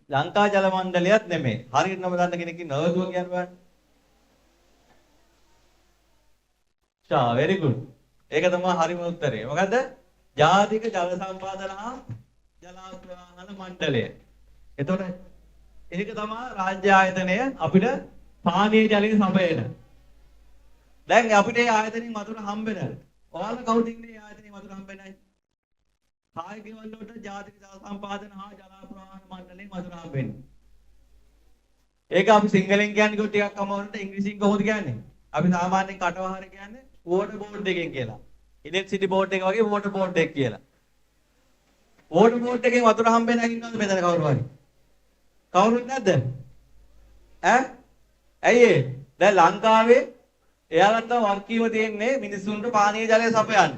ලංකා ජල මණ්ඩලයත් නෙමෙයි. හරියට නම දන්න කෙනෙක් ඉන්නවද කියන්න බෑ. very good. ඒක තමයි හරිම උත්තරේ. මොකද? ජාතික ජල සම්පාදන හා ජලාපවාහන මණ්ඩලය. එතකොට ඒක තමයි රාජ්‍ය ආයතනය අපිට පානීය ජලය සපයන. දැන් අපිට මේ ආයතනෙන් වතුර හම්බෙන. ඔයාලා කවුද ඉන්නේ ආයතනෙන් වතුර හම්බෙන්නේ? කායිකවල වලට ජාතික ජල සම්පාදන හා ජලාපවාහන මණ්ඩලයෙන් වතුර හම්බෙන්නේ. ඒක අපි සිංහලෙන් කියන්නේ කො ටිකක් අමාරුට ඉංග්‍රීසියෙන් කොහොමද කියන්නේ? අපි සාමාන්‍යයෙන් කටවහර කියන්නේ වෝටර් බෝඩ් එකෙන් කියලා. ඉලෙක්ට්‍රිසිටි බෝඩ් එක වගේ වෝටර් බෝඩ් එක කියලා. වෝටර් බෝඩ් එකෙන් වතුර හම්බෙන්න ඉන්නවද මෙතන කවුරු හරි? කවුරුත් නැද්ද? ඇයි ඒ? දැන් ලංකාවේ එයාලට වර්කීව තියෙන්නේ මිනිස්සුන්ට පානීය ජලය සපයන්න.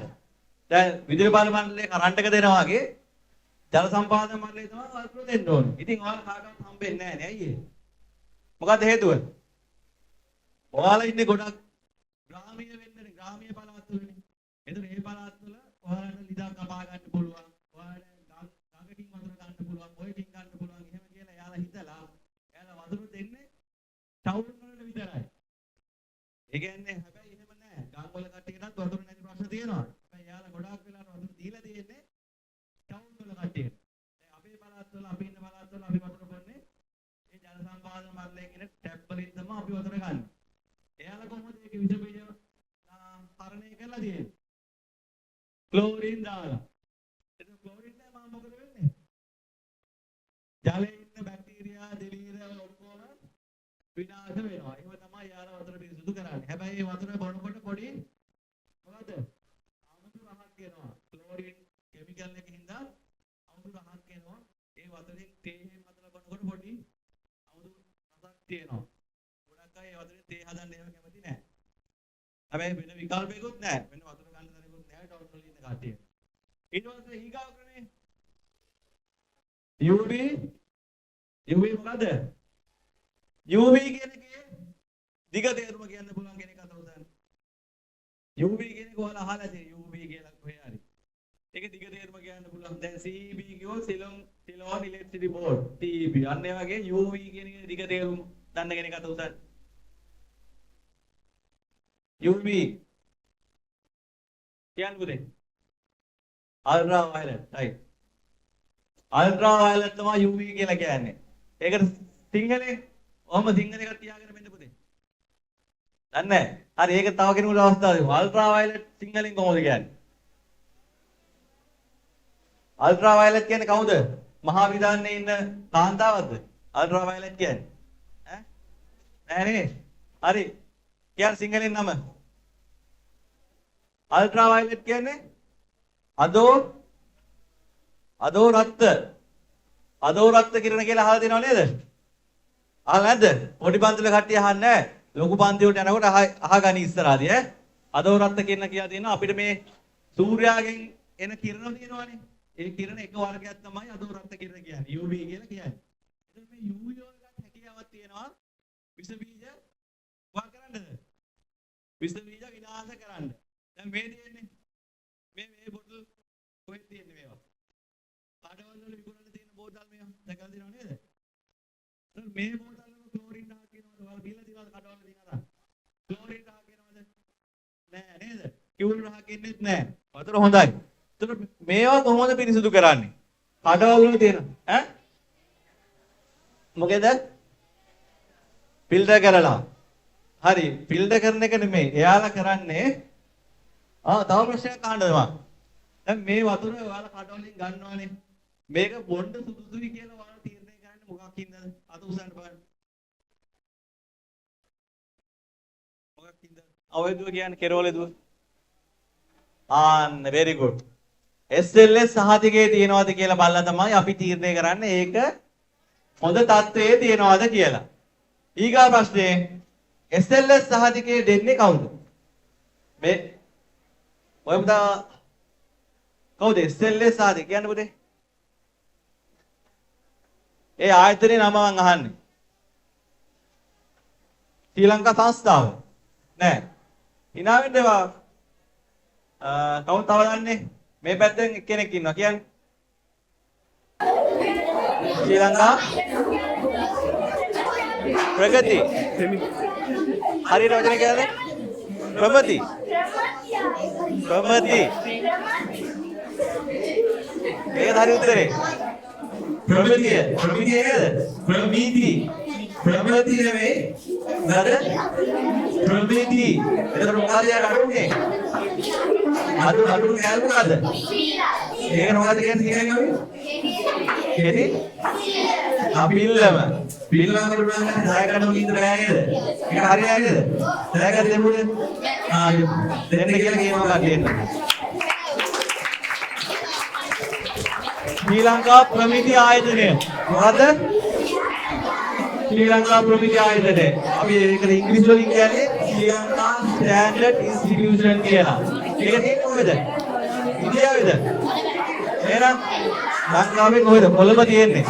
දැන් විදුලි බල මණ්ඩලයේ කරන්ට් එක දෙනවා වගේ ජල සම්පාදන මණ්ඩලය තමයි වතුර දෙන්න ඕනේ. ඉතින් ඔයාලා කාටවත් හම්බෙන්නේ නැහැ නේ අයියේ. මොකද හේතුව? ඔයාලා ඉන්නේ ගොඩක් ග්‍රාමීය වෙන්නේ ග්‍රාමීය පළාත් වලනේ. එතකොට මේ පළාත් වල ඔයාලට ලිදා කපා ගන්න පුළුවන්. ඔයාලට ගඟකින් වතුර ගන්න පුළුවන්, බොයකින් ගන්න පුළුවන්. එහෙම කියලා එයාලා හිතලා එයාලා වතුර දෙන්නේ ටවුන් වලට විතරයි. ඒ කියන්නේ හැබැයි එහෙම නෑ. ගම් වල කට්ටියටත් වතුර නැති ප්‍රශ්න තියෙනවා. හැබැයි එයාලා ගොඩාක් වෙලාවට වතුර දීලා තියෙන්නේ ටවුන් වල කට්ටියට. දැන් අපේ පළාත් වල අපි ඉන්න පළාත් වල අපි වතුර බොන්නේ ඒ ජල සම්පාදන මණ්ඩලයෙන් එන ටැප් වලින් තමයි අපි වතුර ගන්න. එයාලා කොහොමද ඒක විස බීජ තරණය කරලා තියෙන්නේ? ක්ලෝරින් දාලා. ඒක ක්ලෝරින් දැන් මම මොකද වෙන්නේ? ජලයේ ඉන්න බැක්ටීරියා දිලීර ඔක්කොම විනාශ වෙනවා. ඒක තමයි යාලා වතුර පිරිසිදු කරන්නේ. හැබැයි මේ වතුර බොනකොට පොඩි මොකද? අමුතු රහක් එනවා. ක්ලෝරින් කිමිකල් එකකින්ද අමුතු රහක් එනවා. ඒ වතුරෙන් තේ හදලා බොනකොට පොඩි අමුතු රසක් තියෙනවා. ගොඩක් අය ඒ වතුරේ තේ හදන්න එහෙම කැමති නැහැ. හැබැයි වෙන විකල්පයක්වත් නැහැ. වෙන වතුර ගන්න තැනකුත් නැහැ ටවුන් වල ඉන්න කට්ටිය. ඊට පස්සේ ඊගාව ක්‍රමේ UV මොකද? UV කියන එකේ දිග තේරුම කියන්න පුළුවන් කෙනෙක් අත උසන්න. UV කියන එක ඔයාලා අහලා තියෙනවා UV කියලා කොහේ හරි. ඒක දිග තේරුම කියන්න පුළුවන්. දැන් CB කියෝ සිලොන් ඉලෙක්ට්‍රිසිටි බෝඩ් TEB. අන්න ඒ වගේ UV කියන එකේ දිග තේරුම දන්න කෙනෙක් අත උසන්න. UV කියන්න පුතේ. Ultra violet right. Ultra violet තමයි UV කියලා කියන්නේ. ඒකට සිංහලෙන් ඔහම සිංහල එකක් තියාගෙන මෙන්න පුතේ. දන්නේ නැහැ. හරි ඒක තව කෙනෙකුට අවස්ථාවක් දෙමු. අල්ට්‍රා වයලට් සිංහලෙන් කොහොමද කියන්නේ? අල්ට්‍රා වයලට් කියන්නේ කවුද? මහා විදාන්නේ ඉන්න කාන්තාවක්ද? අල්ට්‍රා වයලට් කියන්නේ. ඈ? නෑ නේ. හරි. කියන්න සිංහලෙන් නම. අල්ට්‍රා වයලට් කියන්නේ අදෝ රක්ත කිරණ කියලා අහලා තියෙනව නේද? අහලා නැද්ද? පොඩි පන්තිවල කට්ටිය අහන්නේ නැහැ. ලොකු පන්ති වලට යනකොට අහගනි ඉස්සරහදී ඈ. අදෝ රක්ත කිරණ කියලා තියෙනවා. අපිට මේ සූර්යාගෙන් එන කිරණ තියෙනවානේ. ඒ කිරණ එක වර්ගයක් තමයි අදෝ රක්ත කිරණ කියන්නේ. UV කියලා කියන්නේ. එතකොට මේ UV වලට හැකියාවක් තියෙනවා විස බීජ වා කරන්නද? විස බීජ විනාශ කරන්න. දැන් මේ තියෙන්නේ මේ බොටල් කොහෙද තියෙන්නේ මේවා? කඩවල වල විකුණන්න තියෙන බෝතල් මේවා දැකලා තියෙනව නේද? මේ බෝතල් වල ක්ලෝරින් දාලා කියනවද? ඔයාලා බීලා තියෙනවද කඩවල තියෙන අර? ක්ලෝරින් දාලා කියනවද? නෑ නේද? කිවුල් රහ කියන්නේත් නෑ. වතුර හොඳයි. එතකොට මේවා කොහොමද පිරිසිදු කරන්නේ? කඩවල වල තියෙන ඈ? මොකේද? ෆිල්ටර් කරලා. හරි ෆිල්ටර් කරන එක නෙමෙයි. එයාලා කරන්නේ තව ප්‍රශ්නයක් අහන්නද මම? දැන් මේ වතුර ඔයාලා කඩවලින් ගන්නවානේ. මේක බොන්න සුදුසුයි කියලා ඔයාලා තීරණය කරන්නේ මොකක් හින්දාද? අත උස්සන්න බලන්න. මොකක් හින්දාද? අවේදුව කියන්නේ කෙරවලේදුව. very good. SLS සහතිකයේ තියෙනවද කියලා බලලා තමයි අපි තීරණය කරන්නේ ඒක හොඳ තත්ත්වයේ තියෙනවද කියලා. ඊගා ප්‍රශ්නේ SLS සහතිකයේ දෙන්නේ කවුද? මේ ඔය පුතා කවුද SLS සහතික කියන්නේ පුතේ? ඒ ආයතනයේ නම මම අහන්නේ. ශ්‍රී ලංකා සංස්ථාව. නෑ. hina වෙන්න එපා. කවුද තව දන්නේ? මේ පැත්තෙන් එක්කෙනෙක් ඉන්නවා කියන්නේ. ශ්‍රී ලංකා ප්‍රගති. හරියට වචන කියන්නේ? ප්‍රගති. මේක හරි උත්තරේ. ප්‍රමිතිය නේද? ප්‍රමිති නෙමෙයි. නේද? ප්‍රමිති. එතකොට මොකද යා අඩුනේ? අඩු නෑල් මොකද? ඒක මොකද කියන්නේ? කෙටි? අපිල්ලම. පිල්ලම කරනවා සායකඩ උලින්ද බෑ නේද? ඒක හරියයි නේද? සායකඩ දෙමුනේ. දෙන්න කියලා කියනවා කඩේන්න. ශ්‍රී ලංකා ප්‍රමිති ආයතනය. මොකද්ද? ශ්‍රී ලංකා ප්‍රමිති ආයතනය. අපි ඒකට ඉංග්‍රීසි වලින් කියන්නේ ශ්‍රී ලංකා ස්ටෑන්ඩඩ් ඉන්ස්ටිටියුෂන් කියලා. ඒක තියෙන්නේ කොහෙද? ඉන්දියාවේද? එහෙනම් ලංකාවේ කොහෙද? කොළඹ තියෙන්නේ.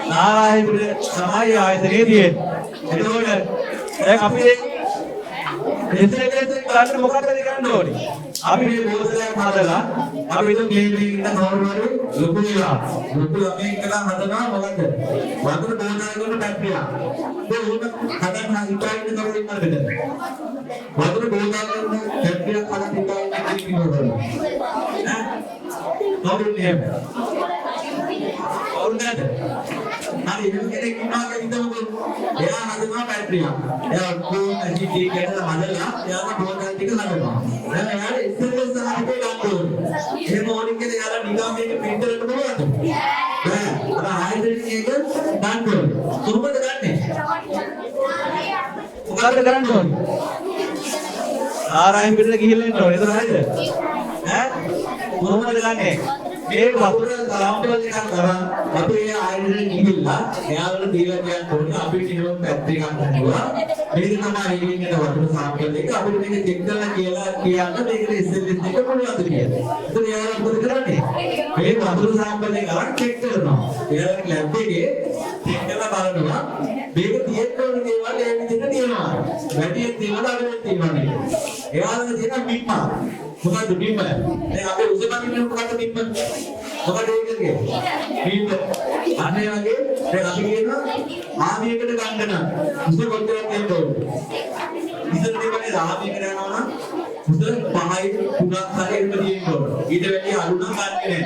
නාරායනපුර තමයි ආයතනය තියෙන්නේ. එතකොට දැන් අපි SLS ගන්න මොකක්ද කරන්න ඕනේ? අපි මේ බෝතලයක් හදලා අපි දුක් මේ ඉන්න කවුරුහරි ලොකු වෙලා ලොකු ළමයි කියලා හදනවා මොකද? වතුර බෝතලයකට පැට්ටියක්. ඒ උන හදන්න හිතාගෙන කවුරුන් හදද? වතුර බෝතලයකට පැට්ටියක් හදන්න හිතාගෙන කිව්වොත් ඈ කවුරුන් එහෙම? කවුරුන් නේද? හරි එහෙම කෙනෙක් ඉන්නවා කියලා හිතමුකෝ. එයා හදනවා පැට්ටියක්. එයා කොහොමද ජීටි කියලා හදලා එයාම බෝතල් ටික හදනවා. දැන් එයාට SLS සහතිකය ගන්න ඕනේ. එහෙම ඕනින් කියලා එයාලා නිකම් මේක පිටරට බලන්න. බෑ. අර ආයතනයේ එක ගන්න ඕනේ. කොහොමද ගන්නෙ? මොකද්ද කරන්න ඕනේ? ආරායන් පිටට ගිහිල්ලා ඉන්න ඕනේ. ඒක හරියද? ඈ කොහොමද ගන්නෙ? මේ වතුර සාම්පල් එකක් කරන් අපි ඒ ආයතනයේ ගිහිල්ලා එයාලට දීලා කියන්න ඕනේ අපි කිනෝ පැට්ටි එකක් හදුවා මේක තමයි ඉන්නේ වතුර සාම්පල් එක අපිට මේක චෙක් කරලා කියලා කියන්න මේකට SLS එක කොහොමද කියලා. ඒත් එයාලා මොකද කරන්නේ? මේ වතුර සාම්පල් එක අරන් චෙක් කරනවා. එයාලා ලැබ් එකේ චෙක් කරලා බලනවා මේක තියෙන්න ඕනේ දේවල් ඒ විදිහට තියෙනවා. වැඩියෙන් තියෙනවද අඩුවෙන් තියෙනවද? එයාලා තියෙන බිම්ම මොකද්ද බිම්ම? දැන් අපි උසපදින්න මොකද්ද බිම්ම? මොකද ඒක කියන්නේ? පීඩ. අනේ වගේ දැන් අපි කියනවා ආදියකට ගන්න නම් උස කොච්චරක් දෙන්න ඕනේ? ඉතින් දෙන්නේ ආදියකට යනවා නම් උස 5යි 3ක් හරි එන්න තියෙන්න ඕනේ. ඊට වැඩි අඩු නම් ගන්න නැහැ.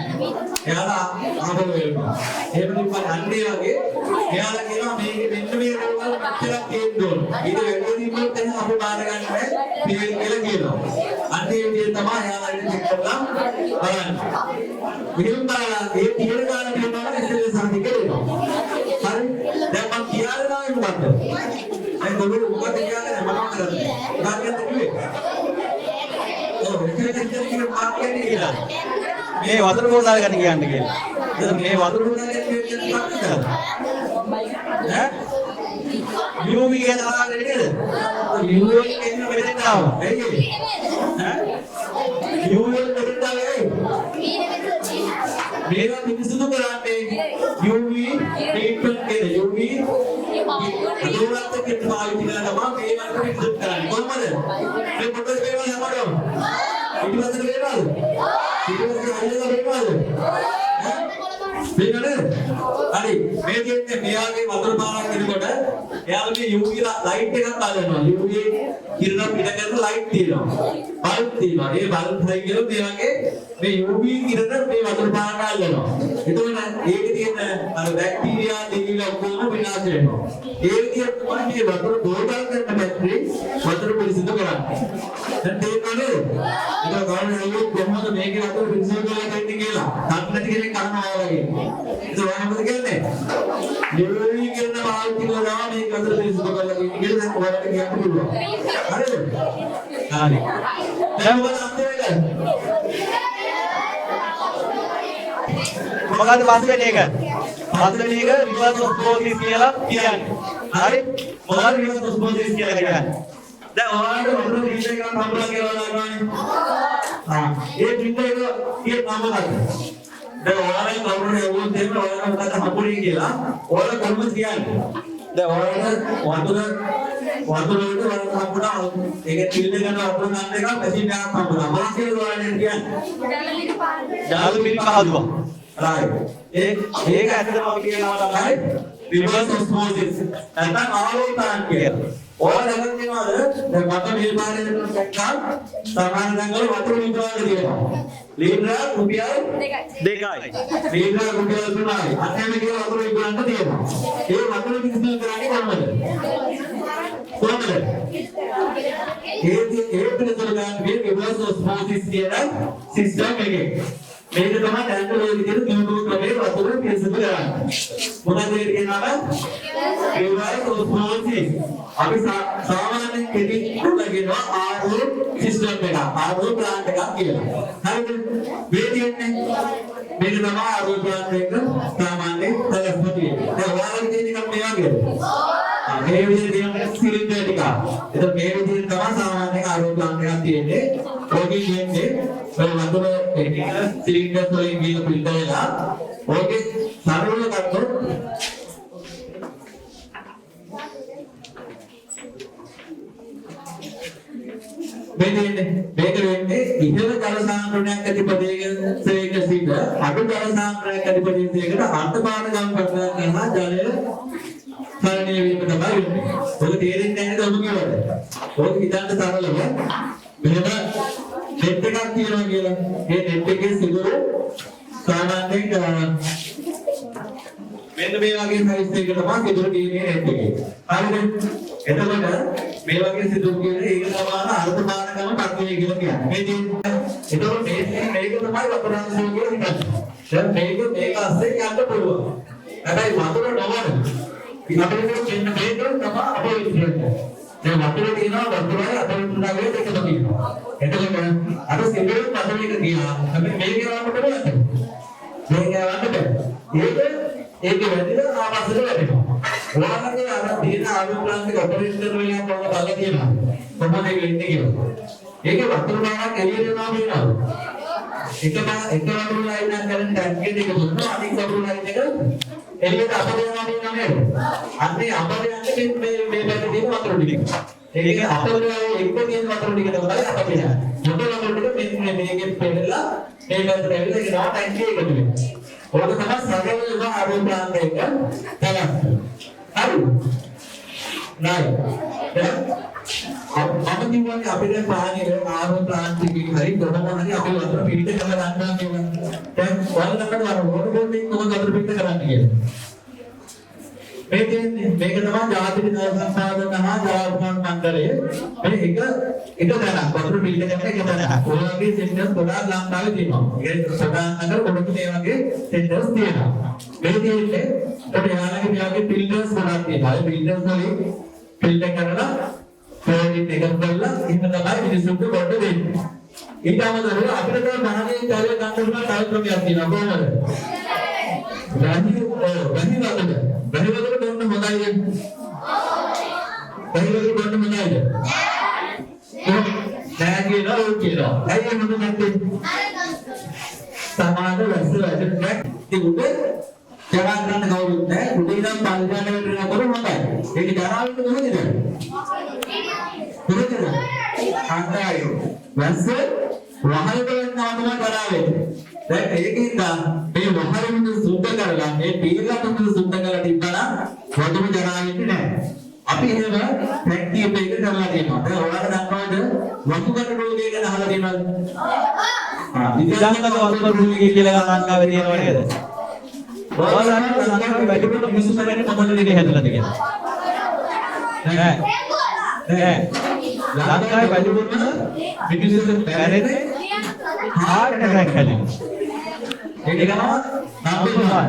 එයාලා ආපහු වෙනවා. එහෙම නිකන් අන්නේ වගේ එයාලා කියනවා මේක මෙන්න මේ දේවල් මෙච්චරක් තියෙන්න ඕනේ. ඊට වැඩි දීපොත් එහෙනම් අපි බාර ගන්න බෑ. පිළිවෙල කියලා කියනවා. අන්නේ විදිහට තමයි එයාලා ඉතින් චෙක් කරලා බලන්නේ. මෙහෙම බලලා ඒ තියෙන කාලේ කියනවා ඉතින් සාධික වෙනවා. හරි. දැන් මම කියලා නෑ මොකද්ද? දැන් ඔයගොල්ලෝ මොකද කියන්නේ මම කරන්නේ. උදාහරණයක් කිව්වේ. ඔව් ඒක කියන්නේ මාර්කට් කියලා. මේ වතුර බෝතල් ගන්න කියන්න කියලා. මේ වතුර බෝතල් කියන්නේ ඈ UV එක දාලා නේද? UV එක එන්න මෙතෙන් ආවා. එයි. ඈ UV එක මෙතෙන් ආවේ. මේවා මිනිස්සුන්ට කරන්නේ UV ට්‍රීට්මන්ට් කියන UV අදෝරත් එක්ක පාවිච්චි කරලා තමයි මේවට විසුත් කරන්නේ. කොහොමද? මේ පොතේ මේවා හැමෝටම ඉතිවසර වේනවද? ඉතිවසර හරියට වේනවද? මේකද? හරි. මේ කියන්නේ මෙයාගේ වතුර පාරක් දෙනකොට එයාලා මේ UV ලයිට් එකක් බලනවා. UV කිරණ පිට කරන ලයිට් තියෙනවා. බල්බ් තියෙනවා. ඒ බල්බ් හයි කියලා මේ වගේ මේ UV කිරණ මේ වතුර පාරට අල්ලනවා. එතකොට ඒකේ තියෙන අර බැක්ටීරියා දෙවිල ඔක්කොම විනාශ වෙනවා. ඒ විදිහට තමයි මේ වතුර බෝතල් කරන බැටරි වතුර පිරිසිදු කරන්නේ. දැන් තේරෙනවද? ඒක ගාන හයියෝ කොහොමද මේකේ වතුර පිරිසිදු කරලා දෙන්නේ කියලා. තාක්ෂණික කෙනෙක් අහනවා වගේ. ඒක මොනවද කියන්නේ? UV කිරණ පාවිච්චි කරනවා මේක වතුර පිරිසිදු කරලා දෙන්නේ කියලා දැන් ඔයාලට කියන්න පුළුවන්. හරිද? හරි. දැන් මොකද අන්තිමට? මොකද පස්වෙනි එක? පස්වෙනි එක රිවර්ස් ඔස්මෝසිස් කියලා කියන්නේ. හරි? මොකද රිවර්ස් ඔස්මෝසිස් කියලා කියන්නේ? දැන් ඔයාලට වතුර පිරිසිදු කරන සම්බන්ධ කියලා දානවානේ. ඒ පිටේ එක නම ගන්න. දැන් ඔයාලගේ කවුරුනේ වුණත් දෙන්න ඔයාලා මොකද හම්බුනේ කියලා ඔයාලා කොහොමද කියන්නේ? දැන් ඔයාලා වතුර වලට ඔයාලා හම්බුනා ඒක පිළිද ගන්න වතුර ගන්න එක පැසින් එකක් හම්බුනා. මොකක්ද කියලා ඔයාලා කියන්නේ? ජාල මිල් පහදුවා. රයිට්. ඒක ඇත්තටම අපි කියනවා තමයි රිවර්ස් ඔස්මෝසිස්. නැත්නම් ආලෝකතාන් කියලා. ඔයාලා දැනගන්නවද? දැන් මට මේ පාරේ දෙන්න දැක්කම සමාන දඟල වතුර විපාක තියෙනවා. ලීටර රුපියල් 2යි. ලීටර රුපියල් 3යි. අතේම කියලා වතුර විපාක තියෙනවා. ඒ වතුර පිරිසිදු කරන්නේ කොහොමද? ඒ පිළිතුර ගන්න මේ රිවර්ස් ඔස්මෝසිස් කියන සිස්ටම් එකේ මේක තමයි ටැංකර් වල විදිහට දියුණු ක්‍රමයේ වතුර පිරිසිදු කරන්නේ. මොකද ඒක කියනවා? රිවර්ස් ඔස්මෝසිස්. අපි සාමාන්‍යයෙන් කෙටි කියනවා RO සිස්ටම් එක. RO ප්ලාන්ට් එකක් කියලා. හරිද? මේ කියන්නේ මේක තමයි RO ප්ලාන්ට් එක සාමාන්‍යයෙන් ප්‍රයත්න තියෙන්නේ. දැන් ඔයාලගේ තියෙන එකක් මේ වගේද? මේ විදිහට කියන්නේ සිලින්ඩර් ටික. ඒක මේ විදිහට තමයි සාමාන්‍යයෙන් RO ප්ලාන්ට් එකක් තියෙන්නේ. ඔයගෙ කියන්නේ ඔය වතුර එක සිලින්ඩර් වලින් ගිහින් ෆිල්ටර් වෙලා ඔයගෙ සරලව ගත්තොත් මේක වෙන්නේ ඉහළ ජල සාන්ද්‍රණයක් ඇති ප්‍රදේශයක සිට අඩු ජල සාන්ද්‍රණයක් ඇති ප්‍රදේශයකට අන්තපාතගම් කරනවා ජලය සරණීය වීම තමයි වෙන්නේ. ඔක තේරෙන්නේ නැහැ නේද ඔබ කියවද? ඔක හිතන්න සරලව මෙහෙම නෙට් එකක් තියෙනවා කියලා. මේ නෙට් එකේ සිදුරු සාමාන්‍යයෙන් මෙන්න මේ වගේ සයිස් එකකට තමයි සිදුරු තියෙන්නේ නෙට් එකේ. හරිද? එතකොට මේ වගේ සිදුරු කියන්නේ ඒක සමාන අර්ථමානකම පරිදි කියලා කියන්නේ. මේ තියෙන්නේ එතකොට මේක තමයි වපරාංශය කියලා හිතන්න. දැන් මේක අස්සේ යන්න පුළුවන්. හැබැයි වතුර නොවන අපිට මෙන්න මේක තමයි අපවිත්‍රයක්. දැන් වතුර තියෙනවා වතුරයි අපවිත්‍රතාවය දෙකම තියෙනවා. එතකොට අර සිදුරු වතුරේක තියනවා. හැබැයි මේක යවන්න පුළුවන්ද? මේක යවන්න බෑ. ඒක වැඩිලා ආපස්සට වැටෙනවා. ඔයාලගේ අර තියෙන ආලෝකලාන්තික ඔපරේටර් වලින් අපව බලලා තියෙනවා. කොහොමද ඒක වෙන්නේ කියලා. ඒකේ වතුර බාරක් එළියට යනවා වෙනවා. එක වතුර ලයින් එකක් කරන් ටැංකිය දෙක දුන්නා අනිත් වතුර ලයින් එක එළියට අපද යනවා වෙනවා නේද? අන්නේ අපද යන්නේ මේ පැත්තේ තියෙන වතුර ටික. ඒක අපද එක තියෙන වතුර ටික තමයි අපද යන්නේ. මොකද වතුර ටික මෙන්න මේකෙන් පෙරලා මේ පැත්තට ඇවිල්ලා ඒක නෝට ඇන්ටි එකතු වෙනවා. ඕක තමයි සරලම ආරෝපණයක තමයි. හරි. නයි. අපිට කියන්නේ අපිට පාණියේ ආරෝපණාන්තිකේ හරි කොහොම හරි අපි වතුර පිට කරලා ගන්නවා කියලා. දැන් වලකට අර මොනෝබෝඩින් කොහොමද වතුර පිට කරන්නේ කියලා. මේක තමයි ජාතික ජල සංසාධන හා ජලාභරණ මණ්ඩලය. මේ එක තැනක් වතුර පිට කරන එක තැනක්. ඔය වගේ සෙන්ටර්ස් ගොඩාක් ලංකාවේ තියෙනවා. ඒ සදාන් අතර කොටු මේ වගේ සෙන්ටර්ස් තියෙනවා. මේ දෙන්නේ අපේ යාළුවගේ මේ වගේ ෆිල්ටර්ස් ගොඩාක් තියෙනවා. ඒ ෆිල්ටර්ස් වලින් ෆිල්ටර් කරලා ක්ලෝරින් එකක් දාලා එහෙම තමයි මිනිස්සුන්ට බොන්න දෙන්නේ. ඊට අමතරව අපිට තව මහගේ ජලය ගන්න පුළුවන් තව ක්‍රමයක් තියෙනවා. කොහොමද? බහිවදට බොන්න හොඳයිද? බහිවදට බොන්න හොඳයිද? නෑ කියනවා ඔව් කියනවා. ඇයි මොකද නැත්තේ? සමාන වැස්ස වැදෙන්නේ නැහැ. උඩ ජරා ගන්න කවුරුත් නැහැ. උඩ ඉඳන් පල්ගාන වෙන්න නතර හොඳයි. ඒක ජරාවෙන්න කොහොමද? කොහොමද? අන්තයි. වැස්ස වහලට වෙනවා තමයි ජරාවෙ. දැන් ඒකින්ද මේ වහලෙන් සුද්ධ කරලා මේ පීලකට සුද්ධ කරලා තිබ්බනම් වතුර ජරා වෙන්නේ නැහැ. අපි එහෙම ප්‍රැක්ටිස් එක කරලා තියෙනවා. දැන් ඔයාලා දන්නවද වතුකට රෝගය ගැන අහලා තියෙනවද? විද්‍යාත්මක වතුර රෝගය කියලා ලංකාවේ තියෙනව නේද? ඔයාලා ලංකාවේ වැඩිපුර මිනිස්සු කරන්නේ මොකද දෙකේ හැදලාද කියලා? නෑ. ලංකාවේ වැඩිපුරම මිනිස්සු පැරෙන්නේ හાર્ට් ඇටැක් හැදෙනවා. ඒක තමයි නම්බර් 1.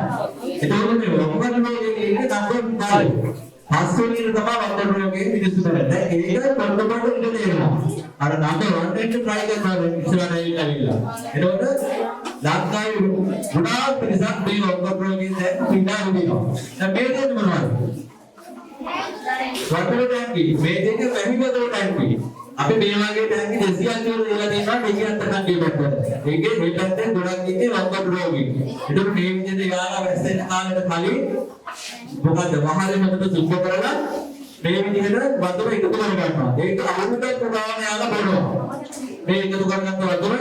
ඒකෝනේ මොකද මේ ඉන්නේ නම්බර 5. හස්තුලින් තමයි වතුර රෝගයේ මිනිස්සු කරන්නේ. ඒක පොඩ්ඩක් ඉඳ දෙනවා. අර නම්බර 1 එකට try කරනවා ඉස්සරහට ඇවිල්ලා. එතකොට ලංකාවේ ගොඩාක් පිරිසක් මේ වතුර රෝගයෙන් දැන් පිටා වෙනවා. දැන් මේ දෙන්නේ මොනවද? වතුර ටැංකි මේ දෙක පැහි වතුර ටැංකි. අපි මේ වගේ ටැංකි 200ක් කියලා දෙලා තියෙනවා 270 පැත්තට. ඒකේ මේ පැත්තෙන් ගොඩක් ඉන්නේ වතුර රෝගී. ඒකට මේ විදිහට යාලා වැස්සෙන කාලෙට කලින් මොකද වහලෙ මොකද සුද්ධ කරලා මේ විදිහට වතුර එකතු කර ගන්නවා. ඒක අමුතක් ප්‍රමාණය යාලා බලනවා. මේ එකතු කරගත්ත වතුර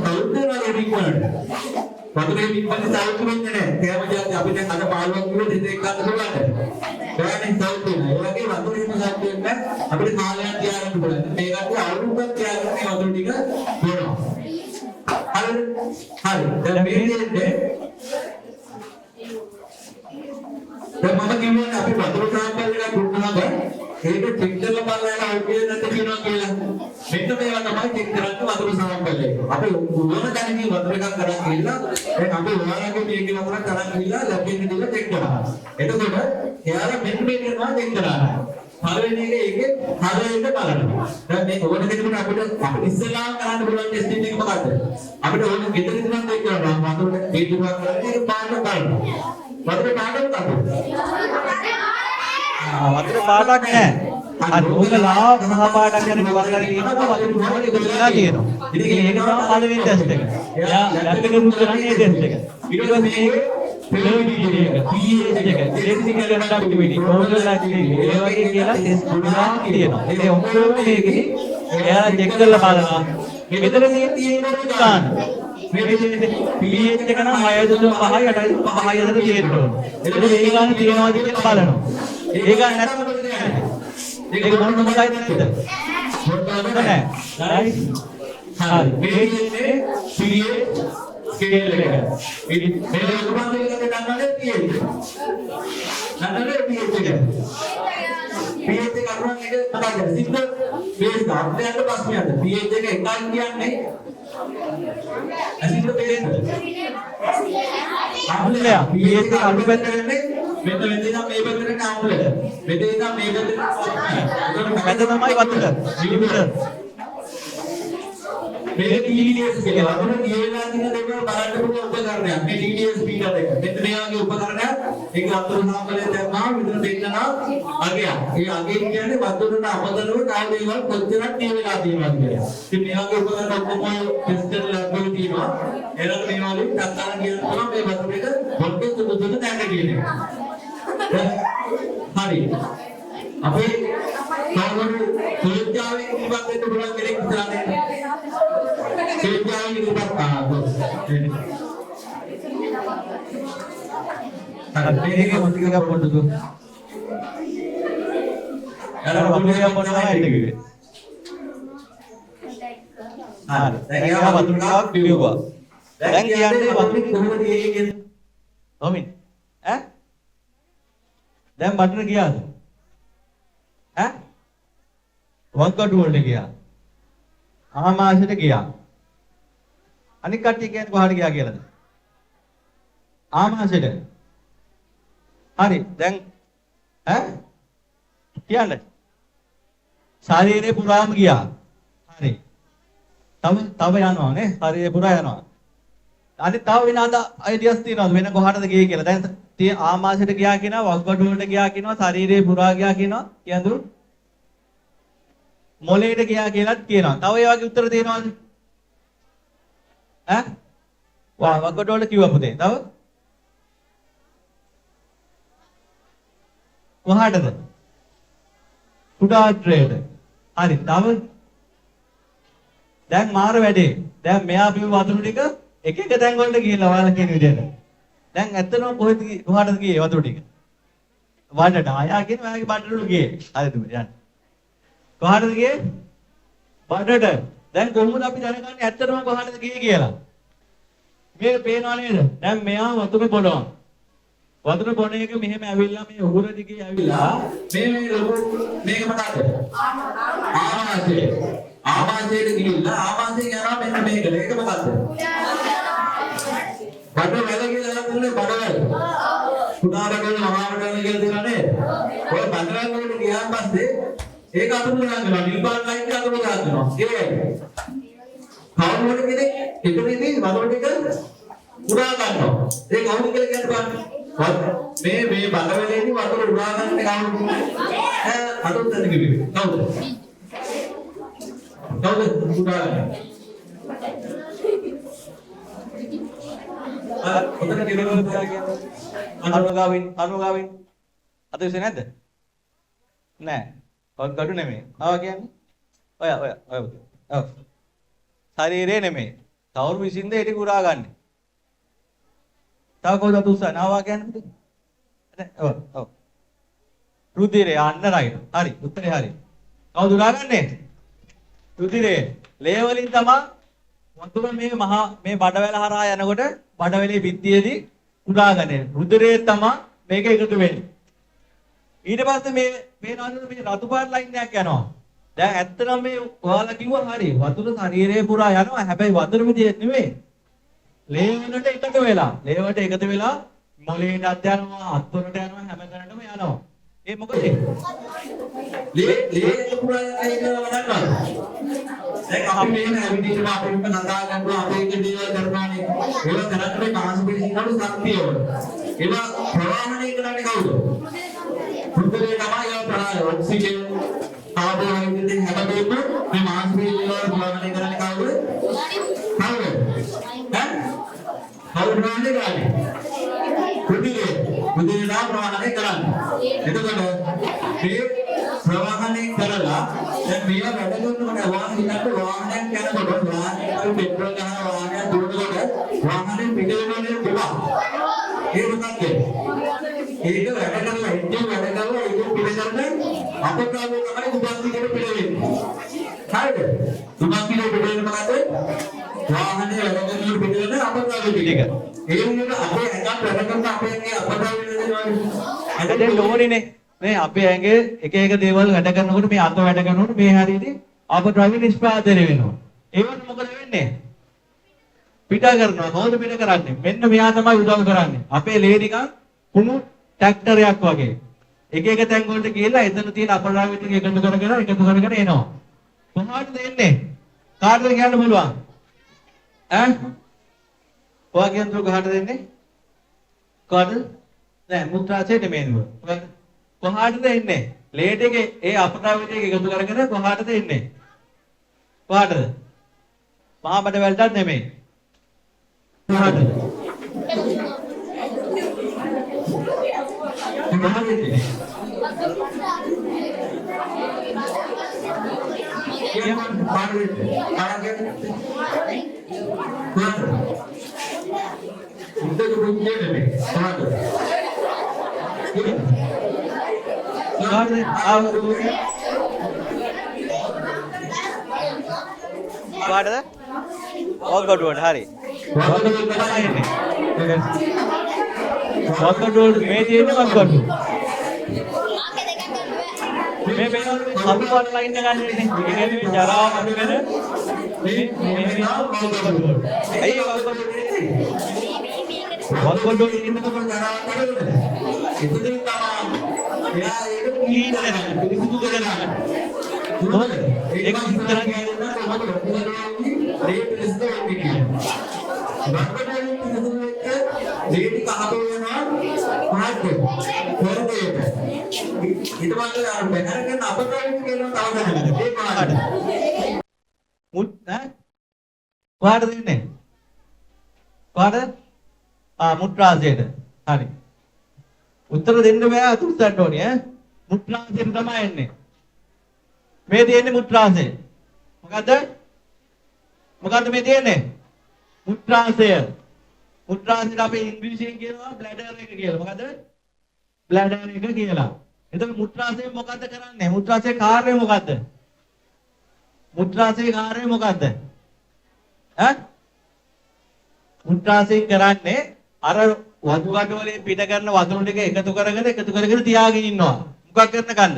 තවුද්දේනවා ඉක්මනට. වතුරේ පිටපස්සේ සෞතු වෙන්නේ නැහැ. කෑම જાති අපිට අද 15ක් කිව්වොත් දෙකක් ගන්න පුළුවන්. බෑනේ සෞතු වෙනවා. ඒ වගේ වතුරේ සෞතු වෙන්නේ අපිට කාලයක් තියාගන්න පුළුවන්. මේකට අවුරුද්දක් තියාගන්න මේ වතුර ටික බොනවා. හරිද? හරි. දැන් මේ දෙන්නේ දැන් මම කියන්නේ අපි වතුර සාම්පල් එකක් දුන්නාම ඒක චෙක් කරලා බලලා ඔකේ නැද්ද කියනවා කියලා. මෙන්න මේවා තමයි චෙක් කරන්නේ වතුර සාම්පල් එක. අපි ඕන දැනකින් වතුර එකක් කරන් ගිහලා දැන් අපි ඔයාලගේ මේකේ වතුරක් කරන් ගිහලා ලැබෙන්නේ දෙක චෙක් කරනවා. එතකොට එයාලා මෙන්න මේක තමයි චෙක් කරන්නේ. පළවෙනි එක ඒකේ හරියට බලනවා. දැන් මේ ඕන දෙයකට අපිට ඉස්සෙල්ලාම කරන්න පුළුවන් ටෙස්ටිං එක මොකද්ද? අපිට ඕන ගෙදර ඉඳන් දෙයක් කරනවා. වතුර දීපුවා කරලා ඒක පාඩම බලනවා. වතුර පාඩම කරනවා. වතුර පාටක් නැහැ. අර ඕකලා මහා පාටක් ගැන විවර කරගෙන ඉන්නවා වතුර මොකද කියලා තියෙනවා. ඉතින් ඒක තමයි පළවෙනි ටෙස්ට් එක. එයා ලැබ් එකේ මුල් කරන්නේ ටෙස්ට් එක. ඊට පස්සේ මේක පිළිවිඩි එක, pH එක, electrical conductivity, total activity ඒ වගේ කියලා ටෙස්ට් ගොඩාක් තියෙනවා. ඒ ඔක්කොම මේකේ එයා චෙක් කරලා බලනවා. මෙතන තියෙන ගාන මේ විදිහට pH එක නම් 6.5 8.5 අතර තියෙන්න ඕන. එතකොට මේ ගාන තියෙනවාද කියලා බලනවා. ඒ ගාන නැත්නම් මොකද කරන්නේ? ඒක මොන මොකයිද නැද්ද? මොකද නැහැ. right? හරි. මේ ඉන්නේ pH ස්කේල් එක. මේ උපමාන එකකට ගන්නනේ pH. නන්නනේ pH එක. pH එක අරුවන් එක මොකක්ද? සිද්ධ බේස් ගන්නට ප්‍රශ්නයක්ද? pH එක එකක් කියන්නේ අසිද්ධ බේස්. අම්ලය pH එක අඩු පැත්තටනේ මෙන්න වෙන්දේ නම් මේ පැත්තට අම්ල. වෙන්දේ නම් මේ පැත්තට මැද තමයි වතුර. මිලිමීටර්. මේ TDS කියලා වතුර කියලා තියෙන දෙක බලන්න පුළුවන් උපකරණයක්. මේ TDS ස්පීකර් එක. මෙන්න මේ වගේ උපකරණයක් ඒක වතුර සාම්පලේ දැම්මා විතර දෙන්නා අගයක්. ඒ අගය කියන්නේ වතුරට අමතරව කාය දේවල් කොච්චරක් තියෙනවා කියලා. ඉතින් මේ වගේ උපකරණ ඔක්කොම ටෙස්ට් කරලා ලැබ් එකේ තියෙනවා. ඒකට මේ වගේ තත්තරන් කියන පුළුවන් මේ වතුර එක පොඩ්ඩක් සුදුසුද දැන්න කියන්නේ. හරි. අපේ කවුරු සුලුත්‍යාවේ ඉදිරිපත් වෙන්න පුළුවන් කෙනෙක් ඉස්සරහට එන්න. සේවිකාවන් ඉදිරිපත් මේකේ මොකක්ද පොඩ්ඩක්. අර වතුරේ පොඩ්ඩක් එන්න කිව්වේ. හරි. දැන් එයා වතුර ටිකක් පිළිවුවා. දැන් කියන්නේ වතුර කොහොමද ඒකෙන්? ඔමින්. ඈ? දැන් බටන ගියාද? ඈ? වක්කඩු වලට ගියා. ආමාශයට ගියා. අනික කට්ටිය කියන්නේ කොහාට ගියා කියලාද? ආමාශයට. හරි. දැන් ඈ? කියන්නේ ශරීරේ පුරාම ගියා. හරි. තව යනවා නේ. ශරීරේ පුරා යනවා. අනිත් තව වෙන අයිඩියාස් තියෙනවද වෙන කොහාටද ගියේ කියලා? දැන් tie ආමාශයට ගියා කියනවා, වක්ගඩු වලට ගියා කියනවා, ශරීරේ පුරා ගියා කියනවා. කියනදු මොළයට ගියා කියලාත් කියනවා. තව ඒ වගේ උත්තර දෙනවද? ඈ? වක්ගඩු වලට කිව්වා පුතේ. තව කොහාටද? කුඩාත්‍රයට. හරි. තව දැන් මාර වැඩේ. දැන් මෙයා බිම වතුර ටික එක එක තැන් වලට ගිහිල්ලා ඔයාලා කියන විදිහට. දැන් ඇත්තටම කොහාටද ගියේ වතුර ටික? වඩට. ආයා කියන ඔයාගේ බඩට ගියේ. හරිද යන්න. කොහාටද ගියේ? බඩට. දැන් කොහොමද අපි දැනගන්නේ ඇත්තටම කොහාටද ගියේ කියලා? මේක පේනව නේද? දැන් මෙයා වතුර බොනවා. වතුර බොන එක මෙහෙම ඇවිල්ලා මේ උගුර දිගේ ඇවිල්ලා මේ ලොකු මේක මොකක්ද? ආමාශය. ආමාශයට ගිහිල්ලා ආමාශය යනවා මෙන්න මේකට. ඒක මොකක්ද? බඩවැල කියලා කියන්නේ බඩවැල. කුඩාරකවල මහාවඩවල කියලා දෙනවා නේද? ඔය බඩවැල වලට ගියාන් පස්සේ ඒක අතුරු ගන්නවා. නිල්පාත් ලයින් එක අතුරු ගන්නවා. ඒ කවුරුද කෙනෙක් එකදෙන්නේ වතුර ටික උරා ගන්නවා. ඒ කවුරුද කියලා කියන්න බලන්න. මේ බඩවැලේදී වතුර උරා ගන්න කවුරුද? අතුරු දෙන්න කිව්වේ. කවුද? කවුද උරා ගන්නේ? ඔතන කෙනෙකුට කියන්නේ අනුගාමින් අත විශ්ේ නැද්ද? නෑ. වක්ගඩු නෙමෙයි. ආවා කියන්නේ? ඔය. ඔව්. ශරීරේ නෙමෙයි. තවුරු විසින්ද ඒක උරා ගන්න. තව කවුද අතුස්සන? ආවා කියන්නේ? නෑ. ඔව්. රුධිරය අන්න රයිට්. හරි. උත්තරේ හරි. කවුද උරා ගන්නේ? රුධිරේ. ලේ වලින් තමයි වතුර මේ බඩවැල හරහා යනකොට බඩවැලේ පිටියේදී උරාගන්නේ. රුධිරේ තමයි මේක එකතු වෙන්නේ. ඊට පස්සේ මේ රතු පාට ලයින් එකක් යනවා. දැන් ඇත්තටම මේ ඔයාලා කිව්වා හරි. වතුර ශරීරේ පුරා යනවා. හැබැයි වතුර විදිහේ නෙමෙයි. ලේ වලට එකතු වෙලා. ලේ වලට එකතු වෙලා මොළේටත් යනවා, අත්වලට යනවා, හැමතැනටම යනවා. ඒ මොකද? ලේ පුරා යනවා නේද? දැන් අපි මේන ඇවිදින්න අපිට නඳා ගන්නවා අපේ දේවල් කරනවානේ. ඒවා කරන්නේ කාංශ පිළිසිනවල ශක්තිය වල. ඒවා ප්‍රවාහණය කරන්නේ කවුද? රුධිරේ තමයි ඒවා ප්‍රවාහය. ඔක්සිජන් කාබෝහයිඩ්‍රේට් හැමදේම මේ මාංශ පිළිසිනවල ප්‍රවාහණය කරන්නේ කවුද? කවුද ප්‍රවාහණය කරන්නේ? රුධිරේ ප්‍රවාහණය කරන්නේ. එතකොට මේ ප්‍රවාහණය කරලා දැන් මේවා වැඩ කරනකොට වාහනයකට වාහනයක් යනකොට වාහනයට පෙට්‍රල් ගහන වාහනයක් දුවනකොට වාහනේ පිට වෙනවනේ පුරා. ඒක මොකක්ද? ඒක වැඩ කරලා එන්ජින් වැඩ කරලා ඒක පිට කරන අපකාරෝ තමයි දුබන්තිකට පිට වෙන්නේ. හරිද? දුබන්තිකට පිට වෙන මොකද? වාහනේ වැඩ කරනකොට පිට වෙන අපකාරෝ ටික. ඒ වුණාට අපේ ඇඟත් වැඩ කරන අපේ අපකාරෝ වෙනවා. දැන් ලෝරිනේ නේ අපේ ඇඟේ එක එක දේවල් වැඩ කරනකොට මේ අත වැඩ කරනකොට මේ හරියදී අපද්‍රව්‍ය නිෂ්පාදනය වෙනවා. ඒවට මොකද වෙන්නේ? පිට කරනවා. කොහොමද පිට කරන්නේ? මෙන්න මෙයා තමයි උදව් කරන්නේ. අපේ ලේ නිකන් කුණු ට්‍රැක්ටරයක් වගේ. එක එක තැන් වලට ගිහලා එතන තියෙන අපද්‍රව්‍ය ටික එකතු කරගෙන එනවා. කොහාටද එන්නේ? කාටද කියන්න පුළුවන්? ඈ? ඔයා කියන්නේ කොහාටද එන්නේ? කොහාටද? නෑ මුත්‍රාශයට මේනුව. කොහාටද එන්නේ? ලේට් එකේ ඒ අපද්‍රව්‍ය ටික එකතු කරගෙන කොහාටද එන්නේ? කොහාටද? මහා බඩවැලටත් නෙමෙයි. කොහාටද? කියන්න පාඩුවෙත්. උදේ දුන්නේ නේ. පාඩු. පාඩද? ඔක්කොඩුවට හරි. ඔක්කොඩුවට මේ තියෙන්නේ ඔක්කොඩු. මේ වෙනකොට සතු පාට ලයින් එක ගන්න ඉන්නේ. ඒ කියන්නේ ජරාව අඩු වෙන මේ ඔක්කොඩුවට. ඇයි ඔක්කොඩුවට ඉන්නකොට ජරාව අඩු වෙන්නේ? ඉතින් තමයි එයා ඒක කීන කරන්නේ. පිළිසුදු කරන්නේ. මොකද? ඒක ඉස්සරහ ගිහින් රේට් ලිස්ට් එකේ කියන්නේ. බක්කටේ පිළිසුදු එක්ක රේට් කහතෝ වෙනවා පහක් වෙනවා. හොරදේට. ඊට පස්සේ අර බැනර කරන අපතරින් කියනවා තව ගන්නද. ඒ පාඩ. මුත් ඈ පාඩ දෙන්නේ. පාඩ මුත්‍රාසයට. හරි. උත්තර දෙන්න බෑ අතුස්සන්න ඕනේ ඈ. මුත්‍රාසයෙන් තමයි එන්නේ. මේ තියෙන්නේ මුත්‍රාසය. මොකද්ද? මොකද්ද මේ තියෙන්නේ? මුත්‍රාසය. මුත්‍රාසයට අපි ඉංග්‍රීසියෙන් කියනවා බ්ලැඩර් එක කියලා. මොකද්ද? බ්ලැඩර් එක කියලා. එතකොට මුත්‍රාසයෙන් මොකද්ද කරන්නේ? මුත්‍රාසයේ කාර්යය මොකද්ද? මුත්‍රාසයේ කාර්යය මොකද්ද? ඈ? මුත්‍රාසයෙන් කරන්නේ අර වතු කඩ වලින් පිට කරන වතුර ටික එකතු කරගෙන තියාගෙන ඉන්නවා. මොකක් කරනකන්ද?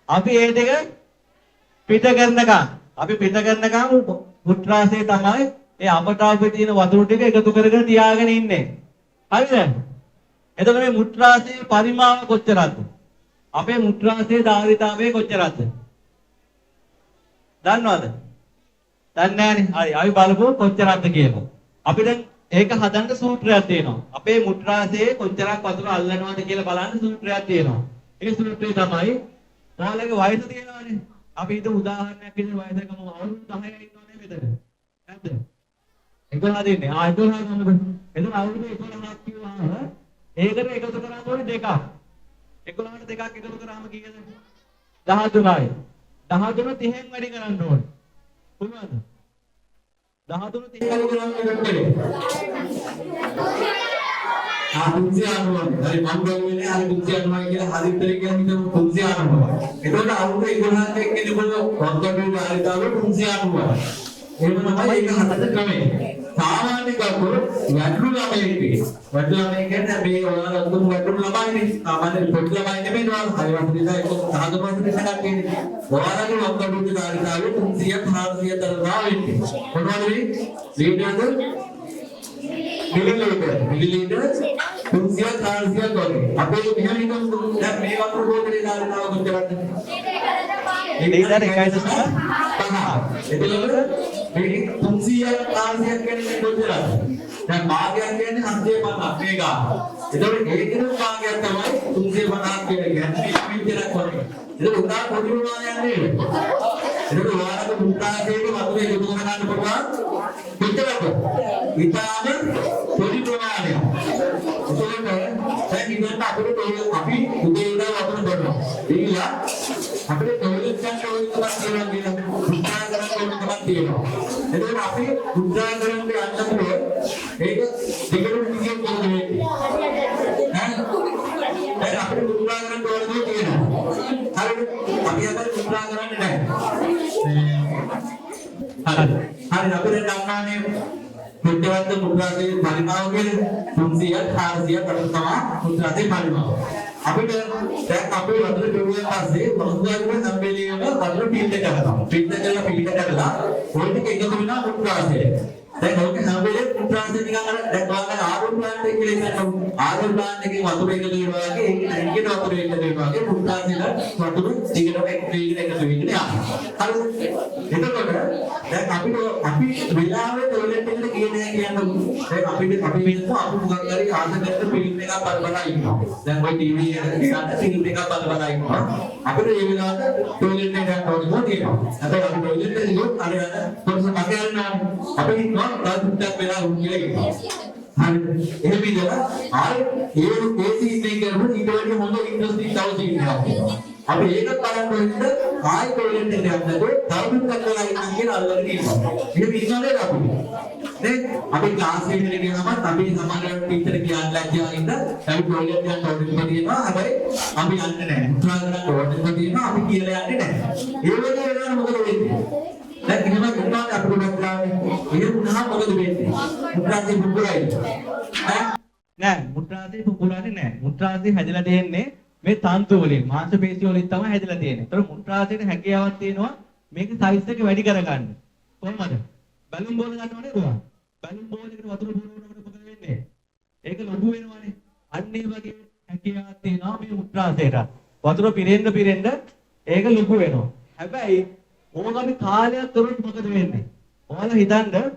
අපි ඒ දෙක පිට කරනකම් මුත්‍රාසයේ තමයි ඒ අපටාපේ තියෙන වතුර ටික එකතු කරගෙන තියාගෙන ඉන්නේ. හරිද? එතකොට මේ මුත්‍රාසයේ පරිමාව කොච්චරද? අපේ මුත්‍රාසයේ ධාරිතාවය කොච්චරද? දන්නවද? දන්නේ නැහනේ. හරි. අපි බලමු කොච්චරද කියලා. අපි දැන් ඒක හදන්න සූත්‍රයක් තියෙනවා. අපේ මුත්‍රාසයේ කොච්චරක් වතුර අල්ලනවද කියලා බලන්න සූත්‍රයක් තියෙනවා. ඒ සූත්‍රය තමයි ඔයාලගේ වයස තියෙනවානේ. අපි හිත උදාහරණයක් විදිහට වයසකම අවුරුදු 10යි ඉන්නවනේ මෙතන. නැද්ද? 11 දෙන්නේ. 11 ගන්නකො. එතන අවුරුදු 11ක් කිව්වහම ඒකට එකතු කරාම ඕනේ දෙකක්. 11ට දෙකක් එකතු කරාම කීයද? 13යි. 13 30න් වැඩි කරන්න ඕනේ. කොහොමද? 13 30 වැඩි කරන්න ඕනේ. තුන්සිය අනුවයි. හරි මම කියන්නේ හරි තුන්සිය අනුවයි කියලා හරි උත්තරේ කියන්නේ තුන්සිය අනුවයි. ඒකට අවුරුදු 11ක් එක්කෙනෙකුට වක්කඩේ ධාරිතාව තුන්සිය අනුවයි. එහෙම තමයි ඒක හදන්න ක්‍රමය. සාමාන්‍ය කවුරු වැඩි ළමයි වැඩි ළමයි කියන්නේ මේ ඔයාලා අඳුම් වැඩි ළමයිනේ. සාමාන්‍ය පොඩි ළමයි නෙමෙයි නෝ. හරි වන්දිලා ඒක 10 දෙනෙක් කියන්නේ. ඔයාලගේ වක්කඩේ ධාරිතාව 300 400 තරම් වෙන්නේ. මොනවද මේ? ලීටරද? මිලිලීටර් 300 400 වගේ. අපේ මෙහෙම හිතමු දැන් මේ වතුර බෝතලේ දාලා තව කොච්චරද? ලීටර් 1.5. එතකොට මේ 300 400 කියන්නේ කොච්චරද? දැන් භාගයක් කියන්නේ 750 මේ ගාන. එතකොට ඒකේ භාගයක් තමයි 350 කියන්නේ. මෙච්චරක් වගේ. ඒක උදා පොඩි ප්‍රමාණයක් නේද? ඒක ඔයාලගේ මුත්‍රාසයේ වතුර එකතු කරගන්න පුළුවන්. කොච්චරද? ඊටාම පොඩි ප්‍රමාණයක්. ඒකෙන් දැන් ඉතින් අපිට අපි උදේ ඉඳන් වතුර බොනවා. ඒකලා අපිට ටොයිලට් ගන්න ඕන තරම් තියෙනවා. උත්සාහ කරන්න ඕන තරම් තියෙනවා. එතකොට අපි උත්සාහ කරන්න යන්නකොට ඒක දෙකම විදියට කරන්නේ. දැන් අපිට උත්සාහ කරන්න ඕන දේ තියෙනවා. හරිද? අපි අද උත්සාහ කරන්නේ නැහැ. හරි අපිට දන්නානේ මුත්‍රාත් මුත්‍රාසේ පරිමාව කියන්නේ 300 400 කට තමයි මුත්‍රාසේ පරිමාව. අපිට දැන් අපේ වතුර පිරුවෙන් පස්සේ වතුරේ සම්බේලීම වතුර පිල්ට කරනවා. පිල්ට කරලා ඔය ටික එකතු වෙනවා මුත්‍රාසේ. දැන් ඔක හැමෝටම මුත්‍රාසේ නිකන් අර දැන් ඔයාලා ආරෝ ප්ලාන්ට් එක කියලා ඉස්සරහ ආරෝ ප්ලාන්ට් එකේ වතුර එකතු වෙනවා වගේ ඒක ටැංකියට වතුර එකතු වෙනවා වගේ මුත්‍රාසේට වතුර ටිකට එකතු වෙනවා. හරිද? එතකොට දැන් අපි වෙලාවේ ටොයිලට් එකට ගියේ නැහැ කියන්නේ දැන් අපි මොකක් හරි ආසනයක ෆිල්ම් එකක් බලලා ඉන්නවා. දැන් ඔය ටීවී එකකට ගන්න ෆිල්ම් එකක් බලලා ඉන්නවා. අපිට මේ වෙලාවට ටොයිලට් එකට යන්න ඕනේ තියෙනවා. හැබැයි අපි ටොයිලට් එකට ගියොත් අර යන කොටස මගේ යනවා. අපි හිතනවා තාත්තට වෙලා උන් කියලා කියනවා. හරිද? එහෙම ඉඳලා ආයේ ඒ සීන් එක කරනකොට ඊට වඩා හොඳ ඉන්ට්‍රස්ටිං තව සීන් එකක් තියෙනවා. අපි ඒක බලන්න ඕනේ ආයි ටොයිලට් එකට යන්නද තවදුරටත් කරලා ඉන්න කියලා අල්ලගෙන ඉන්නවා. ඒක ඉන්නවද අපි? දැන් අපි ක්ලාස් එකකට ගියාම අපි සමහරවිට ටීචර් කියන්න ලැජ්ජාවෙන් ඉඳ අපි ටොයිලට් යන්න ඕනෙම තියෙනවා. හැබැයි අපි යන්නේ නැහැ. උත්සාහ කරලා ඕනෙම තියෙනවා. අපි කියලා යන්නේ නැහැ. ඒ වගේ වෙනවා මොකද වෙන්නේ? දැන් ඉතින් මොනවද අපිට ගන්නවා? ඒ වුණාම මොකද වෙන්නේ? මුත්‍රාදී පුපුරයි. නෑ මුත්‍රාදී පුපුරන්නේ නෑ. මුත්‍රාදී හැදලා තියෙන්නේ මේ තන්තු වලින් මාංශ පේශි වලින් තමයි හැදලා තියෙන්නේ. ඒතර මුත්‍රාදීට හැකියාවක් තියෙනවා මේක සයිස් එක වැඩි කරගන්න. කොහොමද? බැලුම් බෝල ගන්නව නේද? බැලුම් බෝල එකට වතුර පුරවනකොට මොකද වෙන්නේ? ඒක ලොකු වෙනවනේ. අන්න ඒ වගේ හැකියාවක් තියෙනවා මේ මුත්‍රාදීට. වතුර පිරෙන්න ඒක ලොකු වෙනවා. හැබැයි ඕක අපි කාලයක් තුරට මොකද වෙන්නේ? ඔයාලා හිතන්න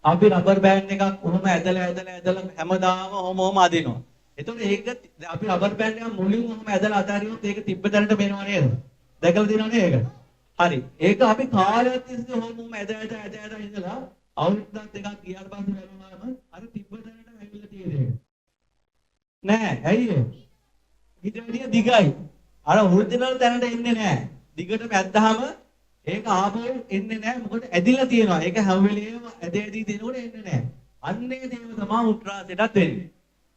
අපි රබර් බෑන්ඩ් එකක් කොහොම ඇදලා හැමදාම ඔහොම අදිනවා. එතකොට ඒක අපි රබර් බෑන්ඩ් එක මුලින් ඔහොම ඇදලා අතාරියොත් ඒක තිබ්බ තැනට මෙනව නේද? දැකලා තියෙනවනේ ඒක. හරි. ඒක අපි කාලයක් තිස්සේ ඔහොම ඇද ඉඳලා අවුරුද්දක් දෙකක් ගියාට පස්සේ බලනවාම අර තිබ්බ තැනට ඇවිල්ලා තියෙන්නේ. නෑ, ඇයි ඒ? ඊට වැඩිය දිගයි. අර ඔරිජිනල් තැනට එන්නේ නෑ. දිගටම ඇද්දාම ඒක ආපහු එන්නේ නෑ. මොකද ඇදිලා තියෙනවා. ඒක හැම වෙලේම ඇදී දෙනකොට එන්නේ නෑ. අන්නේ දේව තමයි උත්‍රාසයටත් වෙන්නේ.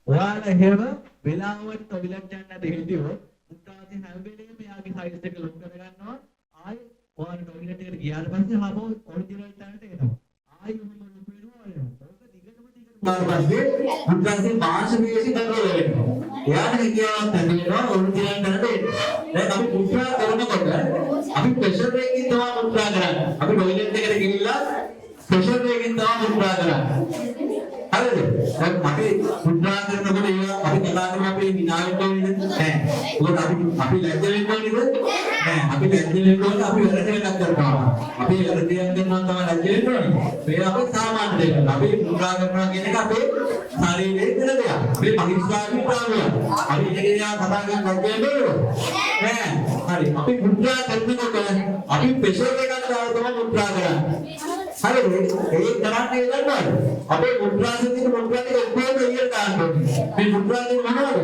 ඔයාලා එහෙම වෙලාවට ටොයිලට් යන්නට හිටියොත් උත්‍රාසය හැම වෙලේම එයාගේ සයිස් එක ලොක් කරගන්නවා. ආයි ඔයාලා ටොයිලට් එකට ගියාට පස්සේ ආපහු ඔරිජිනල් තැනට එනවා. ආයි ඔහොම ලොක් වෙනවා. ඒක දිගටම උත්‍රාසය මාංශ පේශි කන්ට්‍රෝල් වෙනවා. එයාට කියාවක් නැතිවෙනවා ඔරිජිනල් තැනට එන්න. දැන් අපි උත්‍රා කරනකොට අපි ප්‍රෙෂර් එකකින් තමයි උත්‍රා කරන්නේ. අපි ටොයිලට් එකට ගිහිල්ලා ප්‍රෙෂර් එකකින් තමයි උත්‍රා කරන්නේ. හරිද? දැන් අපි උත්‍රා කරනකොට ඒක අපි කතා කරන අපේ විනාඩියට වෙන්නේ නැහැ. මොකද අපි ලැජ්ජ වෙන්න ඕනේද? නැහැ. අපි ලැජ්ජ වෙන්න ඕනේ අපි වැරදි එකක් කරනවා. අපි වැරදි එකක් කරනවා තමයි ලැජ්ජ වෙන්න ඕනේ. මේ අපේ සාමාන්‍ය දෙයක්. අපි උත්‍රා කරනවා කියන එක අපේ ශරීරයේ වෙන දෙයක්. මේ පරිස්සාවේ ප්‍රාණය. අපි ඉතිරියා කතා කරන ලැජ්ජ වෙන්න ඕනේ. නැහැ. හරි. අපි උත්‍රා කරනකොට අපි ප්‍රෙෂර් එකක් දාලා තමයි උත්‍රා කරන්නේ. හරිද? ඒ තරන්නේ ගන්නවද? අපේ මුද්‍රාසෙදී මුද්‍රාවේ ඔක්කොම එළියට දාන්න ඕනේ. මේ මුද්‍රාවේ මොනවද?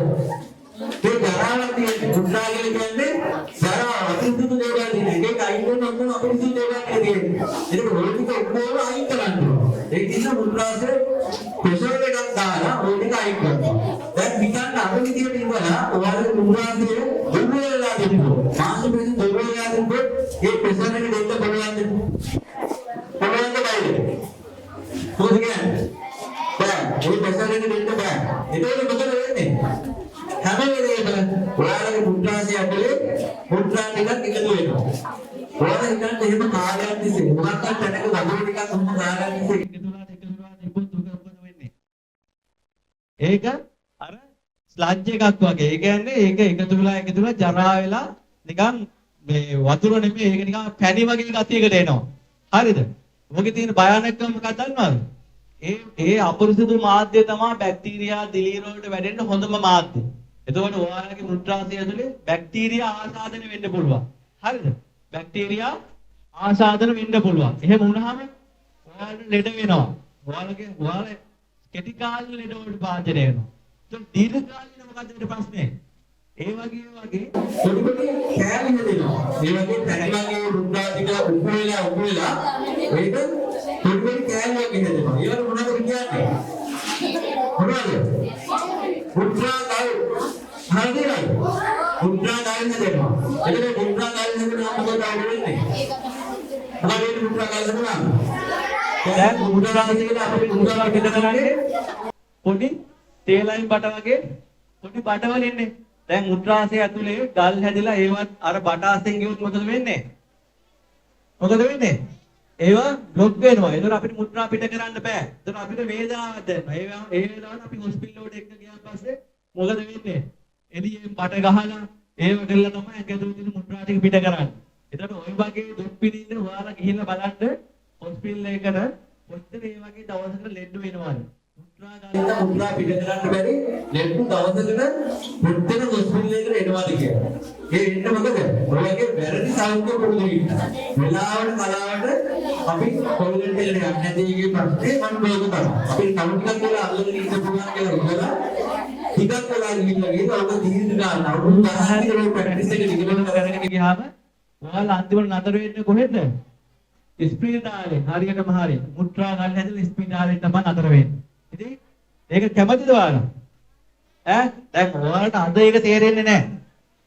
ඒ දරාවක් තියෙන මුද්‍රා කියන්නේ දරාව අතිසුදු දේවල් තියෙන. ඒක අයින් කරන ඔක්කොම අපිරිසුදු දේවල් තියෙන්නේ. ඒක රෝගික ඔක්කොම අයින් කරන්න ඕනේ. ඒ නිසා මුද්‍රාසේ ප්‍රෙෂර් එකක් දාලා රෝගික අයින් කරනවා. දැන් විකන්න අපේ විදියට ඉඳලා ඔයාලගේ මුද්‍රාසේ දුර්වලලා දෙනවා. මානසික ප්‍රශ්න දුර්වලලා දෙනකොට ඒ ප්‍රෙෂර් එක දෙන්න බලන්න. කොහොමද කියන්නේ? බෑ. ඒ ප්‍රෙෂර් එක දෙන්න බෑ. ඒකෝනේ මොකද වෙන්නේ? හැම වෙලේම ඔයාලගේ මුද්‍රාසය ඇතුලේ මුද්‍රා ටිකක් එකතු වෙනවා. ඔයාලා හිතන්න එහෙම කාලයක් තිස්සේ මොකක්ද තැනක වතුර ටිකක් කොහොම කාලයක් තිස්සේ එකතුලා තිබ්බොත් මොකද වෙන්නේ? ඒක අර ස්ලජ් එකක් වගේ. ඒ කියන්නේ ඒක එකතුලා ජරා වෙලා නිකන් මේ වතුර නෙමෙයි ඒක නිකන් පැණි වගේ ගතියකට එනවා. හරිද? මොකද තියෙන භයානකම මොකක්ද දන්නවද? ඒ අපරිසුදු මාධ්‍ය තමයි බැක්ටීරියා දිලීර වලට වැඩෙන්න හොඳම මාධ්‍ය. එතකොට ඔයාලගේ මුත්‍රාශය ඇතුලේ බැක්ටීරියා ආසාදනය වෙන්න පුළුවන්. හරිද? බැක්ටීරියා ආසාදනය වෙන්න පුළුවන්. එහෙම වුණාම ඔයාලට ලෙඩ වෙනවා. ඔයාලා කෙටි කාලේ ලෙඩ වලට භාජනය වෙනවා. ඒක දීර්ඝ කාලින මොකක්ද ඊට ප්‍රශ්නේ? ඒ වගේ පොඩි පොඩි කෑලි හදෙනවා. ඒ වගේ පැණිවගේ මුද්‍රාතික උපුවෙලා ඒක පොඩි පොඩි කෑලි වගේ හදෙනවා. ඒවට මොනවද කියන්නේ? මොනවද? මුද්‍රා කල් හරිද? මුද්‍රා කල් හදෙනවා. ඒක මුද්‍රා කල් හදෙනවා මොකද වෙන්නේ? මොකද මුද්‍රා කල් හදනවා? දැන් මුද්‍රාතිකේ අපේ මුද්‍රා පිටකරන්නේ පොඩි තේලයින් බට වගේ පොඩි බටවල ඉන්නේ. දැන් මුත්‍රාශය ඇතුලේ ගල් හැදිලා ඒවත් අර බටාසෙන් ගියොත් මොකද වෙන්නේ? ඒවා බ්ලොක් වෙනවා. ඒතර අපිට මුත්‍රා පිට කරන්න බෑ. ඒතර අපිට වේදනාවක් දැනෙනවා. ඒ වේදනාවට අපි හොස්පිටල් වලට එක්ක ගියාන් පස්සේ මොකද වෙන්නේ? එළියෙන් බට ගහලා ඒව කළා තමයි ඇඟතුලේ තියෙන මුත්‍රා ටික පිට කරන්නේ. ඒතර ওই වගේ දුක් පිළිඳින්න ඔයාලා ගිහිල්ලා බලන්න හොස්පිටල් එකකට කොච්චර ඒ වගේ දවසකට ලෙඩ වෙනවද? මුත්‍රා පිට කරන්න බැරි ලෙඩ දවසකට මුත්තර හොස්පිටල් එකට එනවාද කියලා. ඒ එන්න මොකද? ඔයගේ වැරදි සෞඛ්‍ය පුරුදු වෙන්න. වෙලාවට කලාවට අපි ටොයිලට් එකට යන්නේ නැති එකේ ප්‍රශ්නේ මම මේක තමයි. අපි කවුරු ටිකක් කියලා අල්ලගෙන ඉන්න පුළුවන් කියලා ඉඳලා ටිකක් වෙලා ගිහින් ඔබ තීරණ ගන්න අවුරුදු 10ක් විතර ප්‍රැක්ටිස් එක දිගටම කරගෙන ගියාම ඔයාලා අන්තිමට නතර වෙන්නේ කොහෙද? ස්පීඩාලේ හරියටම හරිය. මුත්‍රා ගන්න හැදලා ස්පීඩාලේ තමයි නතර වෙන්නේ. ඉතින් ඒක කැමතිද ඔයාලා? දැන් ඔයාලට අද ඒක තේරෙන්නේ නැහැ.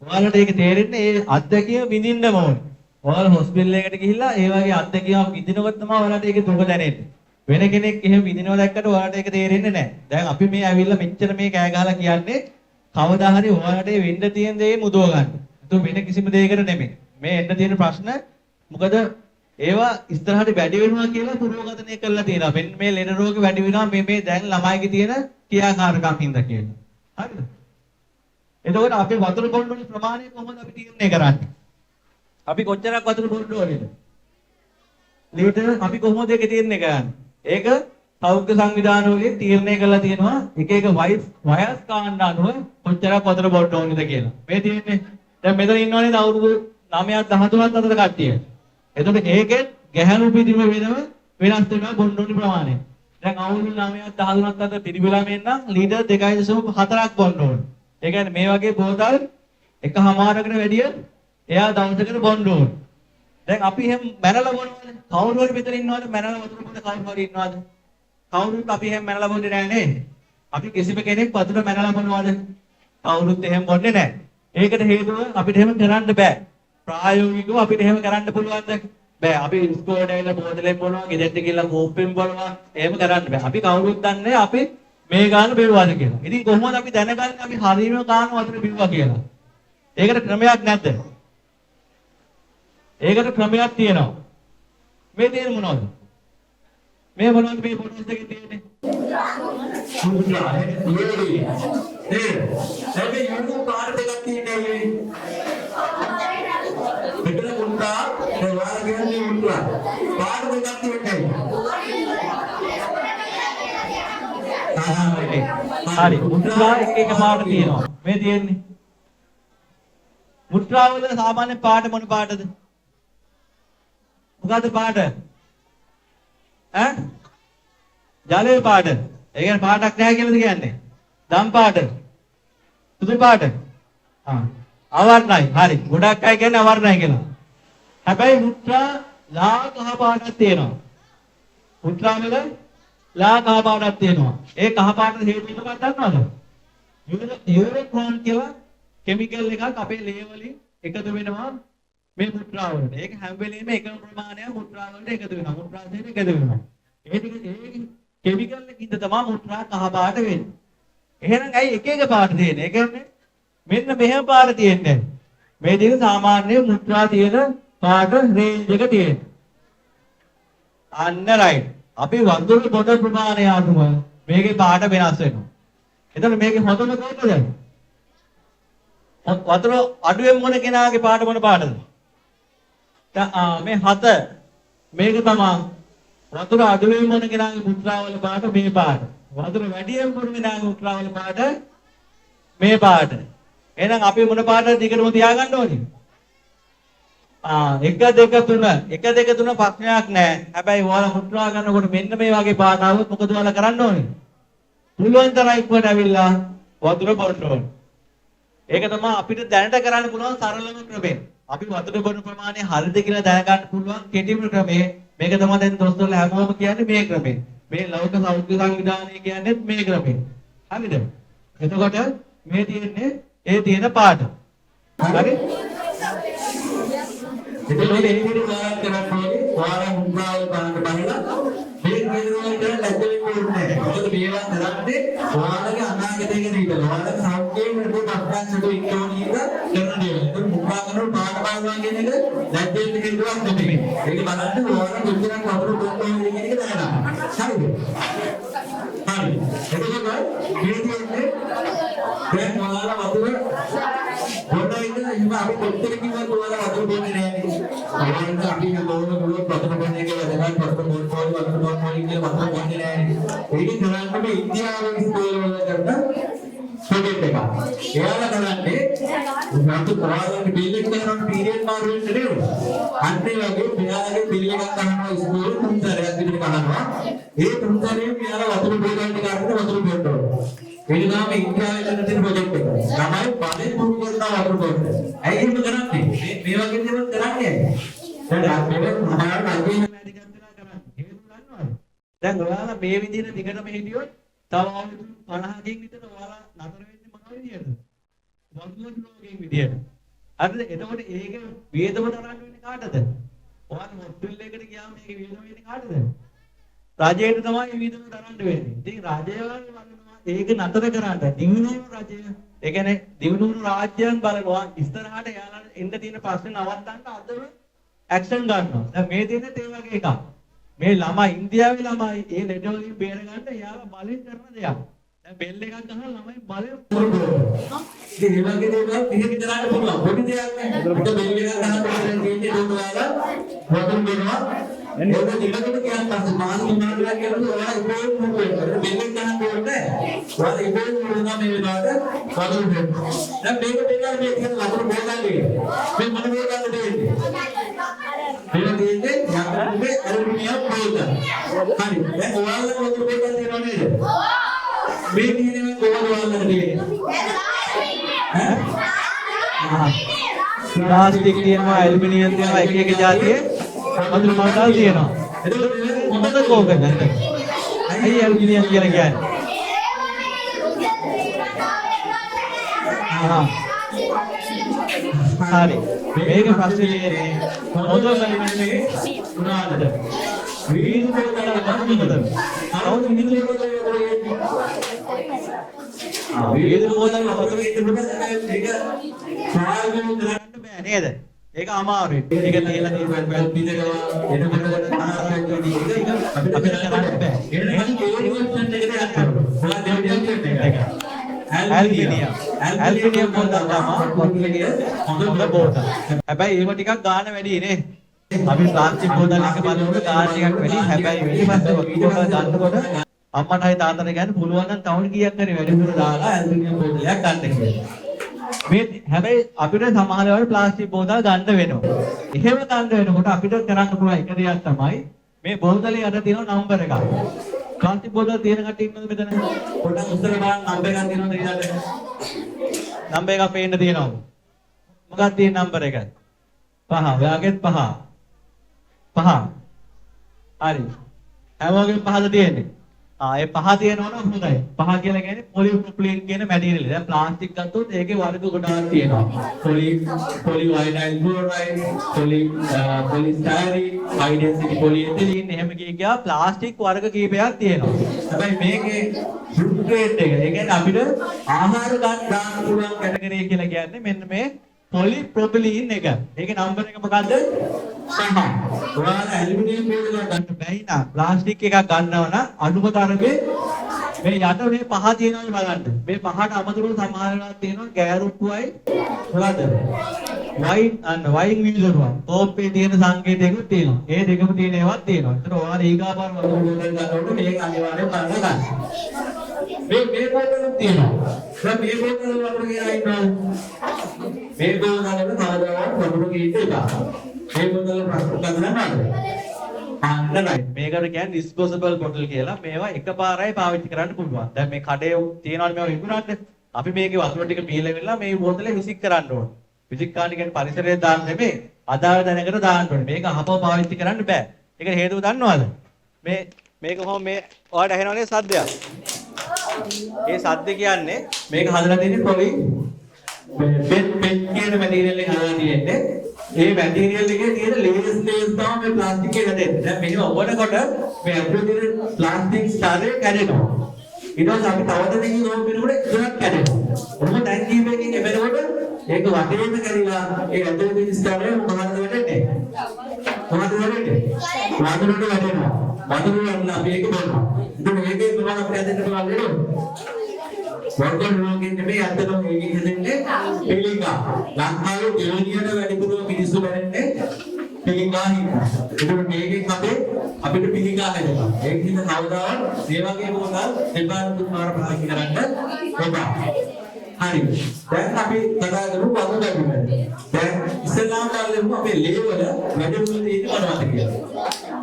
ඔයාලට ඒක තේරෙන්නේ ඒ අත්දැකීම විඳින්නම ඕනේ. ඔයාලා හොස්පිටල් එකට ගිහිල්ලා ඒ වගේ අත්දැකීමක් විඳිනකොට තමයි ඔයාලට ඒක දුක දැනෙන්නේ. වෙන කෙනෙක් එහෙම විඳිනවා දැක්කට ඔයාලට ඒක තේරෙන්නේ නැහැ. දැන් අපි මේ ඇවිල්ලා මෙච්චර මේ කෑ ගහලා කියන්නේ කවදා හරි ඔයාලට වෙන්න තියෙන දේ මුදව ගන්න. ඒක වෙන කිසිම දෙයකට නෙමෙයි. මේ එන්න තියෙන ප්‍රශ්න මොකද ඒවා ඉස්සරහට වැඩි වෙනවා කියලා පුරෝගතනය කරලා තියෙනවා. මෙන්න මේ ලෙඩ රෝග වැඩි වෙනවා මේ දැන් ළමයිගේ තියෙන ක්‍රියාකාරකම් හින්දා කියලා. හරිද? එතකොට අපි වතුර බොන්න ඕනේ ප්‍රමාණය කොහොමද අපි තීරණය කරන්නේ? අපි කොච්චරක් වතුර බොන්න ඕනේද? ලීටර අපි කොහොමද ඒක තීරණය කරන්නේ? ඒක සෞඛ්‍ය සංවිධාන වලින් තීරණය කරලා තියෙනවා එක එක වයස් කාණ්ඩ අනුව කොච්චරක් වතුර බොන්න ඕනේද කියලා. මේ තියෙන්නේ දැන් මෙතන ඉන්නවනේ අවුරුදු 9ක් 13ක් අතර කට්ටිය. එතකොට ඒකෙත් ගැහැණු පිළිම වෙනම වෙනස් වෙනවා බොන්න ඕනේ ප්‍රමාණය. දැන් අවුරුදු 9ක් 13ක් අතර පිළිවෙලා මෙන්න ලීටර් 2.4ක් බොන්න ඕනේ. ඒ කියන්නේ මේ වගේ බෝතල් එකමාරකට වැඩිය එයා දවසකට බොන්න ඕනේ. දැන් අපි එහෙම මැනලා බොනවනේ. කවුරු හරි මෙතන ඉන්නවද මැනලා වතුර බොන කවුරු හරි ඉන්නවද? කවුරුත් අපි එහෙම මැනලා බොන්නේ නැහැ නේද? අපි කිසිම කෙනෙක් වතුර මැනලා බොනවද? කවුරුත් එහෙම බොන්නේ නැහැ. ඒකට හේතුව අපිට එහෙම කරන්න බෑ. ප්‍රායෝගිකව අපිට එහෙම කරන්න පුළුවන්ද? බෑ. අපි ඉස්කෝලේ ඇවිල්ලා බෝතලෙන් බොනවා, ගෙදරට ගිහලා කෝප්පෙන් බොනවා. එහෙම කරන්න බෑ. අපි කවුරුත් දන්නේ අපි මේ ගාන බෙවුවාද කියලා. ඉතින් කොහොමද අපි දැනගන්නේ අපි හරියම ගාන වතුර බිව්වා කියලා? ඒකට ක්‍රමයක් නැද්ද? ඒකට ක්‍රමයක් තියෙනවා. මේ තියෙන මොනවද? මේ මොනවද මේ ෆොටෝස් එකේ තියෙන්නේ? මුත්‍රා. ඒක යුනිෆෝම් කාඩ් එකක් තියෙනවා මේ. මෙතන මුත්‍රා ඒ වාර කියන්නේ මුත්‍රා. කාඩ් එකක් තියෙනවා. හරි. මුත්‍රා එක පාට තියෙනවා. මේ තියෙන්නේ. මුත්‍රා වල සාමාන්‍ය පාට මොන පාටද? මොකද්ද පාට? ජලයේ පාට. ඒ කියන්නේ පාටක් නැහැ කියලාද කියන්නේ? දම් පාට. සුදු පාට. අවර්ණයි. හරි. ගොඩක් අය කියන්නේ අවර්ණයි කියලා. හැබැයි මුත්‍රා ලා කහ පාටක් තියෙනවා. මුත්‍රා වල ලා කහ පාටක් තියෙනවා. ඒ කහ පාටට හේතුව මොකක්ද දන්නවද? යුරෝක්‍රෝන් කියලා කිමිකල් එකක් අපේ ලේ වලින් එකතු වෙනවා මේ මුත්‍රා වලට. ඒක හැම වෙලෙම එකම ප්‍රමාණයක් මුත්‍රා වලට එකතු වෙනවා. මුත්‍රා දෙක එකතු වෙනවා. ඒ කෙමිකල් එකකින්ද තමයි මුත්‍රා කහ පාට වෙන්නේ. එහෙනම් ඇයි එක එක පාට තියෙන්නේ? ඒ කියන්නේ මෙන්න මෙහෙම පාට තියෙන්නේ. මේ දින සාමාන්‍ය මුත්‍රා තියෙන පාට රේන්ජ් එක තියෙන්නේ. අන්න රයිට්. අපි වතුර බොන ප්‍රමාණය අනුව මේකේ පාට වෙනස් වෙනවා. එතකොට මේකේ හොඳම කොහොමද? වතුර අඩුවෙන් මොන කෙනාගේ පාට මොන පාටද? මේ 7 මේක තමයි වතුර අඩුවෙන් මොන කෙනාගේ මුත්‍රාවල පාට මේ පාට. වතුර වැඩියෙන් මොන කෙනාගේ මුත්‍රාවල පාට මේ පාට. එහෙනම් අපි මොන පාටද දිගටම තියාගන්න ඕනේ? 1 2 3 1 2 3 ප්‍රශ්නයක් නැහැ. හැබැයි ඔයාලා මුත්‍රා ගන්නකොට මෙන්න මේ වගේ පාට આવුත් මොකද ඔයාලා කරන්න ඕනේ? පුළුවන් තරම් ඉක්මනට ඇවිල්ලා වතුර බොන්න ඕනේ. ඒක තමයි අපිට දැනට කරන්න පුළුවන් සරලම ක්‍රමය. අපි වතුර බොන ප්‍රමාණය හරිද කියලා දැනගන්න පුළුවන් කෙටිම ක්‍රමය. මේක තමයි දැන් දොස්තරල හැමෝම කියන්නේ මේ ක්‍රමය. මේ ලෞකික සෞඛ්‍ය සංවිධානය කියන්නේ මේ ක්‍රමය. හරිද? එතකොට මේ තියෙන්නේ ඒ තියෙන පාට. හරි? එතකොට මේ විදිහට උදාහරණ කරන්නේ වාරම් උදාහරණ බලන්න බලලා මේ විදිහට ලැබෙන්නේ නැහැ. මොකද මේවා කරන්නේ ඔයාලගේ අනාගතයේ දීලා ඔයාලගේ සෞඛ්‍යයෙන් මොකද අත්දැකීම් ඉක්කොණීක කරන දේ. ඒක මුඛා කරන පාට බලනවා කියන එක ලැබෙන්නේ කිව්වක් නෙමෙයි. ඒක බලන්න ඔයාලා කොච්චරක් වතුර බොන්නේ කියන එක දැනගන්න. හරිද? හරි. එතකොට මේ කියන්නේ දැන් ඔයාලා වතුර බොන්න ඉන්න එහෙම අපි කොච්චර කිව්වත් ඔයාලා වතුර බොන්නේ නැහැ. ඔයාලට අපි ලෝන ගලෝ වතුර බොන්නේ කියලා දැනගන්න වතුර බොන්න ඕනේ වතුර බොන්න ඕනේ කියලා වතුර බොන්නේ නැහැ. ඒක කරන්නේ ඉන්දියාවේ ඉස්කෝල වල කරන ප්‍රොජෙක්ට් එකක්. එයාලා කරන්නේ උන්වහන්සේ ඔයාලගේ බිල් එක කරන පීරියඩ් මාරු වෙන්න නේද? අන්තිම වගේ මෙයාලගේ බිල් එකක් ගන්නවා ඉස්කෝලේ 3 සැරයක් විතර කරනවා. ඒ 3 සැරේ මෙයාලා වතුර බොන්න ගන්න වතුර බොන්න ඕනේ. වෙනදාම ඉන්දියාවේ කරන තියෙන ප්‍රොජෙක්ට් එක. ළමයි බලෙන් පුරු කරනවා වතුර පොඩ්ඩ. ඇයි එහෙම කරන්නේ? මේ වගේ දේවල් කරන්නේ ඇයි? දැන් මේක මහා රජයේ වැඩි ගන්නවා කරන්නේ. ඒක දන්නවද? දැන් ඔයාලා මේ විදිහට දිගටම හිටියොත් තව අවුරුදු 50කින් විතර ඔයාලා නතර වෙන්නේ මොන විදිහටද? වතුර රෝගයෙන් විදිහට. හරිද? එතකොට ඒක වේදම තරන්න වෙන්නේ කාටද? ඔයාලා හොස්පිටල් එකට ගියාම මේක වේදම වෙන්නේ කාටද? රජයට තමයි වේදම තරන්න වෙන්නේ. ඉතින් රජය වලනවා ඒක නතර කරන්න දිනුනු රජය. ඒ කියන්නේ දිනුනු රාජ්‍යයන් බලනවා ඉස්සරහට යාලා එන්න තියෙන ප්‍රශ්න නවත්තන්න අදම ඇක්ෂන් ගන්නවා. දැන් මේ දෙන්නේ ඒ වගේ එකක්. මේ ළමයි ඉන්දියාවේ ළමයි ඒ ලෙඩ වලින් බේර ගන්න යාලා බලෙන් කරන දෙයක්. දැන් බෙල් එකක් ගහලා ළමයි බලෙන් ඉතින් ඒ වගේ දේවල් පිළිග කරන්න පුළුවන්. පොඩි දෙයක් නෑ. ඒක බෙල් එකක් ගහලා තියෙන්නේ දුන්නාලා වතුර දෙනවා. එතකොට ඊළඟට කියන්න පස්සේ මානසික මානසික කියලා ඔයාලා ඉබේම මොකද බෙල් එක ගන්න ඕනේ. ඔයාලා ඉබේම මොනවා මේ වෙනවාද? වතුර දෙන්න. දැන් මේක දෙන්නා මේ කියන වතුර බෝතලේ. මේ මොන බෝතලද දෙන්නේ? මේක දෙන්නේ යකඩේ ඇලුමිනියම් බෝතල. හරි. දැන් ඔයාලා වතුර බෝතල දෙනව නේද? මේ කියන්නේ කොහොමද ඔයාලා දෙන්නේ? ප්ලාස්ටික් තියෙනවා ඇලුමිනියම් තියෙනවා එක එක જાතියේ වතුර බෝතල් තියෙනවා. එතකොට මොකද කෝක ගන්න? අයිය ඇලුමිනියම් කියලා කියන්නේ. හරි. මේක ප්‍රශ්නේ තියෙන්නේ මොකද මේ උනාද? වීදුරු බෝතල ගන්නවද? අවුත් වීදුරු බෝතල වීදුරු බෝතල වතුර ඉදිරියට ඒක සායගෙන කරන්න බෑ නේද? ඒක අමාරුයි. ඒක තියලා තියෙන බැල් පිටේනවා. එතකොට අනාරක්කදී ඒක අපිට කරන්න බෑ. ඒක ඉන්වෙස්ට්මන්ට් එකට යන්න ඕන. ඔයා දෙවියන් කියන්නේ ඒක. ඇල්මිනියම් බෝතල් තමයි හොඳ බෝතල්. හැබැයි ඒව ටිකක් ගාණ වැඩි නේ. අපි ප්ලාස්ටික් බෝතල් එක බලනකොට ගාණ ටිකක් වැඩි. හැබැයි ඊපස්සේ බෝතල් ගන්නකොට අම්මටයි තාත්තට කියන්නේ පුළුවන් නම් තවුන් කීයක් හරි වැඩිපුර දාලා ඇල්මිනියම් බෝතලයක් ගන්න කියලා. මේ හැබැයි අපිට සමහර වෙලාවට ප්ලාස්ටික් බෝතල් ගන්න වෙනවා. එහෙම ගන්න වෙනකොට අපිට කරන්න පුළුවන් එක දෙයක් තමයි මේ බෝතලේ යට තියෙන නම්බර එකක්. ප්ලාස්ටික් බෝතල් තියෙන කට්ටිය ඉන්නවද මෙතන? පොඩ්ඩක් උත්තර බලන්න නම්බර එකක් තියෙනවද ඊළඟට? නම්බර එකක් පේන්න තියෙනවද? මොකක්ද තියෙන නම්බර එක? 5. ඔයාගෙත් 5. 5. හරි. හැමෝගෙම 5ද තියෙන්නේ? ඒ 5 තියෙනවනම් හොඳයි. 5 කියලා කියන්නේ පොලිප්‍රොපිලීන් කියන මැටීරියල්. දැන් ප්ලාස්ටික් ගත්තොත් ඒකේ වර්ග ගොඩාක් තියෙනවා. පොලිවයිනයිල් ක්ලෝරයිඩ්, පොලිස්ටයිරීන්, හයි ඩෙන්සිටි පොලිඑතිලීන් එහෙම කිය ප්ලාස්ටික් වර්ග කීපයක් තියෙනවා. හැබැයි මේකේ ෆුඩ් ග්‍රේඩ් එක. ඒ කියන්නේ අපිට ආහාර දාන්න පුළුවන් කැටගරි කියලා කියන්නේ මෙන්න මේ පොලිප්‍රොපිලීන් එක. ඒකේ නම්බර එක මොකද්ද? 5. ඔයාලා ඇලුමිනියම් බෝතලයක් ගන්න බැයි නා ප්ලාස්ටික් එකක් ගන්නව නම් අඩුම තරමේ මේ යට මේ 5 තියෙනවද බලන්න. මේ 5ට අමතරව සමහර වෙලාවට තියෙනවා ගෑරුප්පුවයි මොකද? වයින් වීදුරුවක්. කෝප්පේ තියෙන සංකේතයකුත් තියෙනවා. ඒ දෙකම තියෙන ඒවාත් තියෙනවා. ඒතර ඔයාලා ඊගාපාර වතුර බෝතල් ගන්නකොට මේක අනිවාර්යයෙන් බලන්න ගන්න. මේ බෝතලෙත් තියෙනවා. දැන් මේ බෝතල වතුර කියලා ඉන්නවා. මේ බෝතල වල කවදාවත් වතුර කීට එපා. මේ බෝතල ප්‍රශ්න කරන්නද? අන්නයි. මේකට කියන්නේ disposable bottle කියලා. මේවා එකපාරයි පාවිච්චි කරන්න පුළුවන්. දැන් මේ කඩේ තියෙනවනේ මේවා විකුණන්නේ. අපි මේකේ වතුර ටික පීලා වෙලා මේ බෝතලේ විසික් කරන්න ඕනේ. විසික් කාණි කියන්නේ පරිසරයේ දාන්න නෙමෙයි. අදාළ දැනකට දාන්න ඕනේ. මේක අහපව පාවිච්චි කරන්න බෑ. ඒකට හේතුව දන්නවද? මේක කොහොම මේ ඔයාලට ඇහෙනවනේ සද්දයක්. ඒ සද්ද කියන්නේ මේක හදලා තියෙන්නේ පොලි පෙට් කියන මැටීරියල් එක හදලා තියෙන්නේ. ඒ මැටීරියල් එකේ තියෙන ලේස් ලේස් තමයි මේ ප්ලාස්ටික් එක දෙන්නේ. දැන් මේක ඔබනකොට මේ ඇතුලේ තියෙන ප්ලාස්ටික් ස්තරය කැඩෙනවා. ඊට පස්සේ අපි තව දෙකකින් ඕම් වෙනකොට ඉතනක් කැඩෙනවා. ඔබ ටැංකිය එකකින් එබෙනකොට ඒක වටේම කැඩිලා ඒ ඇතුලේ තියෙන ස්තරය මොනවද වෙන්නේ? මොනවද වෙන්නේ? වතුරට වැටෙනවා. වතුර වල අපි ඒක බලනවා. ඉතින් මේකේ මොනවද අපිට අදට බලන්නේ? වර්ගන රෝගයෙන් නෙමෙයි අතන මේකෙන් හදන්නේ පිළිකා. ලංකාවේ දෙවියන්ට වැඩිපුරම මිනිස්සු බැලන්නේ පිළිකා හින්දා. ඒක මේකෙන් අපිට පිළිකා හැදෙනවා. ඒක හින්දා කවදාවත් මේ වගේ මොකක්ද දෙපාරක් මාර පාවිච්චි කරන්න එපා. හරි. දැන් අපි කතා කරමු වතුර ගැන. දැන් ඉස්ලාම් කාලේම අපේ ලේ වල වැඩිපුර තියෙන්නේ මොනවද කියලා.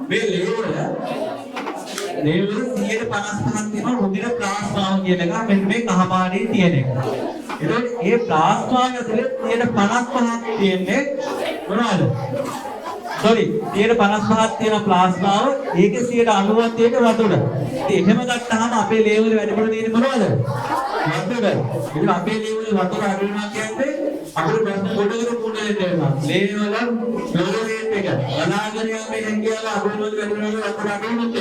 මේ ලේ වල 155ක් තියෙනවා රුධිර ප්ලාස්මාව කියන එක මෙන්න මේ කහපාටේ තියෙන එක. එතකොට මේ ප්ලාස්මා ඇතුලේ 55ක් තියෙන්නේ මොනවද? sorry 55ක් තියෙන ප්ලාස්මාව ඒකේ 90ක් තියෙන වතුර. ඉතින් එහෙම ගත්තාම අපේ ලේවල වැඩිපුර තියෙන්නේ මොනවද? වතුර. ඉතින් අපේ ලේවල වතුර අඩු වෙනවා කියන්නේ අපේ ප්‍රශ්න කොටකට පුණ්‍ය දෙන්නවා. ලේවල ක්ලෝරින් එක අනාගතයේ මේ හැංගියාව අඩු වෙනවද වැඩි වෙනවද වතුර අඩු වෙනවද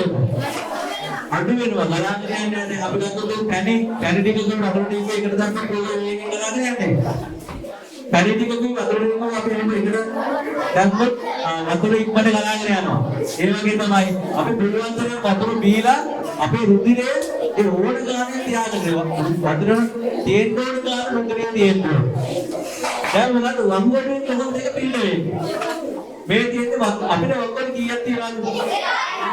අඩු වෙනවා. ගලාගෙන යන්නේ අපි ගත්තොත් පැණි ටික කරන වතුර ටික එකට දාන්න පුළුවන් මේකෙන් ගලාගෙන යන්නේ. පැණි ටිකකුයි වතුර ටිකකුයි අපි එහෙම එකට දැම්මොත් වතුර ඉක්මනට ගලාගෙන යනවා. ඒ වගේ තමයි අපි පුළුවන් තරම් වතුර බීලා අපේ රුධිරයේ ඒ ඕන ගානේ තියාගෙන වතුර තේන්න ඕන ගාන රුධිරයේ තියෙන්න ඕන. දැන් මොකද වංගුවේ කොහොමද ඒක පිළ වෙන්නේ? මේ තියෙන්නේ අපිට වංගුවේ කීයක් තියෙනවද?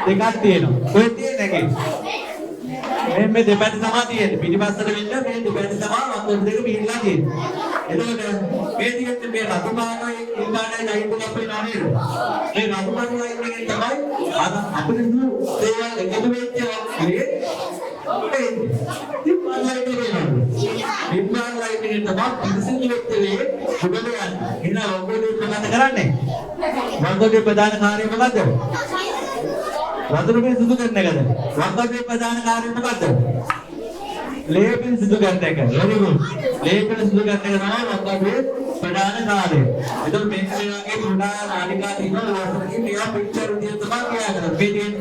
දෙකක් තියෙනවා. ඔය තියෙන්නේ නැගේ. මේ දෙපැත්ත තමයි තියෙන්නේ. පිටිපස්සට වෙන්න මේ දෙපැත්ත තමයි වංගුව දෙක පිළිලා තියෙන්නේ. එතකොට මේ තියෙන්නේ මේ රතු පාටයි ඉල්ලානේ ලයින් එකක් වෙනවා නේද? මේ රතු පාට ලයින් එකෙන් තමයි අපිට දේවල් එකතු වෙච්ච මේ ඉම්මාන ලයින් එකේ ඉම්මාන ලයින් එකේ තමයි පිසින් වෙච්චලේ සුබද යන්නේ. එහෙනම් වංගුවේ ප්‍රදාන කරන්නේ. වංගුවේ ප්‍රදාන කාර්යය මොකද්ද? වතුර පිරිසිදු කරන එකද? වංගුවේ ප්‍රධාන කාර්යය මොකද්ද? ලේ පිරිසිදු කරන එක. very good. ලේ පිරිසිදු කරන එක තමයි වංගුවේ ප්‍රධාන කාර්යය. එතකොට මේක මේ වගේ පුඩා නාලිකා තියෙනවා වතුරකින් මේවා පික්චර් විදියට තමයි කියාගන්න. මේ තියෙන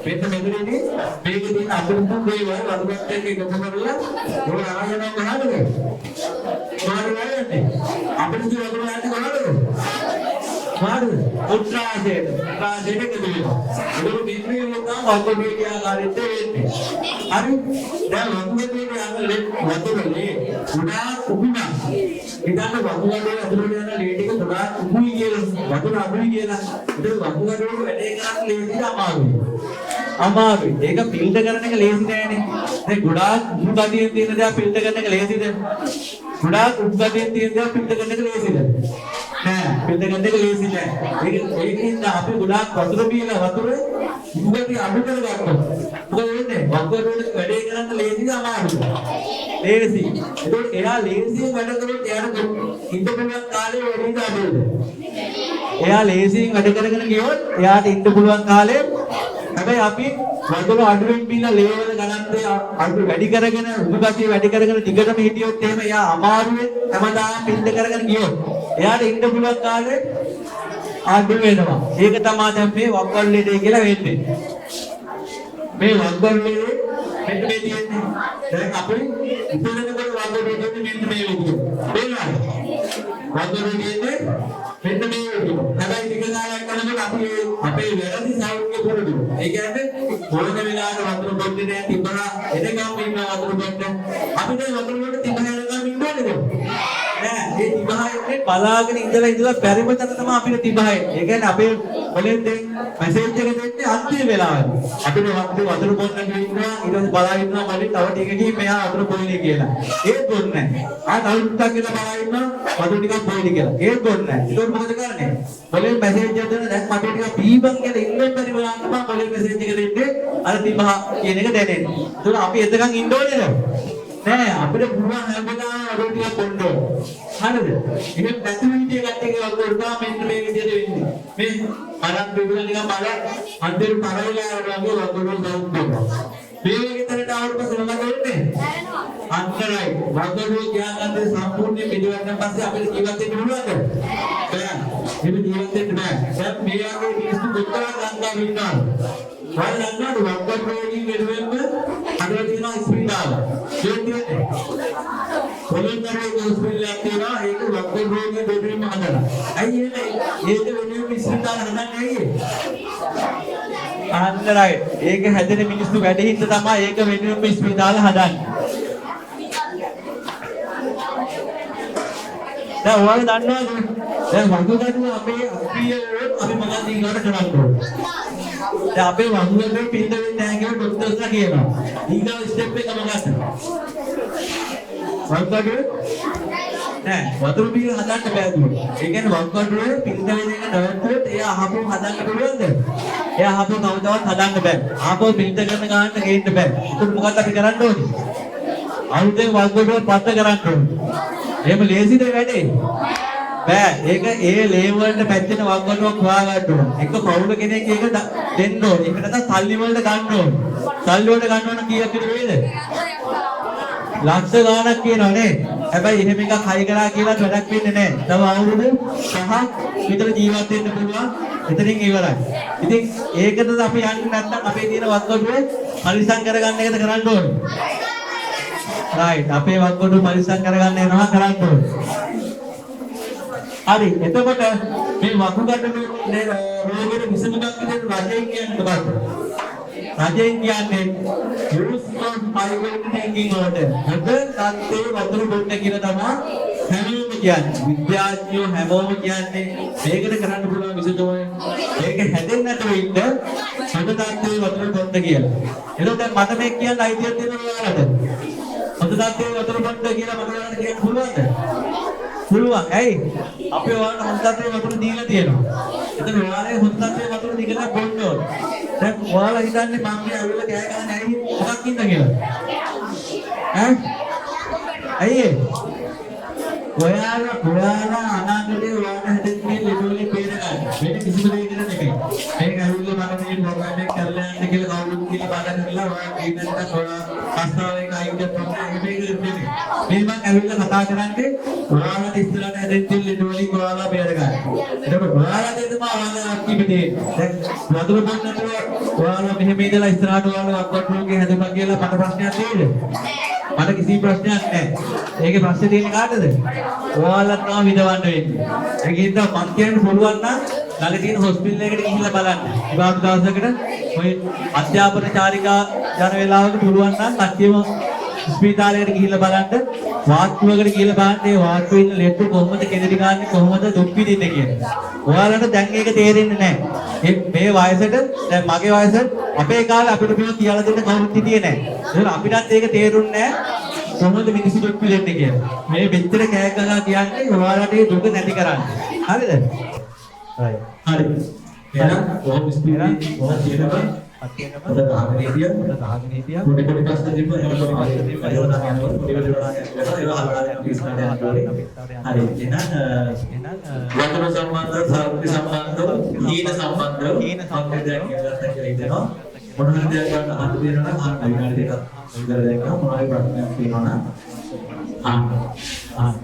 මෙතනදී මේකේ තියෙන අතුරුතු දේවල් වතුරත් එක්ක එකතු කරලා ඒක ආයෙත් කොහොමද? අපිට වතුර යන්නේ කොහොමද? මාරු උත්‍රාජයට එකතු වෙනවා. ඒක පිටුවේ මොකක්ද වංගුවේ කියාගාරිට වෙන්නේ. හරි? දැන් වංගුවේ යන්නේ වතුරේ උඩා උගුණා. ඉතින් වංගුවේ අතුරේ යන ලේටික උඩා උගුයි කියලා වතුර අගුයි කියලා. ඒක වංගුවේ වැඩේ කරන්න ලේසි අමාරුයි. ඒක ෆිල්ටර් කරන එක ලේසි නෑනේ. දැන් ගොඩාක් උගුගතියෙන් තියෙන දේ ෆිල්ටර් කරන එක ලේසිද? ගොඩාක් උගුගතියෙන් තියෙන දේ ෆිල්ටර් කරන එක ලේසිද? නෑ පිට ගන්න එක ලේසි නෑ. ඒකෙන් අපි ගොඩාක් වතුර බීලා වතුරේ උගුගතිය අඩු කරගත්තා. මොකද වෙන්නේ? වතුරේ වැඩේ කරන්න ලේසිද අමාරුද? ලේසි. ඒකෝට එයා ලේසියෙන් වැඩ කරොත් එයාට ඉන්න පුළුවන් කාලේ වැඩිද අඩුද? එයා ලේසියෙන් වැඩ කරගෙන ගියොත් එයාට ඉන්න පුළුවන් කාලේ හැබැයි අපි වතුර අඩුවෙන් බීලා ලේවල ගණන්තේ අඩු වැඩි කරගෙන උගුගතිය වැඩි කරගෙන දිගටම හිටියොත් එහෙම එයා අමාරුවෙන් හැමදාම පිට කරගෙන ගියොත් එයාට ඉන්න පුළුවන් කාලේ අඩු වෙනවා. ඒක තමයි දැන් මේ වක්වල්ලේදී කියලා වෙන්නේ. මේ වක්වල්ලේ මෙන්න මේ තියෙන්නේ. දැන් අපි ඉතිරෙනකොට වක්වල්ලේ දෙන්නේ මෙන්න මේ විදිහට. තේරුණාද? වක්වල්ලේ දෙන්නේ මෙන්න මේ විදිහට. හැබැයි ටික කාලයක් යනකොට අපි අපේ වැරදි සෞඛ්‍ය පුරුදු. ඒ කියන්නේ මොන වෙලාවක වතුර බොන්නේ නැහැ තිබ්බා එනකම් ඉන්න වතුර බොන්න. අපිට වතුර වලට තිබ්බා යනකම් ඉන්න ඕනේද? නෑ මේ තිබහයේ බලාගෙන ඉඳලා පරිම තන තමයි අපිට තිබහයේ. ඒ කියන්නේ අපේ වලින් දැන් මැසේජ් එක දෙන්නේ අන්තිම වෙලාවේදී. අපිට වතුර බොන්න කියනවා ඊට පස්සේ බලා ඉන්නවා මල්ලි තව ටිකකින් මෙහා වතුර බොන්නේ කියලා. ඒත් බොන්නේ නෑ. ආ තව ටිකක් කියලා බලා ඉන්නවා වතුර ටිකක් බොන්නේ කියලා. ඒත් බොන්නේ නෑ. ඒක මොකද කරන්නේ? වලින් මැසේජ් එක දෙන දැන් මට ටිකක් පීබන් කියලා ඉන්න බැරි වෙලා තමයි වලින් මැසේජ් එක දෙන්නේ අර තිබහ කියන එක දැනෙන්නේ. ඒක අපි එතකන් ඉන්න ඕනේද? නෑ අපිට පුළුවන් හැම වෙලාවෙම වතුර ටිකක් බොන්න ඕන. හරිද? ඒක පැතිවිලිටිය ගැටේ වතුර ගා මෙන්න මේ විදිහට වෙන්නේ. මේ අරන් බෙදුලා නිකන් බල අන්තිම කරවිලා වගේ වතුර ගන්නවා. මේ වගේ තැනට ආවට පස්සේ මොකද වෙන්නේ? අන්තරයි. වතුර ගියාට සම්පූර්ණ පිළිවෙන්න පස්සේ අපිට ජීවත් වෙන්න පුළුවන්ද? බෑ. එහෙම ජීවත් වෙන්න බෑ. දැන් මේ වගේ මිනිස්සු කොච්චර ගන්නවා ඉන්නවා. වලන්නට වක්වත් රෝගී වෙනුවෙන්ම අදලා තියෙනවා ස්පිරිතාල. කියන්නේ කොළඹේ ස්පිරිතාල තියෙනවා ඒක වක්වත් රෝගී දෙවියන්ම හදලා. අයියේ ඒක වෙනුවෙන් ස්පිරිතාල හදන්නේ ඇයි? අන්තරයි. ඒක හැදෙන මිනිස්සු වැඩි හින්දා තමයි ඒක වෙනුවෙන් ස්පිරිතාල හදන්නේ. දැන් ඔයාලා දන්නවද? දැන් වංගුගඩුව අපේ අපි මොකක්ද ඊගාට කරන්නේ? දැන් අපේ වංගුවේ පිට වෙන්නේ නැහැ කියලා ડોක්ටර්ස්ලා කියනවා. ඊගාව ස්ටෙප් එක මොකක්ද? වංගුවේ නෑ වතුර බීල හදන්න බෑ දුර. ඒ කියන්නේ වංගුවේ පිට වෙන එක නවත්තොත් එයා අහපුව හදන්න පුළුවන්ද? එයා අහපුව කවදාවත් හදන්න බෑ. ආපහු පිට කරන ගානට ගේන්න බෑ. ඒක මොකක්ද අපි කරන්න ඕනේ? අවුරුද්දෙන් වගකොටුව පත්ත කරන්න ඕනේ. එහෙම ලේසිද වැඩේ? බෑ. ඒක ඒ ලේවලට පැච්චෙන වගකොටුවක් හොයාගන්න ඕනේ. එක පවුල කෙනෙක් ඒක දෙන්න ඕනේ. ඒක නැත්නම් සල්ලි වලට ගන්න ඕනේ. සල්ලි වලට ගන්න ඕන කීයක් විතර වේද? ලක්ෂ ගාණක් කියනවා නේ. හැබැයි එහෙම එකක් හයි කරා කියලා වැඩක් වෙන්නේ නැහැ. තව අවුරුදු 5ක් විතර ජීවත් වෙන්න පුළුවන්. එතනින් ඉවරයි. ඉතින් ඒකටද අපි යන්නේ නැත්නම් අපේ තියෙන වගකොටුව පරිසම් කරගන්න එකද කරන්න ඕනේ. රයිට්. අපේ වගකොටුව පරිසම් කරගන්න යනවා කරන්න ඕනේ. හරි. එතකොට මේ වකුගඩු රෝගෙට විසඳුමක් විදිහට රජයෙන් කියන්නේ මොකක්ද? රජයෙන් කියන්නේ use of private thinking වලට හොඳ තත්ත්වයේ වතුර බොන්න කියලා තමයි හැමෝම කියන්නේ. විද්‍යාඥයෝ හැමෝම කියන්නේ මේකට කරන්න පුළුවන් විසඳුම මේක හැදෙන්නට වෙන්න හොඳ තත්ත්වයේ වතුර බොන්න කියලා. එතකොට මට මේ කියන්න අයිතියක් දෙනවා ඔයාලට. හොඳ තත්ත්වයේ වතුර බොන්න කියලා මට ඔයාලට කියන්න පුළුවන්ද? පුළුවන්. ඇයි? අපි ඔයාලට හොඳ තත්ත්වයේ වතුර දීලා තියෙනවා. එතන ඔයාලේ හොඳ තත්ත්වයේ වතුර දීලා බොන්න ඕනේ. දැන් ඔයාලා හිතන්නේ මම මේ අවිල කෑ ගන්න ඇයි මොකක් ඉඳ කියලා? ඈ? ඇයි? ඔයාලා අනාගතේ ඔයාලා හැදෙන්නේ ලෙඩෝලේ පේන ගන්න. වෙන කිසිම දෙයකට නෙමෙයි. මේක අවිල මම මේ ප්‍රෝග්‍රෑම් එක කරලා යන්න කියලා කවුරුත් කියලා බාධා කරලා ඔයාලා ට්‍රීට්මන්ට් ඔයාලා පස්තාවයක අයින්ද ප්‍රෝග්‍රෑම් එක මේක නෙමෙයි. මේ මම අවිල කතා කරන්නේ ඔයාලා ඉස්සරහට හැදෙන්නේ ලෙඩෝලේ ඔයාලා බේර ගන්න. එතකොට ඔයාලා දෙන්නම ඔයාලා අක්ටිවිටි දැන් වතුර බොන්නට ඔයාලා මෙහෙම ඉඳලා ඉස්සරහට ඔයාලා වක්කොට්ටුවගේ හැදෙපා කියලා මට ප්‍රශ්නයක් තියෙද? මට කිසි ප්‍රශ්නයක් නැහැ. ඒකේ ප්‍රශ්නේ තියෙන්නේ කාටද? ඔයාලට නම් විඳවන්න වෙන්නේ. ඒකින්ද මං කියන්න පුළුවන් නම් ළඟ තියෙන හොස්පිටල් එකට ගිහිල්ලා බලන්න. විභාග දවසකට ඔය අධ්‍යාපන චාරිකා යන වෙලාවක පුළුවන් නම් කට්ටියම ස්පීතාලයට ගිහිල්ලා බලන්න. වාත්තුවකට ගිහිල්ලා බලන්න මේ වාත්තුවේ ඉන්න ලෙඩ කොහොමද කෙනෙක් ගන්න කොහොමද දුක් විඳින්නේ කියලා. ඔයාලට දැන් ඒක තේරෙන්නේ නැහැ. මේ වයසට දැන් මගේ වයසට අපේ කාලේ අපිට මේක කියලා දෙන්න කවුරුත් හිටියේ නැහැ. ඒක අපිටත් ඒක තේරුන්නේ නැහැ. කොහොමද මිනිස්සු දුක් විඳින්නේ කියලා. මේ මෙච්චර කෑ ගහලා කියන්නේ ඔයාලට ඒ දුක නැති කරන්න. හරිද? හරි. හරි. එහෙනම් කොහොම ස්පීඩ් කොහොම කියනවා? අද ආගනීතිය පොඩි පොඩි ප්‍රශ්න දෙන්න එහෙම පොඩි ප්‍රශ්න දෙන්න ඒවා නම් යනවා පොඩි පොඩි ප්‍රශ්න ඒවා අහලා අපි ඉස්සරහට යනවා. හරි. එහෙනම් වතුර සම්බන්ධ සාහිත්‍ය සම්බන්ධ හීන සම්බන්ධ සංවේදනය කියලා ඉඳනවා. මොන හරි දෙයක් ගන්න අහන්න දෙනවා නම් අහන්න විනාඩි දෙකක් විතර දැක්කම මොනවාරි ප්‍රශ්නයක් තියෙනවා නම් අහන්න.